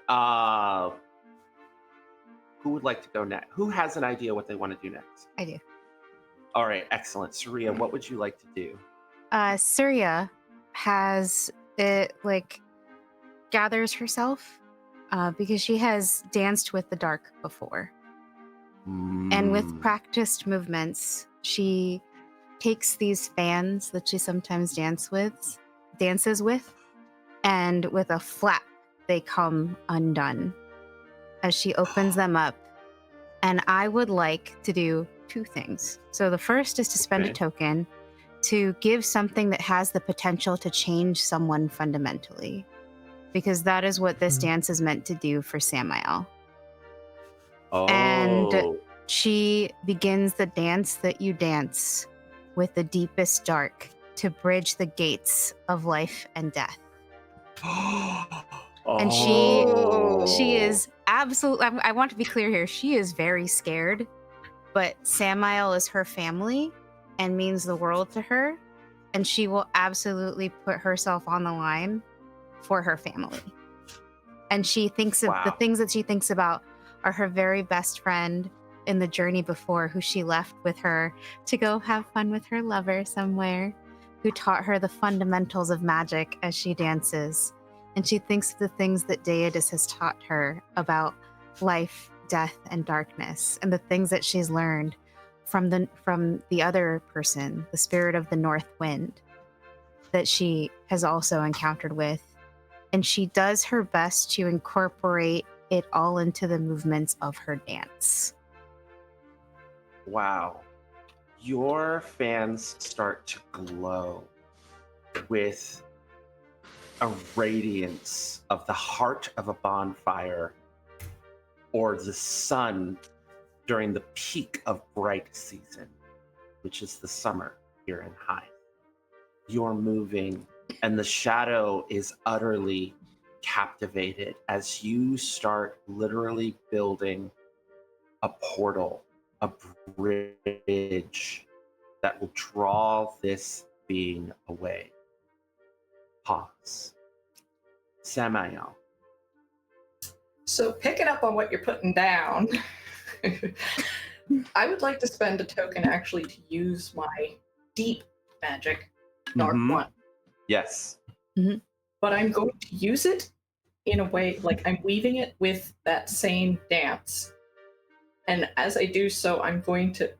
Who would like to go next? Who has an idea what they want to do next? I do. All right, excellent. Suriya, what would you like to do? Suriya has it gathers herself because she has danced with the dark before. And with practiced movements, she takes these fans that she sometimes dances with, and with a flap, they come undone as she opens them up. And I would like to do two things. So the first is to spend a token to give something that has the potential to change someone fundamentally, because that is what this dance is meant to do for Samael. And she begins the dance that you dance with the deepest dark to bridge the gates of life and death. And she is absolutely, I want to be clear here, she is very scared, but Samael is her family and means the world to her, and she will absolutely put herself on the line for her family. And she thinks of the things that she thinks about or her very best friend in the journey before, who she left with her to go have fun with her lover somewhere, who taught her the fundamentals of magic as she dances. And she thinks of the things that Deidus has taught her about life, death, and darkness, and the things that she's learned from the other person, the spirit of the North Wind, that she has also encountered with. And she does her best to incorporate it all into the movements of her dance. Wow. Your fans start to glow with a radiance of the heart of a bonfire, or the sun during the peak of bright season, which is the summer here in Hythe. You're moving, and the shadow is utterly captivated as you start literally building a portal, a bridge that will draw this being away. Pause. Samael. So picking up on what you're putting down, I would like to spend a token actually to use my deep magic, Dark One. Yes. But I'm going to use it in a way, like I'm weaving it with that same dance. And as I do so, I'm going to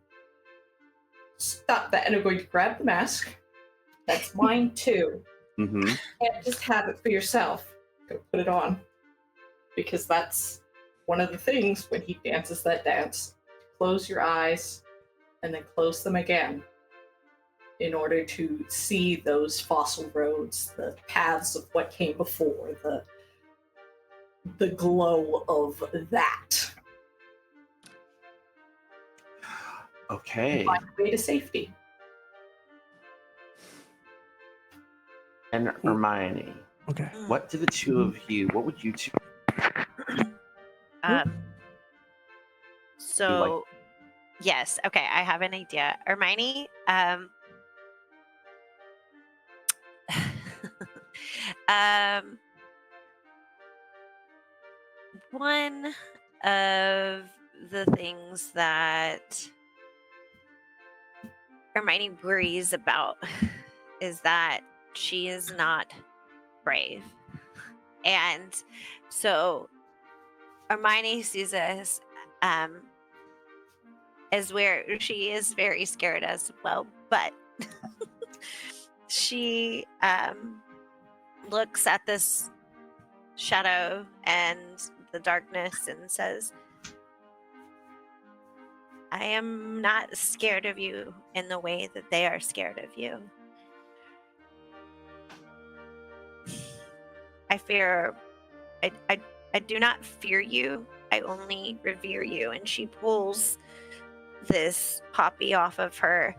stop that and I'm going to grab the mask. That's mine too. Mm-hmm. And just have it for yourself. Go put it on. Because that's one of the things when he dances that dance. Close your eyes and then close them again in order to see those fossil roads, the paths of what came before, the glow of that. Okay. Find a way to safety. And Hermione, Okay. what do the two of you, what would you two So, yes, okay, I have an idea. Hermione, one of the things that Hermione worries about is that she is not brave. And so Hermione sees us as where she is very scared as well, but she looks at this shadow and the darkness and says, I am not scared of you in the way that they are scared of you. I do not fear you. I only revere you. And she pulls this poppy off of her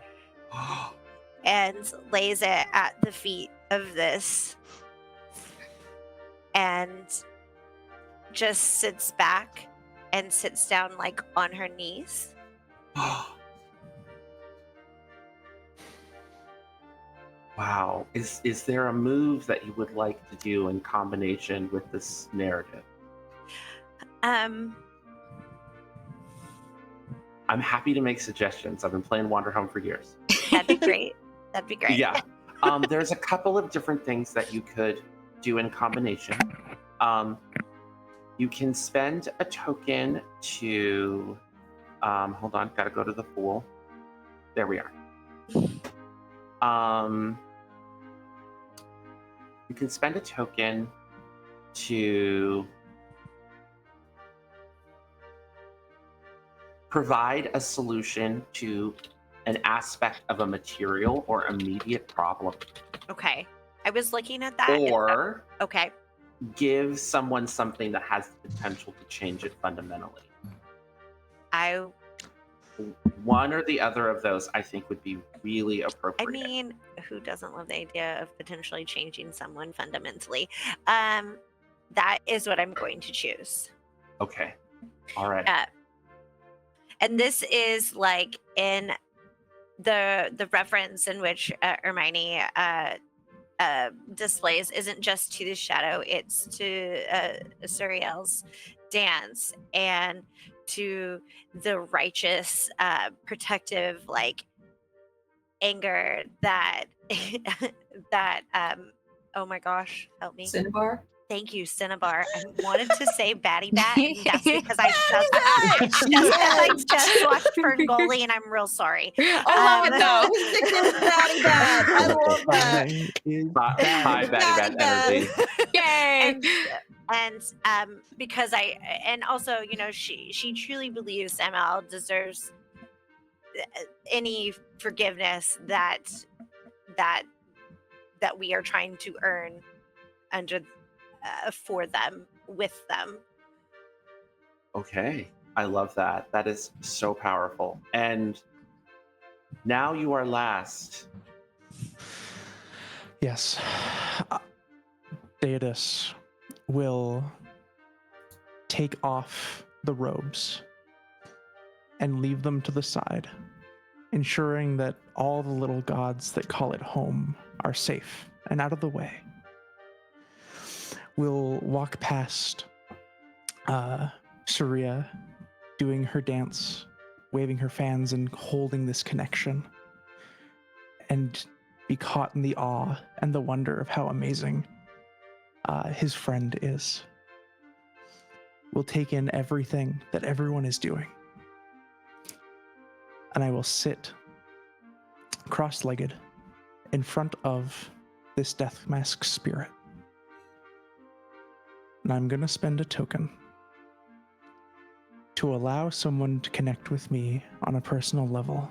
and lays it at the feet of this and just sits back and sits down like on her knees. Wow. Is there a move that you would like to do in combination with this narrative? I'm happy to make suggestions. I've been playing Wanderhome for years. That'd be great. That'd be great. Yeah. There's a couple of different things that you could do in combination. You can spend a token to hold on, gotta go to the pool. There we are. You can spend a token to provide a solution to an aspect of a material or immediate problem. Okay. I was looking at that. Or okay. Give someone something that has the potential to change it fundamentally. One or the other of those, I think, would be really appropriate. I mean, who doesn't love the idea of potentially changing someone fundamentally? That is what I'm going to choose. Okay. All right. And this is like in the reference in which Hermione displays isn't just to the shadow, it's to Suriel's dance and to the righteous, protective, like anger that that oh my gosh, help me. Cinnabar. Thank you, Cinnabar. I wanted to say Batty Bat, and that's because I just Yes! I just watched Ferngully, and I'm real sorry. I love it though. Ridiculous Batty Bat. I love that. High Batty Bat energy. Yay! And because and also, you know, she truly believes Samael deserves any forgiveness that we are trying to earn under for them, with them. Okay, I love that. That is so powerful. And now you are last. Yes. Deidus will take off the robes and leave them to the side, ensuring that all the little gods that call it home are safe and out of the way. We'll walk past Suriya doing her dance, waving her fans and holding this connection, and be caught in the awe and the wonder of how amazing his friend is. We'll take in everything that everyone is doing, and I will sit cross-legged in front of this death mask spirit. And I'm going to spend a token to allow someone to connect with me on a personal level.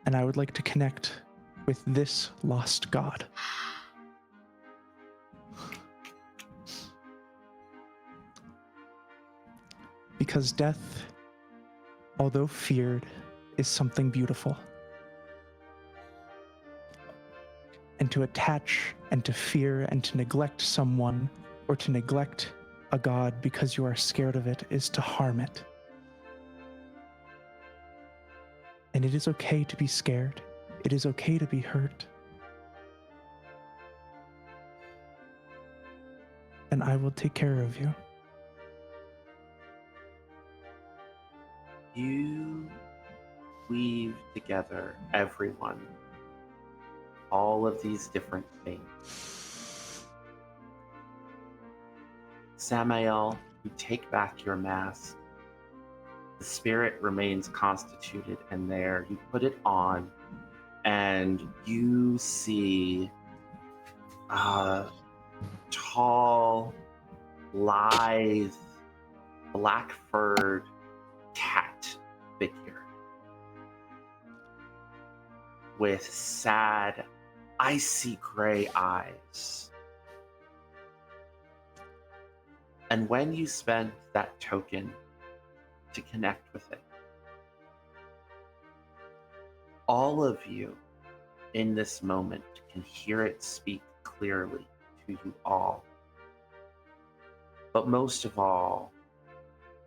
And I would like to connect with this lost god. Because death, although feared, is something beautiful. And to attach and to fear and to neglect someone or to neglect a god because you are scared of it is to harm it. And it is okay to be scared. It is okay to be hurt. And I will take care of you. You weave together everyone, all of these different things. Samael, you take back your mask. The spirit remains constituted in there. You put it on, and you see a tall, lithe, black-furred cat figure with sad, icy gray eyes. And when you spend that token to connect with it, all of you in this moment can hear it speak clearly to you all. But most of all,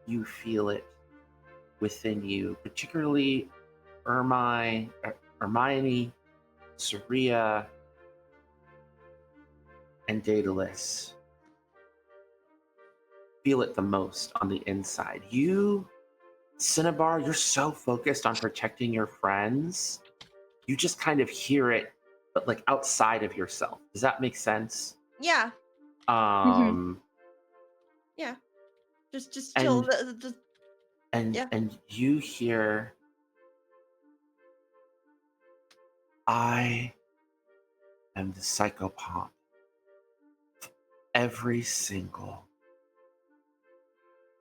you feel it within you, particularly Hermione, Suriya, and Daedalus. Feel it the most on the inside. You, Cinnabar, you're so focused on protecting your friends, you just kind of hear it, but like outside of yourself. Does that make sense? Yeah. Yeah. Just chill. Yeah. And you hear, I am the psychopomp. Every single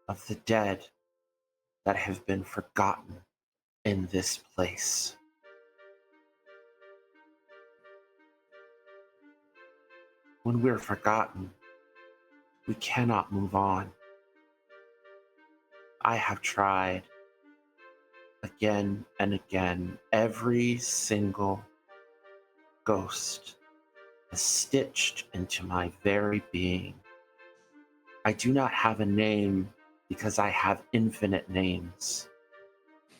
of the dead that have been forgotten in this place. When we're forgotten, we cannot move on. I have tried again and again. Every single ghost is stitched into my very being. I do not have a name because I have infinite names.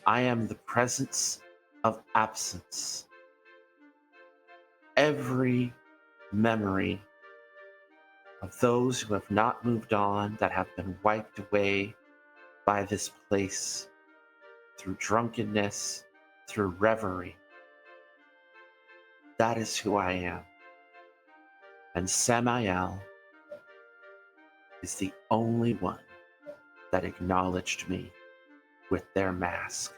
I am the presence of absence. Every memory of those who have not moved on, that have been wiped away by this place through drunkenness, through reverie. That is who I am. And Samael is the only one that acknowledged me with their mask.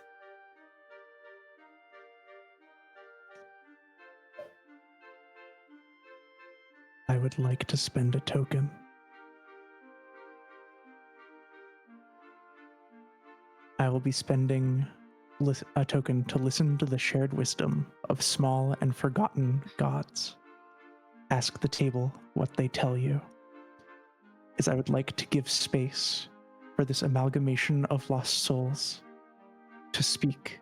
I would like to spend a token. I will be spending a token to listen to the shared wisdom of small and forgotten gods. Ask the table what they tell you, as I would like to give space for this amalgamation of lost souls to speak.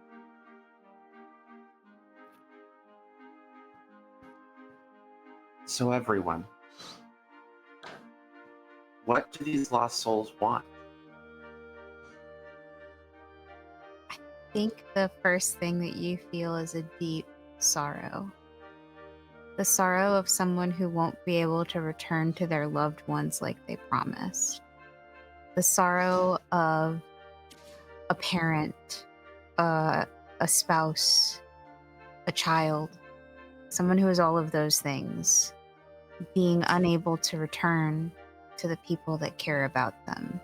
So everyone, what do these lost souls want? I think the first thing that you feel is a deep sorrow. The sorrow of someone who won't be able to return to their loved ones like they promised. The sorrow of a parent, a spouse, a child, someone who is all of those things, being unable to return to the people that care about them.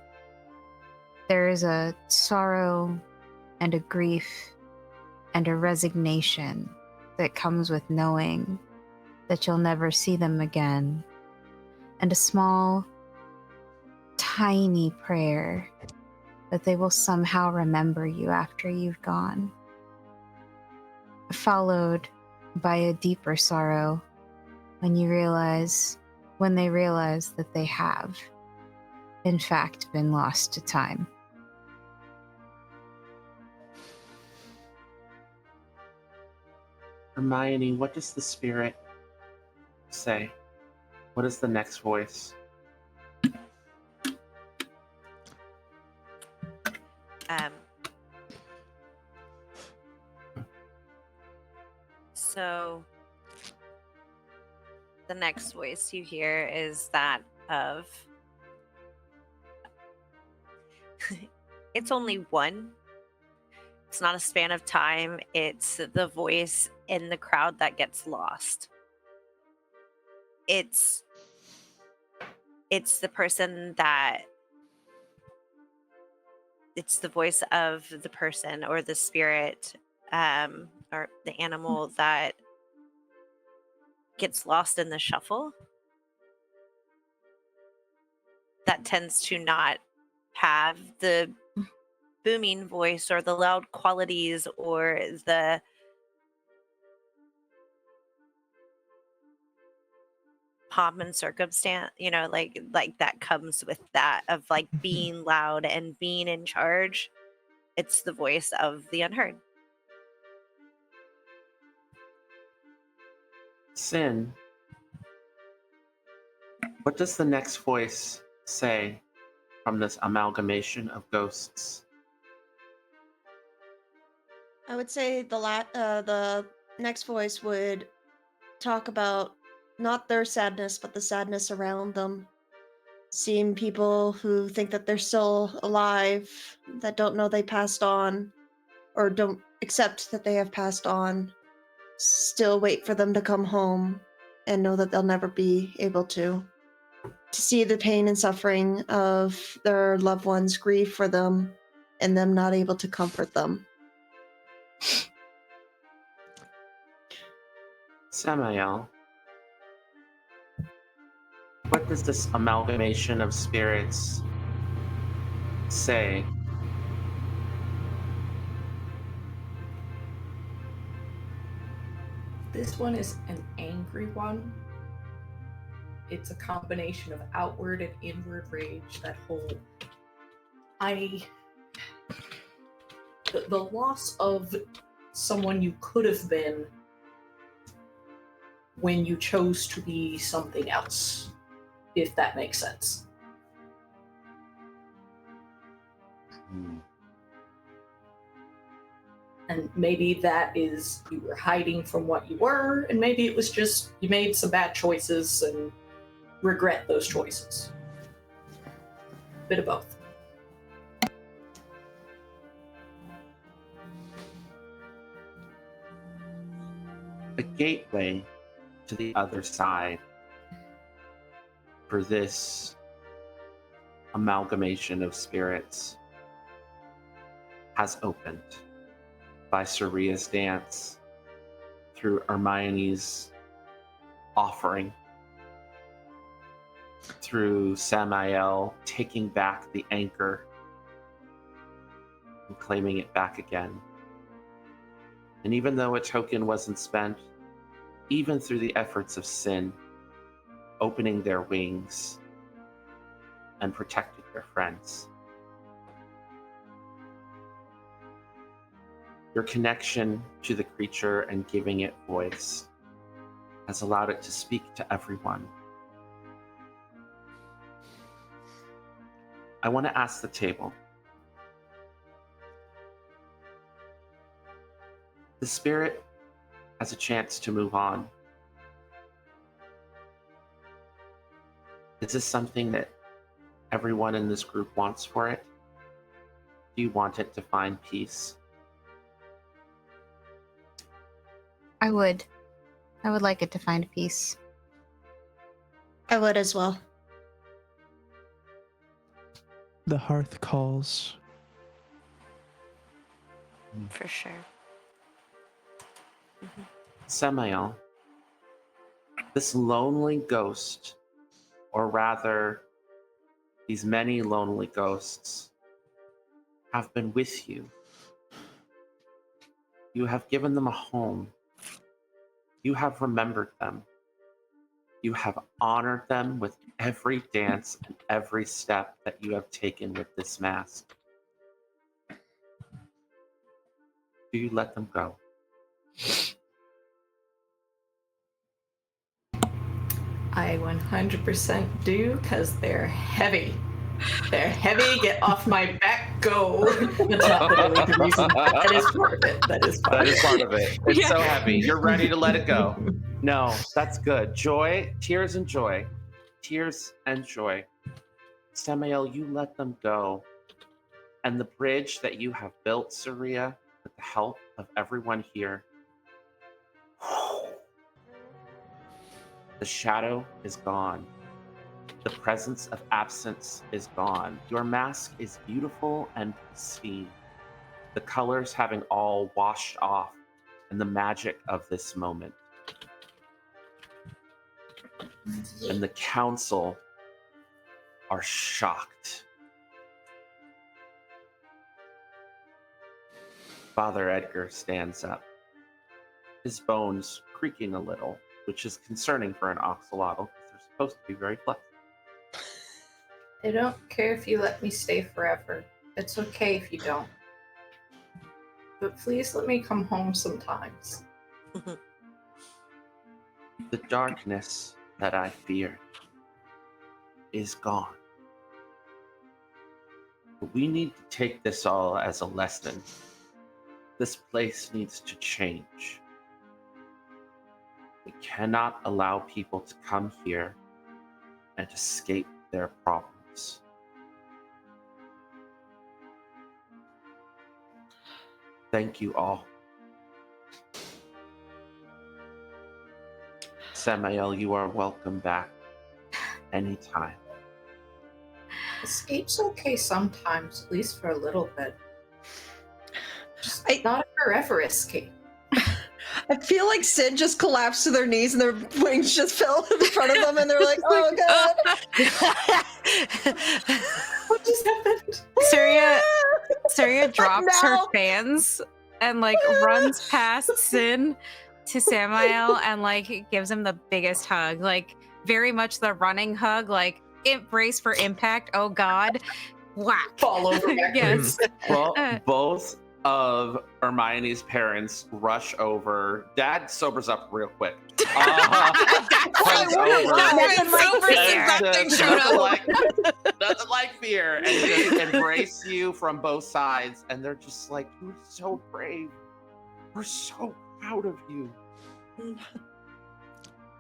There is a sorrow and a grief and a resignation that comes with knowing that you'll never see them again, and a small, tiny prayer that they will somehow remember you after you've gone, followed by a deeper sorrow when they realize that they have, in fact, been lost to time. Hermione, what does the spirit say? What is the next voice? So the next voice you hear is that of it's only one. It's not a span of time. It's the voice in the crowd that gets lost. It's the person that it's the voice of the person or the spirit or the animal that gets lost in the shuffle, that tends to not have the booming voice or the loud qualities or the pomp and circumstance, like that comes with that of like being loud and being in charge. It's the voice of the unheard. Sin, what does the next voice say from this amalgamation of ghosts? I would say the next voice would talk about not their sadness, but the sadness around them. Seeing people who think that they're still alive, that don't know they passed on, or don't accept that they have passed on, still wait for them to come home and know that they'll never be able to. To see the pain and suffering of their loved ones, grieve for them, and them not able to comfort them. Samael, what does this amalgamation of spirits say? This one is an angry one. It's a combination of outward and inward rage. That whole the loss of someone you could have been when you chose to be something else, if that makes sense. And maybe that is you were hiding from what you were, and maybe it was just you made some bad choices and regret those choices. Bit of both. The gateway to the other side for this amalgamation of spirits has opened by Suriya's dance, through Hermione's offering, through Samael taking back the anchor and claiming it back again. And even though a token wasn't spent, even through the efforts of Sin, opening their wings and protecting their friends. Your connection to the creature and giving it voice has allowed it to speak to everyone. I want to ask the table. The spirit has a chance to move on. Is this something that everyone in this group wants for it? Do you want it to find peace? I would like it to find peace. I would as well. The hearth calls. For sure. Samael, this lonely ghost, or rather, these many lonely ghosts, have been with you. You have given them a home. You have remembered them. You have honored them with every dance and every step that you have taken with this mask. Do you let them go? I 100% do, because they're heavy. They're heavy, get off my back, go. That's not literally the reason. That is part of it. That is part That of is it. part of it. It's so heavy. You're ready to let it go. No, that's good. Joy, tears and joy. Tears and joy. Samael, you let them go. And the bridge that you have built, Suriya, with the help of everyone here, the shadow is gone. The presence of absence is gone. Your mask is beautiful and pristine. The colors having all washed off, and the magic of this moment. And the council are shocked. Father Edgar stands up, his bones creaking a little, which is concerning for an axolotl because they're supposed to be very flexible. I don't care if you let me stay forever. It's okay if you don't. But please let me come home sometimes. The darkness that I feared is gone. But we need to take this all as a lesson. This place needs to change. We cannot allow people to come here and escape their problems. Thank you all. Samael, you are welcome back anytime. Escape's okay sometimes, at least for a little bit. Just I- not a forever escape. I feel like Sid just collapsed to their knees and their wings just fell in front of them, and they're like, "Oh god!" What just happened? Surya drops her no. fans and like runs past Sin to Samael and like gives him the biggest hug, like very much the running hug, like brace for impact. Oh god, whack. Fall over backwards. Yes. Well, Uh. both of Hermione's parents rush over. Dad sobers up real quick. Comes over. Nothing like Nothing like fear, and just embrace you from both sides. And they're just like, "You're so brave. We're so proud of you."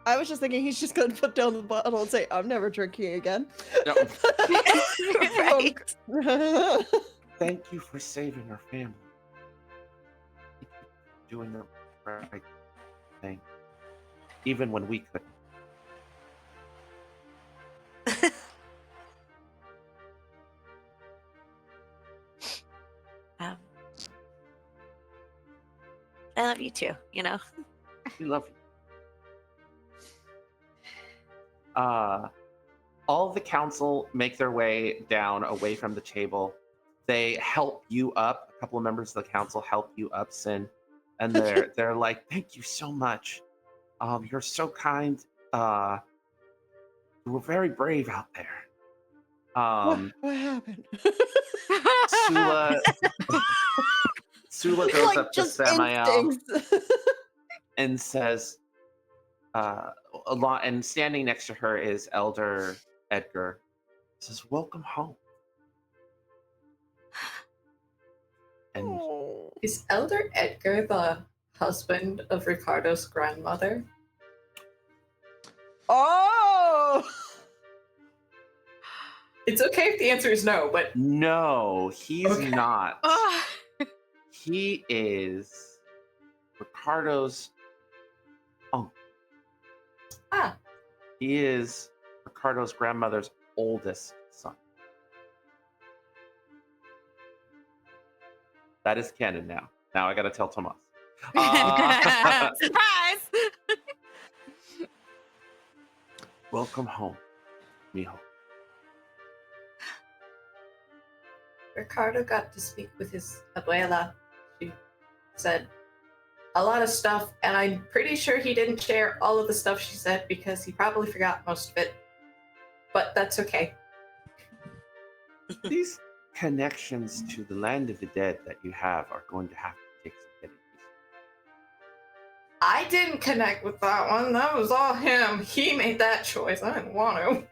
I was just thinking he's just going to put down the bottle and say, "I'm never drinking again." No. Right. Thank you for saving our family. Doing the right thing, even when we couldn't. Um, I love you too, you know? We love you. All of the council make their way down away from the table. They help you up. A couple of members of the council help you up, Sin, and they're like, "Thank you so much. You're so kind. You were very brave out there." What happened? Sula goes Like, up to just Samael instincts. and says, a lot, and standing next to her is Elder Edgar. Says, "Welcome home." And Oh. Is Elder Edgar the husband of Ricardo's grandmother? Oh! It's okay if the answer is no, but no, he's Okay. not. Oh. He is Ricardo's uncle. Ah. He is Ricardo's grandmother's oldest son. That is canon now. Now I gotta tell Tomas. Surprise! Welcome home, mijo. Ricardo got to speak with his abuela. She said a lot of stuff, and I'm pretty sure he didn't share all of the stuff she said because he probably forgot most of it. But that's okay. These connections to the land of the dead that you have are going to have to take some getting used I didn't connect with that one. That was all him. He made that choice. I didn't want to.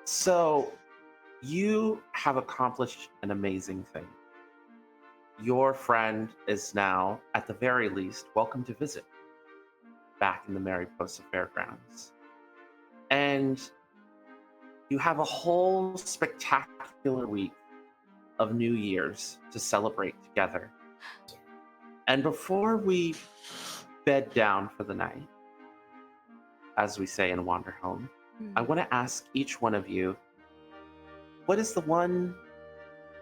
So, you have accomplished an amazing thing. Your friend is now, at the very least, welcome to visit back in the Mariposa Fairgrounds. And you have a whole spectacular week of New Year's to celebrate together. And before we bed down for the night, as we say in Wanderhome, I want to ask each one of you, what is the one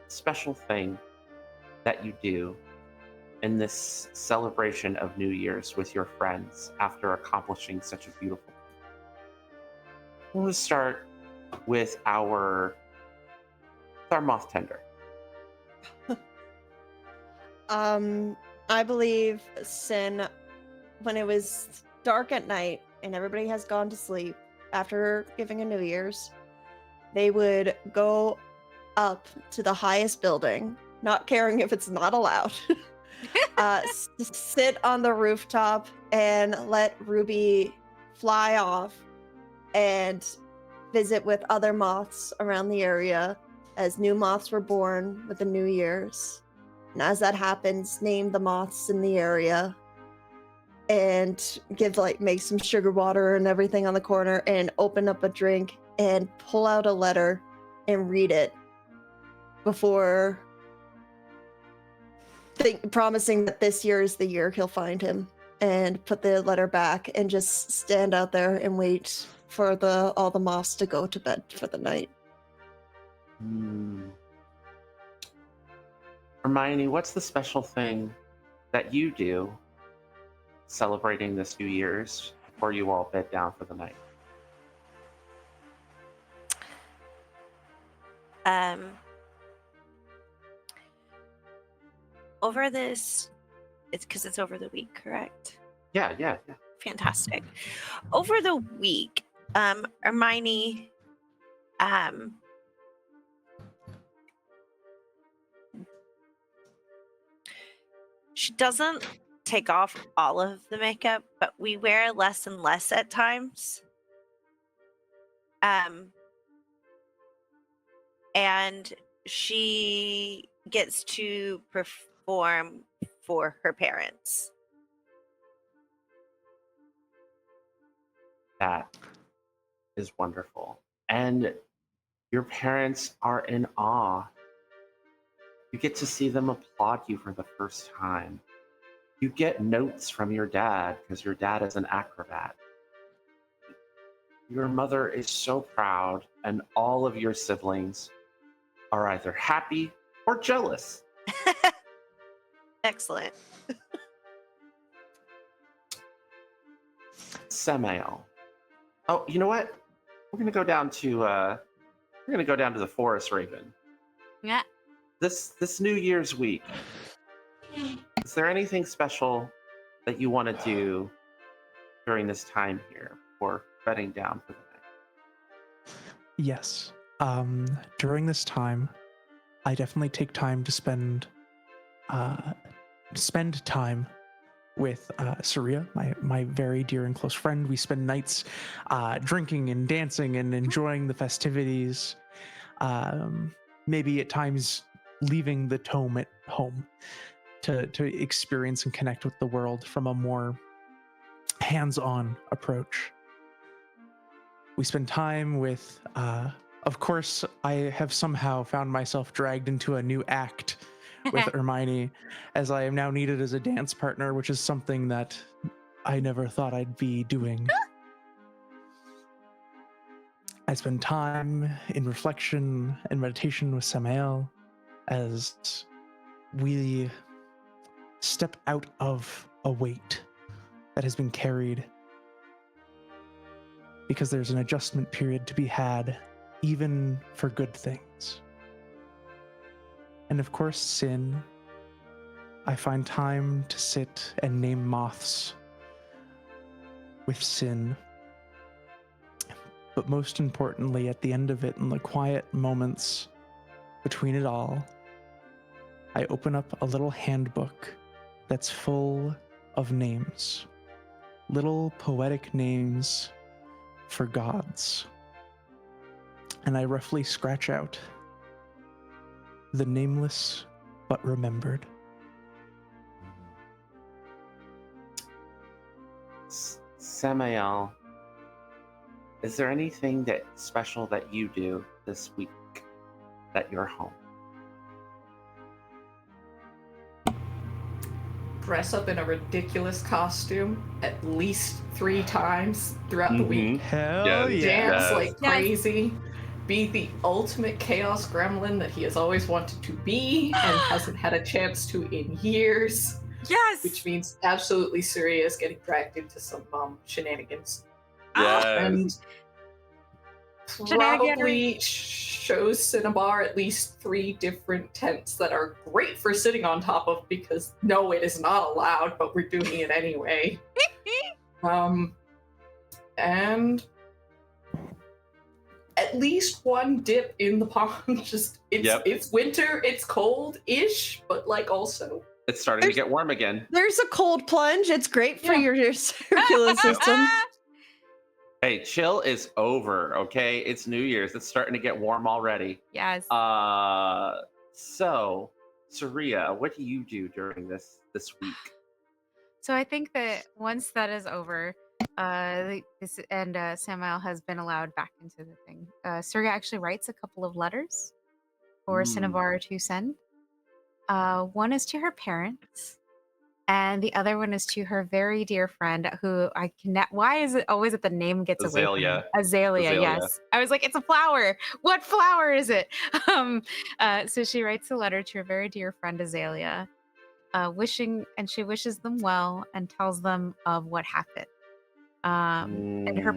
special thing that you do in this celebration of New Year's with your friends after accomplishing such a beautiful thing? We're going to start with our moth tender. I believe Sin, when it was dark at night and everybody has gone to sleep after giving a New Year's, they would go up to the highest building, not caring if it's not allowed, sit on the rooftop and let Ruby fly off and visit with other moths around the area as new moths were born with the New Year's. And as that happens, name the moths in the area and make some sugar water and everything on the corner and open up a drink and pull out a letter and read it before promising that this year is the year he'll find him, and put the letter back and just stand out there and wait for all the moths to go to bed for the night. Hermione, what's the special thing that you do celebrating this New Year's before you all bed down for the night? Over this, it's because it's over the week, correct? Yeah. Fantastic. Over the week, Hermione, she doesn't take off all of the makeup, but we wear less and less at times. And she gets to perform for her parents. That is wonderful. And your parents are in awe. You get to see them applaud you for the first time. You get notes from your dad because your dad is an acrobat. Your mother is so proud, and all of your siblings are either happy or jealous. Excellent. Samael. Oh, you know what? We're gonna go down to the forest, Raven. Yeah. This New Year's week. Is there anything special that you want to do during this time here before bedding down for the night? Yes. During this time, I definitely take time to spend time with Suriya, my very dear and close friend. We spend nights drinking and dancing and enjoying the festivities. Maybe at times leaving the tome at home to experience and connect with the world from a more hands-on approach. We spend time with, of course, I have somehow found myself dragged into a new act with Hermione, as I am now needed as a dance partner, which is something that I never thought I'd be doing. I spend time in reflection and meditation with Samael as we step out of a weight that has been carried, because there's an adjustment period to be had, even for good things. And of course, Sin. I find time to sit and name moths with Sin. But most importantly, at the end of it, in the quiet moments between it all, I open up a little handbook that's full of names. Little poetic names for gods. And I roughly scratch out the nameless but remembered. Samael, is there anything that special that you do this week that you're home? Dress up in a ridiculous costume at least 3 times throughout the week. Hell Yes. yeah. Dance Yes. like Yes. crazy. Be the ultimate chaos gremlin that he has always wanted to be and hasn't had a chance to in years. Yes. Which means absolutely Suriya is getting dragged into some shenanigans. And probably shows Cinnabar at least 3 different tents that are great for sitting on top of, because no, it is not allowed, but we're doing it anyway. And at least 1 dip in the pond. Just it's winter, it's cold-ish, but like also It's starting to get warm again. There's a cold plunge. It's great for your circulatory system. Hey, chill is over, okay? It's New Year's. It's starting to get warm already. Yes. So, Suriya, what do you do during this week? So I think that once that is over, Samael has been allowed back into the thing. Suriya actually writes a couple of letters for Cinnabar to send. One is to her parents, and the other one is to her very dear friend, who I cannot. Why is it always that the name gets away from me? Azalea. Yes, I was like, it's a flower. What flower is it? So she writes a letter to her very dear friend Azalea, she wishes them well and tells them of what happened. And for her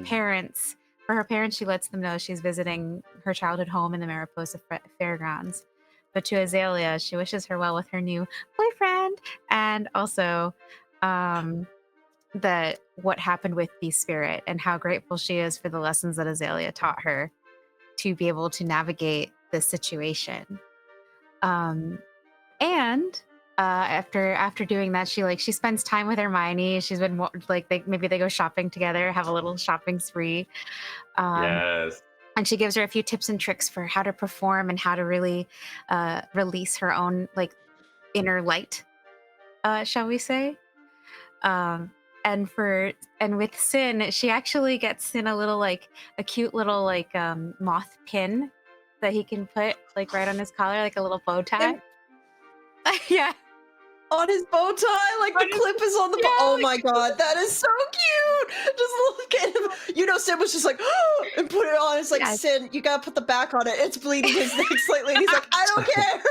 parents, she lets them know she's visiting her childhood home in the Mariposa Fairgrounds. But to Azalea, she wishes her well with her new boyfriend, and also that what happened with the spirit, and how grateful she is for the lessons that Azalea taught her to be able to navigate this situation. After doing that, she spends time with Hermione. She's been maybe they go shopping together, have a little shopping spree. Yes. And she gives her a few tips and tricks for how to perform and how to really release her own inner light. shall we say? And with Sin, she actually gets Sin a cute little moth pin that he can put like right on his collar, like a little bow tie. Yeah. On his bow tie, like the clip is on the bow. Oh my god, that is so cute! Just look at him. You know, Sin was just like, and put it on. It's like, Yes. Sin, you gotta put the back on it. It's bleeding his neck slightly. And he's like, I don't care.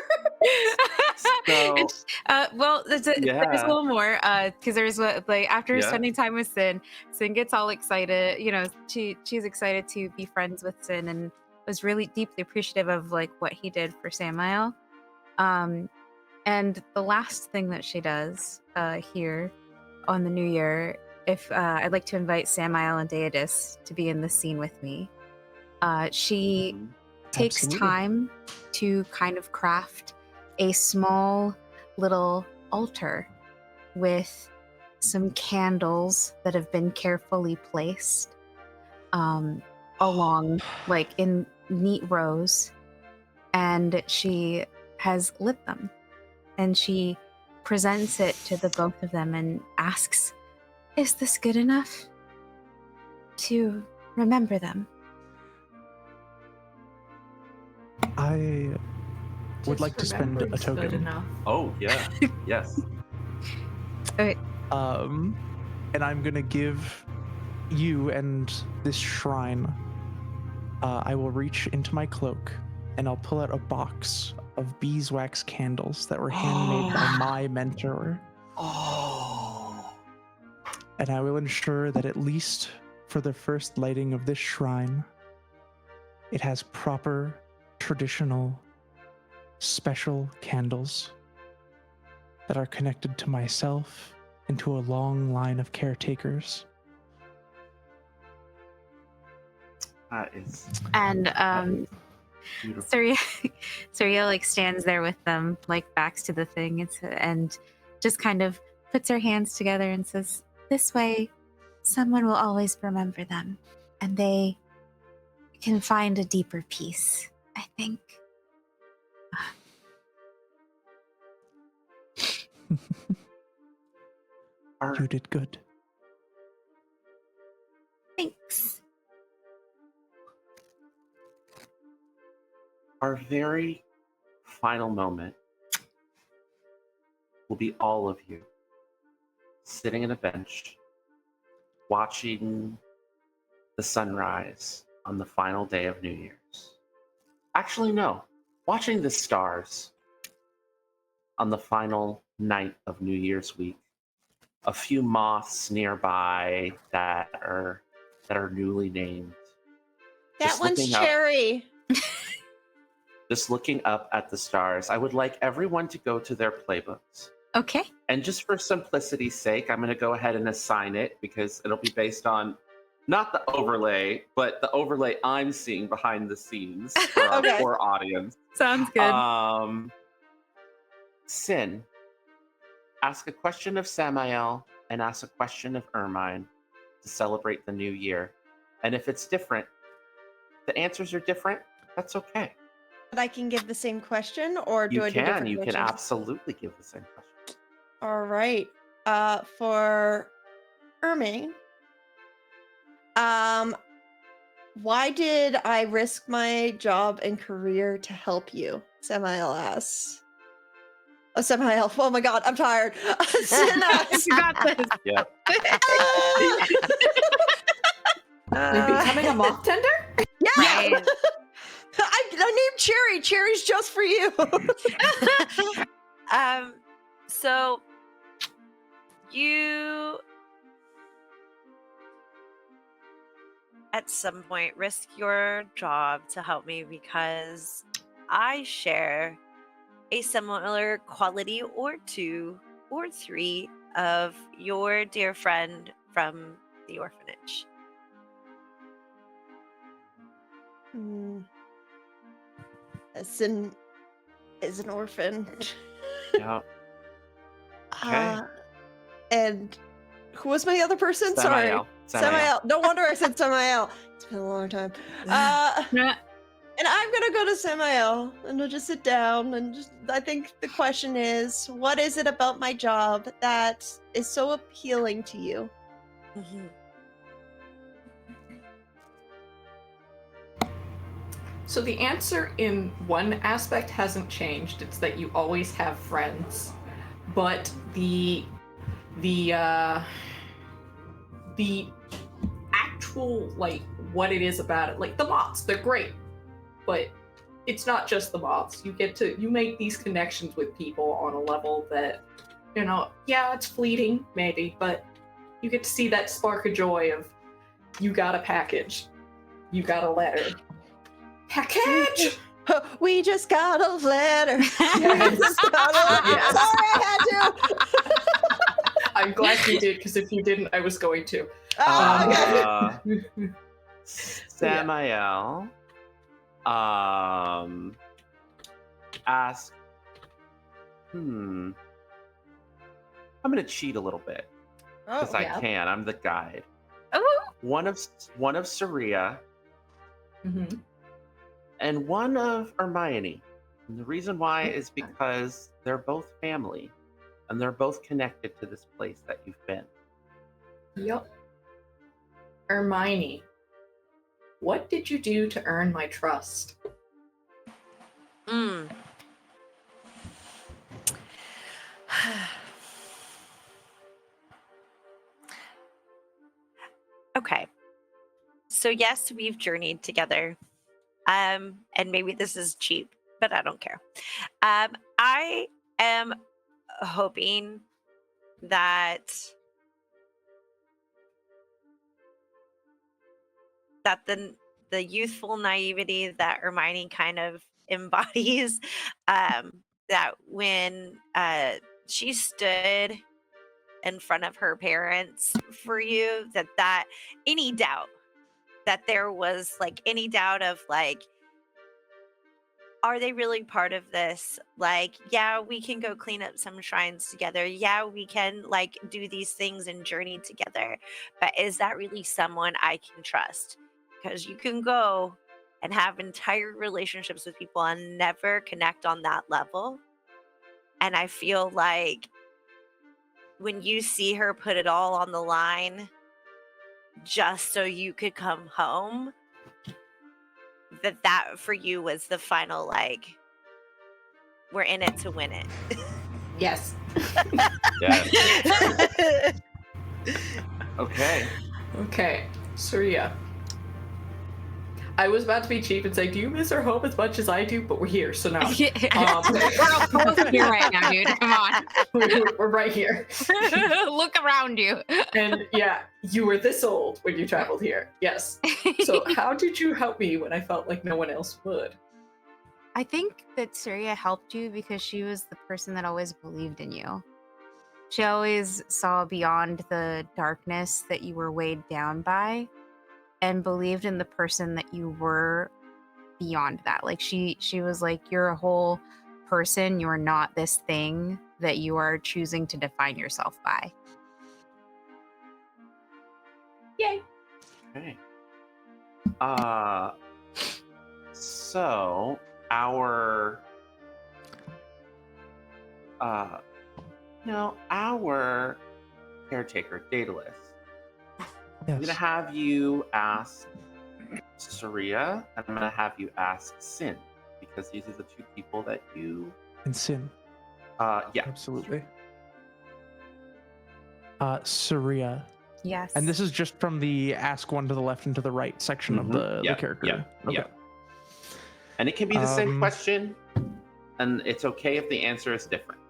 Well, there's a little more because there's after spending time with Sin gets all excited. You know, she's excited to be friends with Sin and was really deeply appreciative of like what he did for Samael. And the last thing that she does here on the New Year, if I'd like to invite Samael and Deidis to be in the scene with me. She takes time to kind of craft a small little altar with some candles that have been carefully placed along, like in neat rows, and she has lit them. And she presents it to the both of them and asks, "Is this good enough to remember them?" I would like to spend a token. Oh yeah, yes. Okay. And I'm gonna give you and this shrine. I will reach into my cloak and I'll pull out a box of beeswax candles that were handmade by my mentor. Oh. And I will ensure that at least for the first lighting of this shrine, it has proper, traditional, special candles that are connected to myself and to a long line of caretakers. That is. And Beautiful. Suriya like stands there with them, like backs to the thing, and just kind of puts her hands together and says, "This way, someone will always remember them, and they can find a deeper peace, I think." You did good. Thanks. Our very final moment will be all of you sitting on a bench, watching the sunrise on the final day of New Year's. Actually, no, watching the stars on the final night of New Year's week. A few moths nearby that are newly named. That Just one's looking up. Cherry. Just looking up at the stars. I would like everyone to go to their playbooks. Okay. And just for simplicity's sake, I'm going to go ahead and assign it because it'll be based on not the overlay, but the overlay I'm seeing behind the scenes for our Okay. poor audience. Sounds good. Sin, ask a question of Samael and ask a question of Ermine to celebrate the new year. And if it's different, the answers are different, that's okay. But I can give the same question, or do You I do can. different You can questions? absolutely give the same question. All right. For Ermine, why did I risk my job and career to help you? Samael asks. Oh, Samael. Oh my god, I'm tired. Sin asks. You got this. Yeah. You're becoming a moth tender? Yeah. Right. I named Cherry. Cherry's just for you. So you at some point risk your job to help me because I share a similar quality or two or three of your dear friend from the orphanage. Sin is an orphan. Yeah. Okay. And who was my other person? Samael. Sorry. Samael. No wonder I said Samael. It's been a long time. And I'm gonna go to Samael and we'll just sit down and just, I think the question is, what is it about my job that is so appealing to you? Mhm. So the answer in one aspect hasn't changed. It's that you always have friends, but the actual, like, what it is about it, like the moths, they're great, but it's not just the moths. You make these connections with people on a level that, yeah, it's fleeting maybe, but you get to see that spark of joy of, you got a package, you got a letter. Package! We just got a letter. Yes. Sorry, I had to. I'm glad you did, because if you didn't, I was going to. Okay. Samael ask, I'm gonna cheat a little bit because I yeah. can. I'm the guide. Oh. One of Suriya Mhm. and one of Hermione. And the reason why is because they're both family and they're both connected to this place that you've been. Yep. Hermione, what did you do to earn my trust? Mm. Okay. So yes, we've journeyed together. And maybe this is cheap, but I don't care. I am hoping that the youthful naivety that Hermione kind of embodies, that when she stood in front of her parents for you, that any doubt that there was, like, any doubt of, like, are they really part of this? Like, yeah, we can go clean up some shrines together. Yeah, we can, like, do these things and journey together. But is that really someone I can trust? Because you can go and have entire relationships with people and never connect on that level. And I feel like when you see her put it all on the line just so you could come home, that for you was the final, like, we're in it to win it. Yes. Yes. Okay. Okay, Suriya. I was about to be cheap and say, do you miss our home as much as I do? But we're here, so now. We're both here right now, dude. Come on. We're right here. Look around you. And yeah, you were this old when you traveled here. Yes. So how did you help me when I felt like no one else would? I think that Suriya helped you because she was the person that always believed in you. She always saw beyond the darkness that you were weighed down by and believed in the person that you were beyond that. Like she was like, you're a whole person. You're not this thing that you are choosing to define yourself by. Yay. Okay. So our our caretaker, Daedalus. I'm gonna have you ask Suriya, and I'm gonna have you ask Sin, because these are the two people that you And Sin. Yeah. Absolutely. Suriya. Yes. And this is just from the ask one to the left and to the right section of the character. Yeah. And it can be the same question, and it's okay if the answer is different.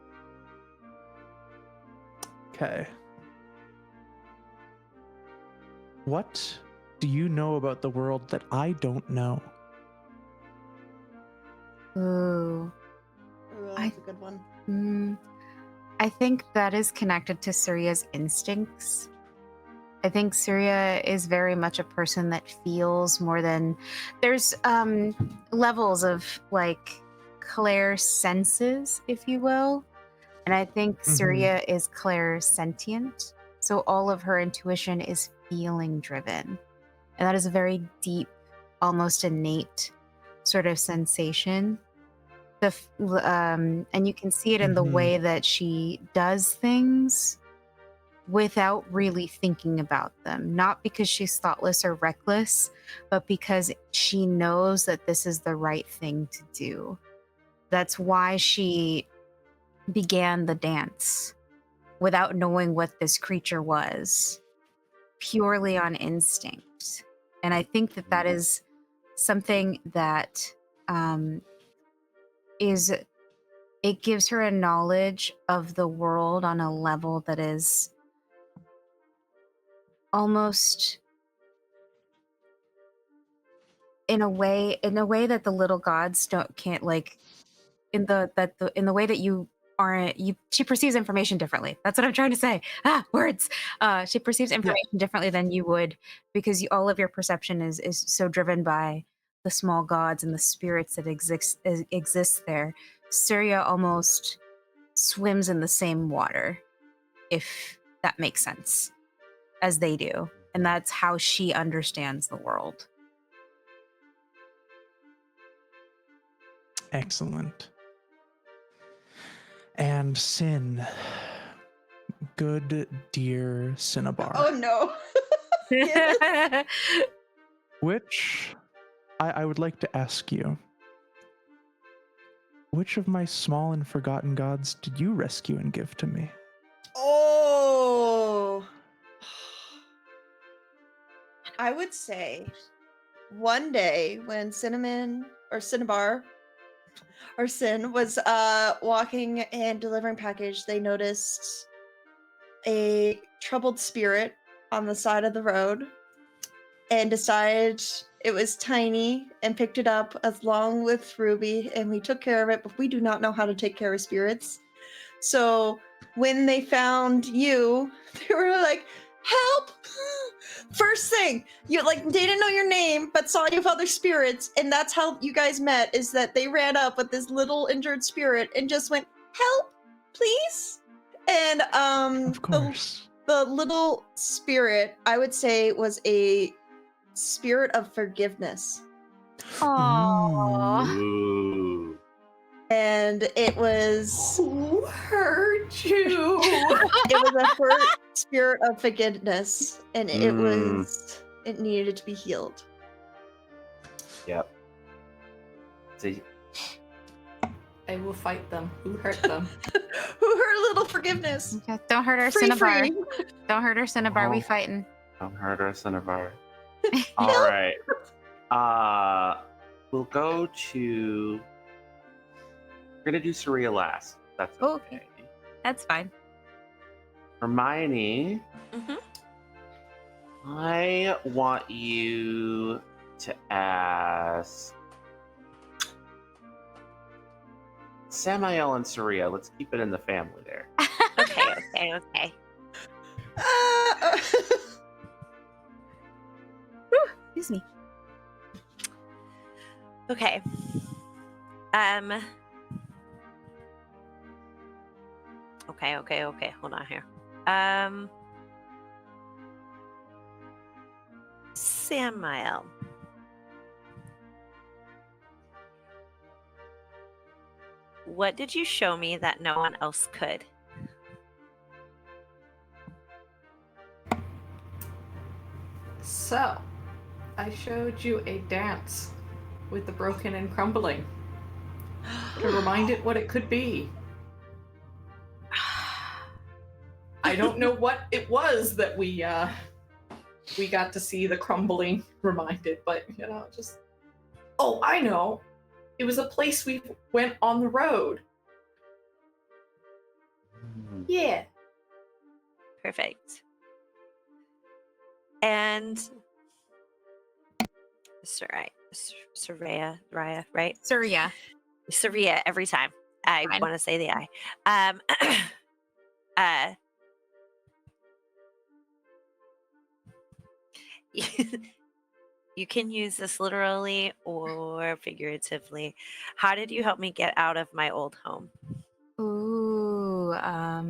Okay. What do you know about the world that I don't know? Ooh. That's a good one. I think that is connected to Suriya's instincts. I think Suriya is very much a person that feels more than there's levels of like clairsenses, if you will. And I think Suriya is clairsentient. So all of her intuition is feeling driven. And that is a very deep, almost innate sort of sensation. And you can see it in the way that she does things without really thinking about them. Not because she's thoughtless or reckless, but because she knows that this is the right thing to do. That's why she began the dance without knowing what this creature was, purely on instinct. And I think that that is something that it gives her a knowledge of the world on a level that is almost in a way that the little gods can't like in the way that you aren't you she perceives information differently. That's what I'm trying to say. Words. She perceives information differently than you would, because all of your perception is so driven by the small gods and the spirits that exist there. Suriya almost swims in the same water, if that makes sense, as they do. And that's how she understands the world. Excellent. And Sin, good dear Cinnabar. Oh no. Which I would like to ask you, which of my small and forgotten gods did you rescue and give to me? Oh. I would say one day when Cinnabar or Sin was walking and delivering package, they noticed a troubled spirit on the side of the road and decided it was tiny and picked it up along with Ruby, and we took care of it, but we do not know how to take care of spirits. So when they found you, they were like, help! First thing, you like they didn't know your name, but saw you with other spirits, and that's how you guys met, is that they ran up with this little injured spirit and just went, help, please? And Of course. the little spirit, I would say, was a spirit of forgiveness. Aww. Ooh. And it was Who hurt you? it was a hurt spirit of forgiveness, and it needed to be healed. Yep. See, I will fight them. Who hurt them? Who hurt little forgiveness? Okay, don't hurt our Free, Cinnabar. free. Don't hurt our Cinnabar. We Oh. fighting. don't hurt our Cinnabar. All right. We'll go to. We're gonna do Suriya last. That's Okay. okay. That's fine. Hermione, Mhm. I want you to ask Samael and Suriya. Let's keep it in the family there. Okay. Excuse me. Okay. Okay. Hold on here. Samael. What did you show me that no one else could? So, I showed you a dance with the broken and crumbling to remind it what it could be. I don't know what it was that we got to see the crumbling reminded, but just oh, I know. It was a place we went on the road. Yeah. Perfect. And Suriya, right? Suriya. Suriya every time. I Fine. want to say the I. You can use this literally or figuratively. How did you help me get out of my old home? Ooh. I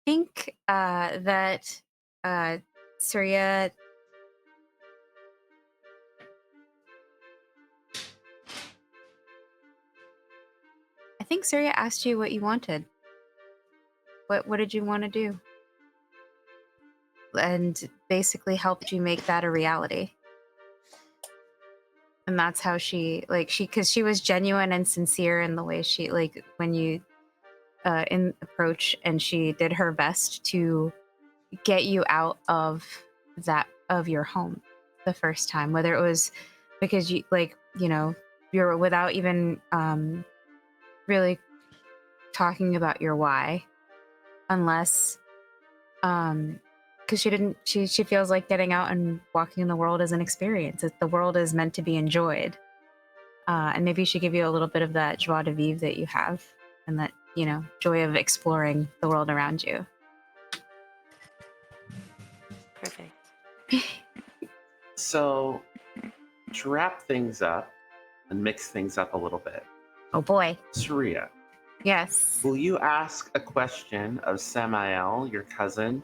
think that Suriya think Suriya asked you what you wanted. What did you want to do? And basically helped you make that a reality. And that's how because she was genuine and sincere in the way she, like, when you in approach, and she did her best to get you out of your home the first time, whether it was because you, like, you know, you're without even really talking about your why, unless because she feels like getting out and walking in the world is an experience. The world is meant to be enjoyed, and maybe she give you a little bit of that joie de vivre that you have, and that, you know, joy of exploring the world around you. Perfect. So, to wrap things up and mix things up a little bit, Oh boy. Suriya, Yes. will you ask a question of Samael, your cousin,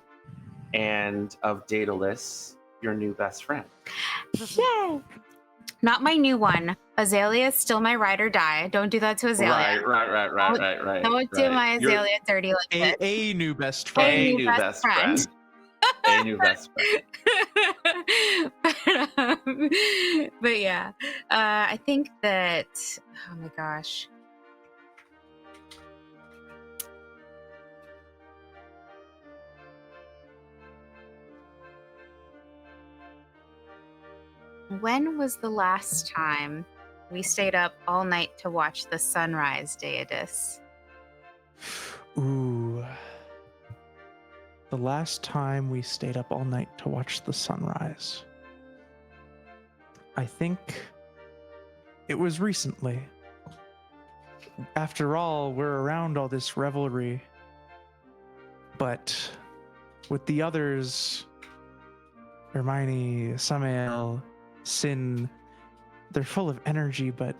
and of Daedalus, your new best friend? Yay. Not my new one. Azalea is still my ride or die. Don't do that to Azalea. Right. Don't do my Azalea dirty like this. A new best A friend. new best friend. A new best friend. But yeah, I think that, oh my gosh. When was the last time we stayed up all night to watch the sunrise, Daedalus? Ooh. The last time we stayed up all night to watch the sunrise, I think it was recently. After all, we're around all this revelry. But with the others, Hermione, Samael, Sin, they're full of energy, but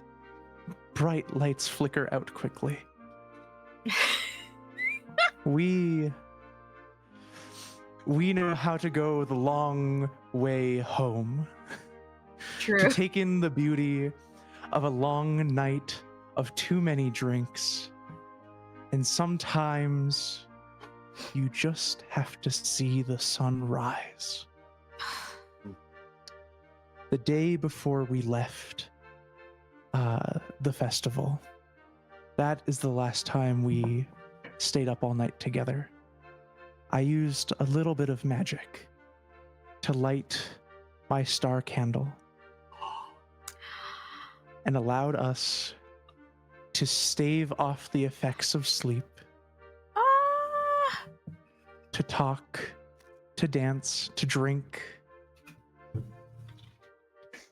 bright lights flicker out quickly. We know how to go the long way home. True. To take in the beauty of a long night of too many drinks. And sometimes you just have to see the sun rise. The day before we left the festival, that is the last time we stayed up all night together. I used a little bit of magic to light my star candle and allowed us to stave off the effects of sleep, to talk, to dance, to drink,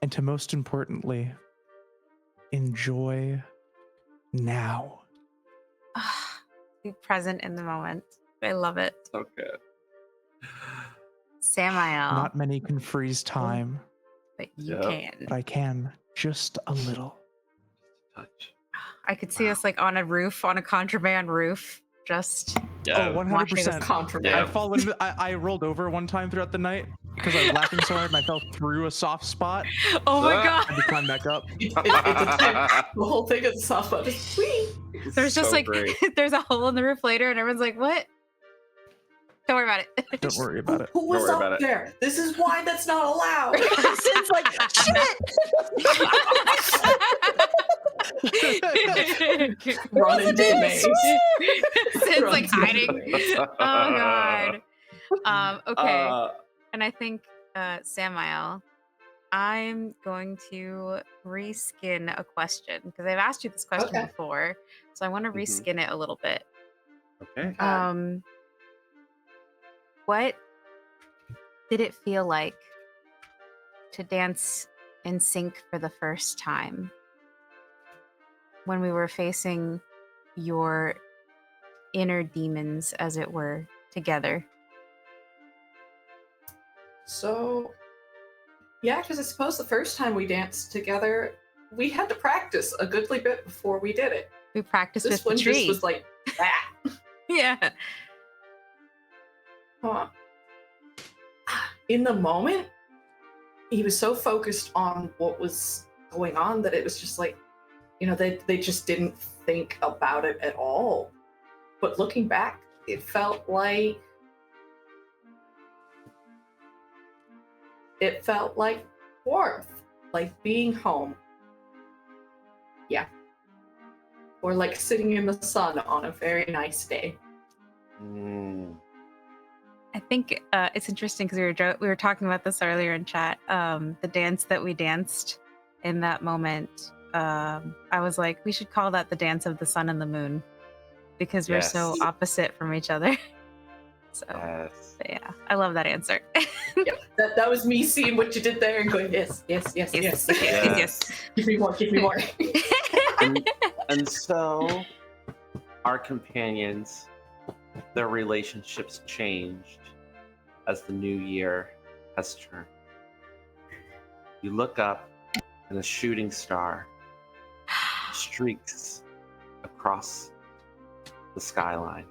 and to, most importantly, enjoy now. Be present in the moment. I love it. So good. Samael. Not many can freeze time, But you Yep. can. but I can just a little. Touch. I could see us like on a roof, on a contraband roof, just Yeah. Oh, 100%. Contraband. Yeah. I rolled over one time throughout the night because I was laughing so hard and I fell through a soft spot. Oh my Ah. god. I had to climb back up. It's the whole thing is a soft spot. Just whee! There's just So like great. there's a hole in the roof later, and everyone's like, "What? Don't worry about it." Don't worry about it. Who was Don't worry about up it. there? This is why that's not allowed. Sin's like, Run into the maze. Sin's Run like into the hiding. maze. Oh god. Okay. Uh, And I think, Samael, I'm going to reskin a question because I've asked you this question Okay. before, so I want to Mhm. reskin it a little bit. okay. What did it feel like to dance in sync for the first time when we were facing your inner demons, as it were, together? So, yeah, because I suppose the first time we danced together, we had to practice a goodly bit before we did it. We practiced This with the one tree. just was like that. Yeah. Huh. In the moment, he was so focused on what was going on that it was just like, you know, they just didn't think about it at all. But looking back, it felt like warmth, like being home. Yeah. Or like sitting in the sun on a very nice day. I think it's interesting because we were talking about this earlier in chat. The dance that we danced in that moment, I was like, we should call that the dance of the sun and the moon because we're so Yes. opposite from each other. So Yes. but yeah, I love that answer. Yeah, that was me seeing what you did there and going, yes. Yes. Give me more. And so our companions, their relationships changed as the new year has turned. You look up and a shooting star streaks across the skyline.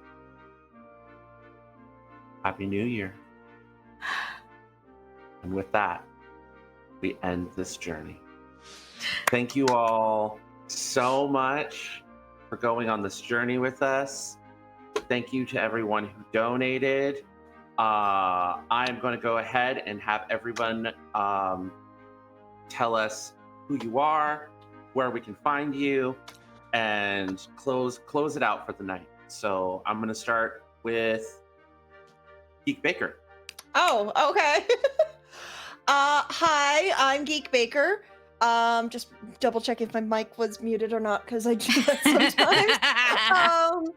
Happy New Year. And with that, we end this journey. Thank you all so much for going on this journey with us. Thank you to everyone who donated. I'm going to go ahead and have everyone tell us who you are, where we can find you, and close it out for the night. So I'm going to start with Geek Baker. Oh, okay. Hi, I'm Geek Baker. Just double checking if my mic was muted or not, because I do that sometimes.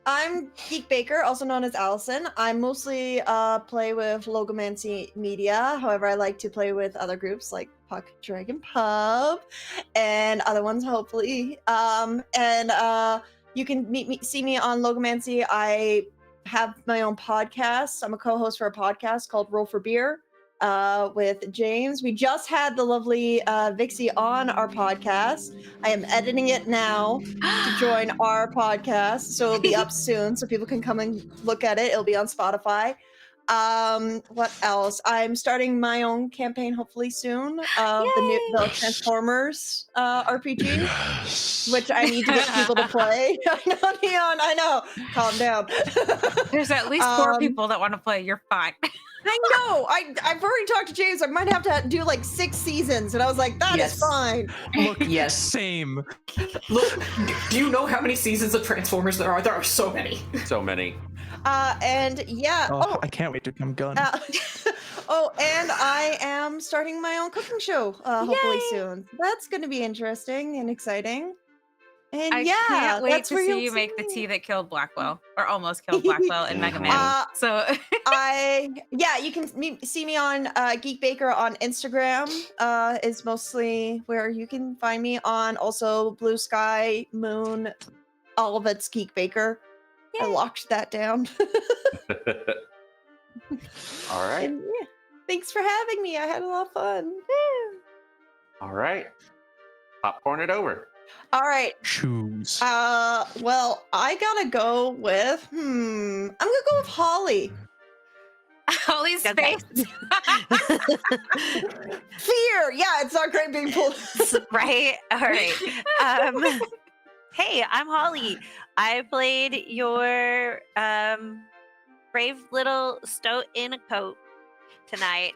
I'm Geek Baker, also known as Allison. I mostly play with Logomancy Media. However, I like to play with other groups like Puck Dragon Pub and other ones, hopefully. You can see me on Logomancy. I have my own podcast. I'm a co-host for a podcast called Roll for Beer with James. We just had the lovely Vixie on our podcast. I am editing it now to join our podcast, so it'll be up soon, so people can come and look at it. It'll be on Spotify. What else? I'm starting my own campaign hopefully soon. The Transformers RPG, which I need to get people to play. I know, Neon. I know. Calm down. There's at least 4 people that want to play. You're fine. I know. I've already talked to James. I might have to do like 6 seasons, and I was like, that is fine. Look, Yes. same. Look, do you know how many seasons of Transformers there are? There are so many. So many. And yeah. Oh, I can't wait to become gun. And I am starting my own cooking show hopefully soon. That's going to be interesting and exciting. And I can't wait to see you make the tea that killed Blackwell, or almost killed Blackwell in Mega Man. So you can see me on Geek Baker on Instagram. Is mostly where you can find me on. Also Blue Sky, Moon, all of it's Geek Baker. I locked that down. All right. And, thanks for having me. I had a lot of fun. All right. Popcorn it over. All right. Choose. Well, I gotta go with I'm gonna go with Holly. Holly's face. Fear. Yeah, it's not great being pulled. Right? All right. Hey, I'm Holly. I played your brave little stoat in a coat tonight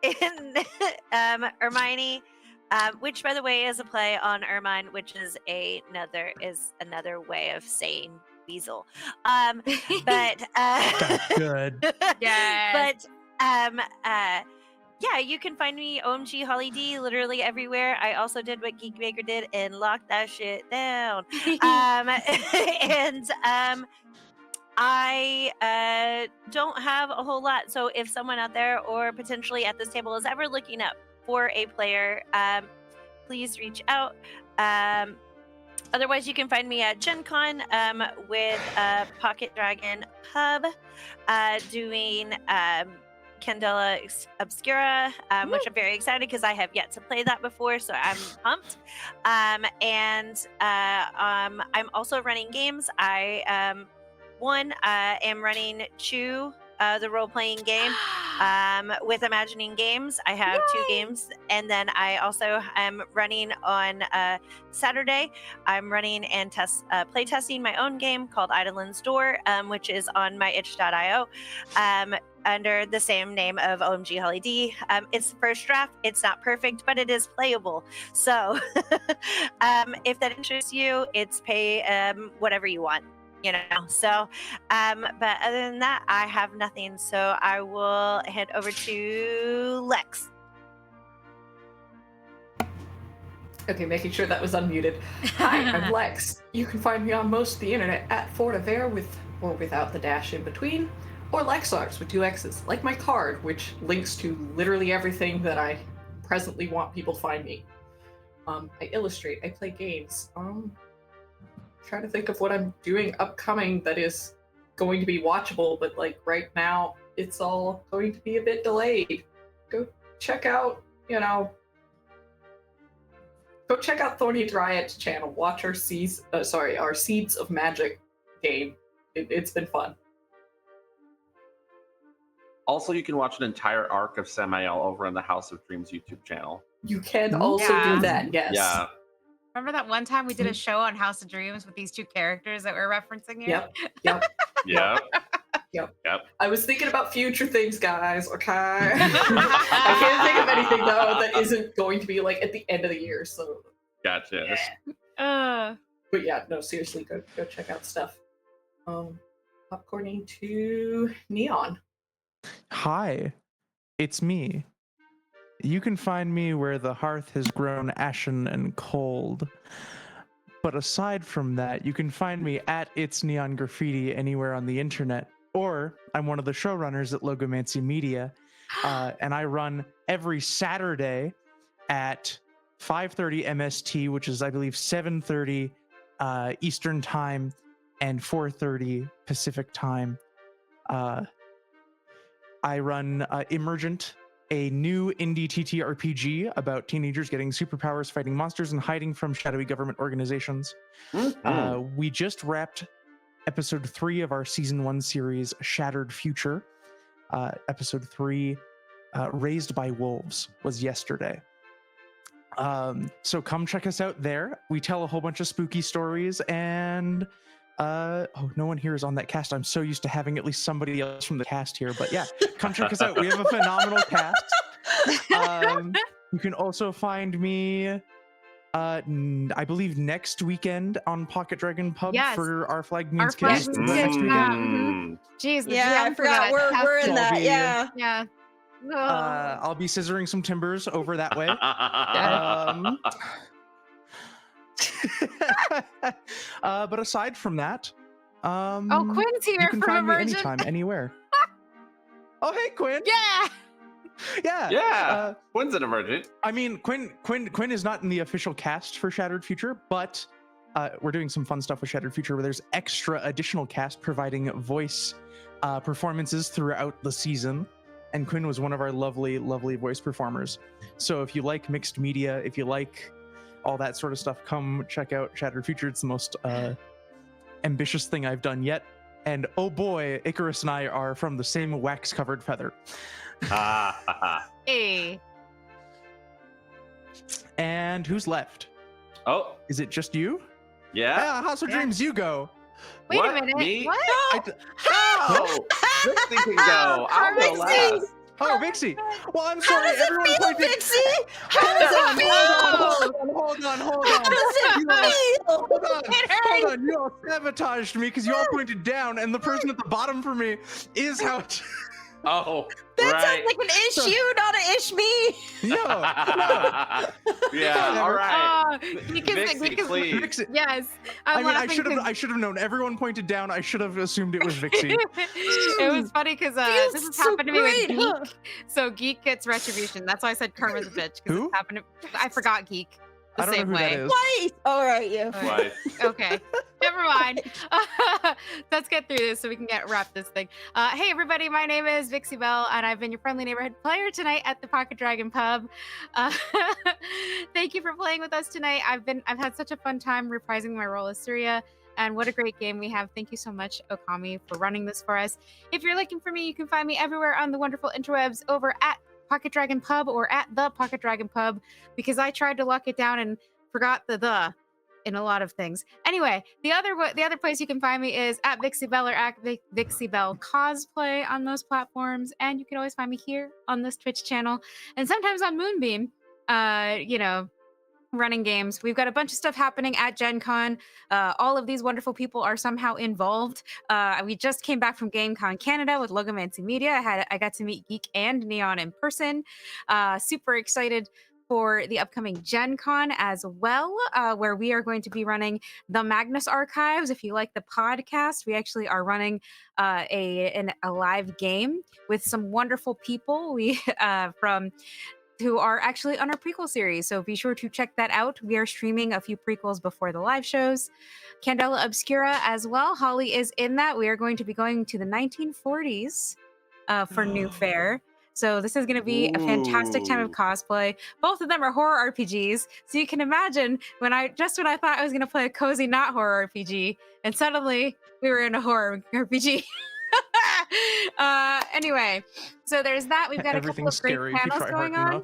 in Hermione, which, by the way, is a play on Ermine, which is another way of saying weasel. But That's good. Yes. But yeah, you can find me OMG Holly D literally everywhere. I also did what Geek Baker did and locked that shit down. I don't have a whole lot. So if someone out there or potentially at this table is ever looking up for a player, please reach out. Otherwise, you can find me at Gen Con with Pocket Dragon Pub doing Candela Obscura, which I'm very excited because I have yet to play that before, so I'm pumped. I'm also running games. I am running Chew, the role-playing game. with Imagining Games. I have 2 games, and then I also am running on Saturday. I'm running and play testing my own game called Eidolon's Door, which is on my itch.io. Under the same name of OMG Holly D. It's the first draft. It's not perfect, but it is playable. So if that interests you, it's pay whatever you want, you know. So, but other than that, I have nothing. So I will head over to Lex. Okay, making sure that was unmuted. Hi, I'm Lex. You can find me on most of the internet at Fortavare with or without the dash in between, or Lexars with 2 X's, like my card, which links to literally everything that I presently want people to find me. I illustrate, I play games. Trying to think of what I'm doing upcoming that is going to be watchable, but like right now, it's all going to be a bit delayed. Go check out, go check out Thorny Dryad's channel. Watch our Seeds of Magic game. It's been fun. Also, you can watch an entire arc of Samael over on the House of Dreams YouTube channel. You can also do that, yes. Yeah. Remember that one time we did a show on House of Dreams with these 2 characters that we're referencing here? Yep. Yep. I was thinking about future things, guys, okay? I can't think of anything, though, that isn't going to be, like, at the end of the year, so... Gotcha. Yeah. But yeah, no, seriously, go check out stuff. Popcorning to Neon. Hi, it's me. You can find me where the hearth has grown ashen and cold. But aside from that, you can find me at It's Neon Graffiti anywhere on the internet. Or I'm one of the showrunners at Logomancy Media, and I run every Saturday at 5:30 MST, which is, I believe, 7:30 Eastern Time and 4:30 Pacific Time. I run Emergent, a new indie TTRPG about teenagers getting superpowers, fighting monsters, and hiding from shadowy government organizations. We just wrapped episode 3 of our season 1 series, Shattered Future. Episode 3, Raised by Wolves, was yesterday. So come check us out there. We tell a whole bunch of spooky stories, and no one here is on that cast. I'm so used to having at least somebody else from the cast here, but yeah, come check us out. We have a phenomenal cast. You can also find me I believe next weekend on Pocket Dragon Pub for Our Flag Means Kiss. Next weekend. Jeez, Yeah, I forgot we're in that. Yeah. I'll be scissoring some timbers over that way. But aside from that, Quinn's here you can from find me Emergent. anytime, anywhere. Oh, hey, Quinn. Yeah. Quinn's an Emergent. I mean, Quinn is not in the official cast for Shattered Future, but we're doing some fun stuff with Shattered Future where there's extra additional cast providing voice performances throughout the season. And Quinn was one of our lovely, lovely voice performers. So if you like mixed media, if you like all that sort of stuff, come check out Shattered Future. It's the most ambitious thing I've done yet. And oh boy, Icarus and I are from the same wax-covered feather. Hey. And who's left? Oh. Is it just you? Yeah. House of Dreams, you go. Wait What? a minute. Me? What? Oh, Vixie can go. I'll go last. Oh, Vixie. Well, I'm sorry. How does Everyone it feel, pointed. Vixie? How does it feel? Hold on. How does it feel? Hold on. You all sabotaged me because you all pointed down, and the person at the bottom for me is how. Oh, That right. sounds like an issue, not an ish me. No. Yeah, all right. Because Vixie, please. Vixie. yes. I mean, laughing 'cause- I should have known. Everyone pointed down. I should have assumed it was Vixie. It was funny because Feels this has so happened to me with great, Geek. huh? So Geek gets retribution. That's why I said Karma's a bitch. 'Cause Who? It's happened to, I forgot Geek. The I don't know same who way. that is. Twice. All right, you. Right. Okay, never mind. Let's get through this so we can wrap this thing. Hey everybody, my name is Vixie Bell, and I've been your friendly neighborhood player tonight at the Pocket Dragon Pub. Thank you for playing with us tonight. I've had such a fun time reprising my role as Suriya. And what a great game we have. Thank you so much, Okami, for running this for us. If you're looking for me, you can find me everywhere on the wonderful interwebs over at Pocket Dragon Pub or at the Pocket Dragon Pub, because I tried to lock it down and forgot the in a lot of things. Anyway, the other place you can find me is at Vixie Bell or at Vixie Bell Cosplay on those platforms, and you can always find me here on this Twitch channel and sometimes on Moonbeam. Running games. We've got a bunch of stuff happening at Gen Con. All of these wonderful people are somehow involved. We just came back from GameCon Canada with Logomancy Media. I got to meet Geek and Neon in person. Super excited for the upcoming Gen Con as well, where we are going to be running the Magnus Archives. If you like the podcast, we actually are running a live game with some wonderful people. We who are actually on our prequel series. So be sure to check that out. We are streaming a few prequels before the live shows. Candela Obscura as well. Holly is in that. We are going to be going to the 1940s for New Fair. So this is going to be a fantastic time of cosplay. Both of them are horror RPGs. So you can imagine when I thought I was going to play a cozy not horror RPG, and suddenly we were in a horror RPG. Anyway, so there's that. We've got a couple of great panels going on.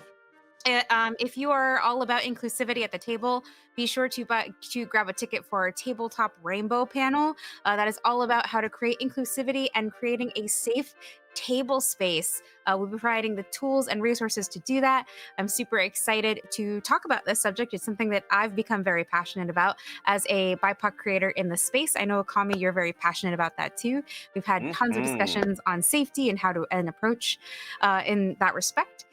If you are all about inclusivity at the table, be sure to grab a ticket for our Tabletop Rainbow panel. That is all about how to create inclusivity and creating a safe table space. We'll be providing the tools and resources to do that. I'm super excited to talk about this subject. It's something that I've become very passionate about as a BIPOC creator in the space. I know, Okami, you're very passionate about that too. We've had tons of discussions on safety and how to approach in that respect.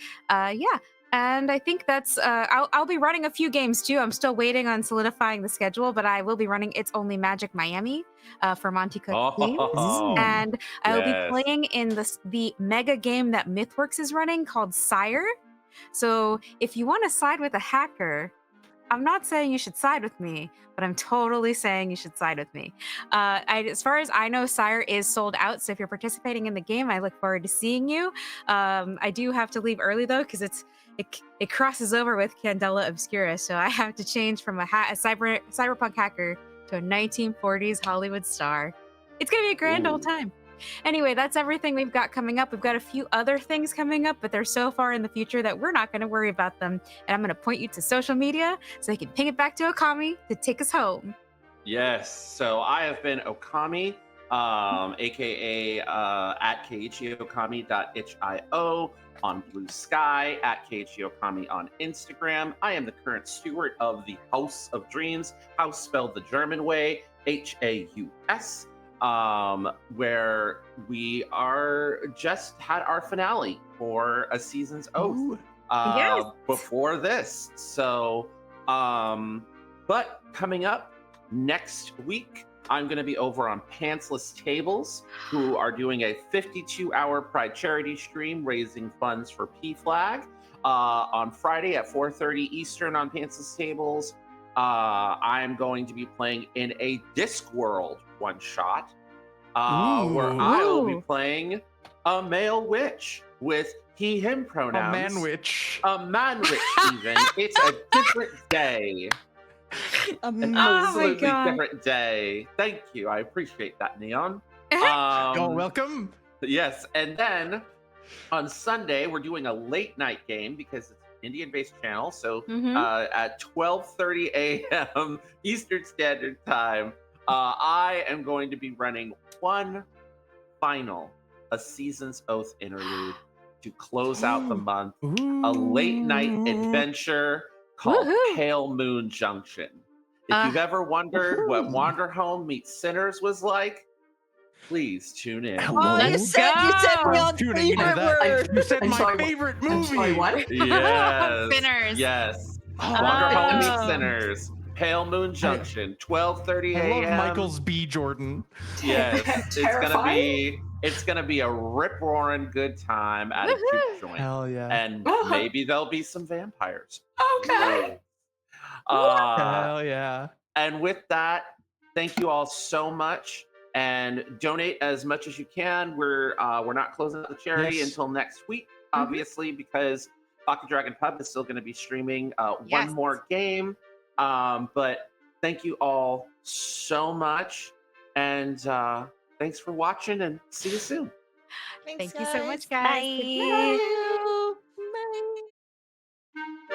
And I think that's, I'll be running a few games too. I'm still waiting on solidifying the schedule, but I will be running It's Only Magic Miami for Monty Cook Games. And I will be playing in the mega game that MythWorks is running called Sire. So if you want to side with a hacker, I'm not saying you should side with me, but I'm totally saying you should side with me. As far as I know, Sire is sold out. So if you're participating in the game, I look forward to seeing you. I do have to leave early though, because it crosses over with Candela Obscura. So I have to change from a cyberpunk hacker to a 1940s Hollywood star. It's going to be a grand old time. Anyway, that's everything we've got coming up. We've got a few other things coming up, but they're so far in the future that we're not going to worry about them. And I'm going to point you to social media so you can ping it back to Okami to take us home. Yes. So I have been Okami, aka at keiichiokami.itch.io on Blue Sky, at keiichiokami on Instagram. I am the current steward of the House of Dreams, house spelled the German way, Haus. Where we are just had our finale for a season's oath before this. So, but coming up next week, I'm going to be over on Pantsless Tables, who are doing a 52-hour Pride charity stream raising funds for PFLAG on Friday at 4:30 Eastern on Pantsless Tables. I'm going to be playing in a Discworld one-shot, where I will be playing a male witch with he, him pronouns. A man witch. A man witch, even. It's a different day. Absolutely different day. Thank you. I appreciate that, Neon. You're welcome. Yes, and then on Sunday, we're doing a late night game because it's Indian-based channel, so at 12:30 a.m. Eastern Standard Time, I am going to be running one final A Season's Oath interlude to close out the month. A late night adventure called Pale Moon Junction. If you've ever wondered what Wanderhome meets Sinners was like, please tune in. Oh, you said Neon's favorite word. You said my favorite movie. I'm sorry, what? Yes. Sinners. Yes. Wanderhome meets Sinners. Pale Moon Junction, 12:30 a.m. I love Michael's B. Jordan. Yes, it's gonna be a rip-roaring good time at a juke joint. Hell yeah. And maybe there'll be some vampires. Okay. Hell yeah. And with that, thank you all so much. And donate as much as you can. We're not closing out the charity until next week, obviously, because Pocket Dragon Pub is still going to be streaming one more game. But thank you all so much. And thanks for watching, and see you soon. Thanks, Thank you so much, guys. guys. Good Bye. night. Bye.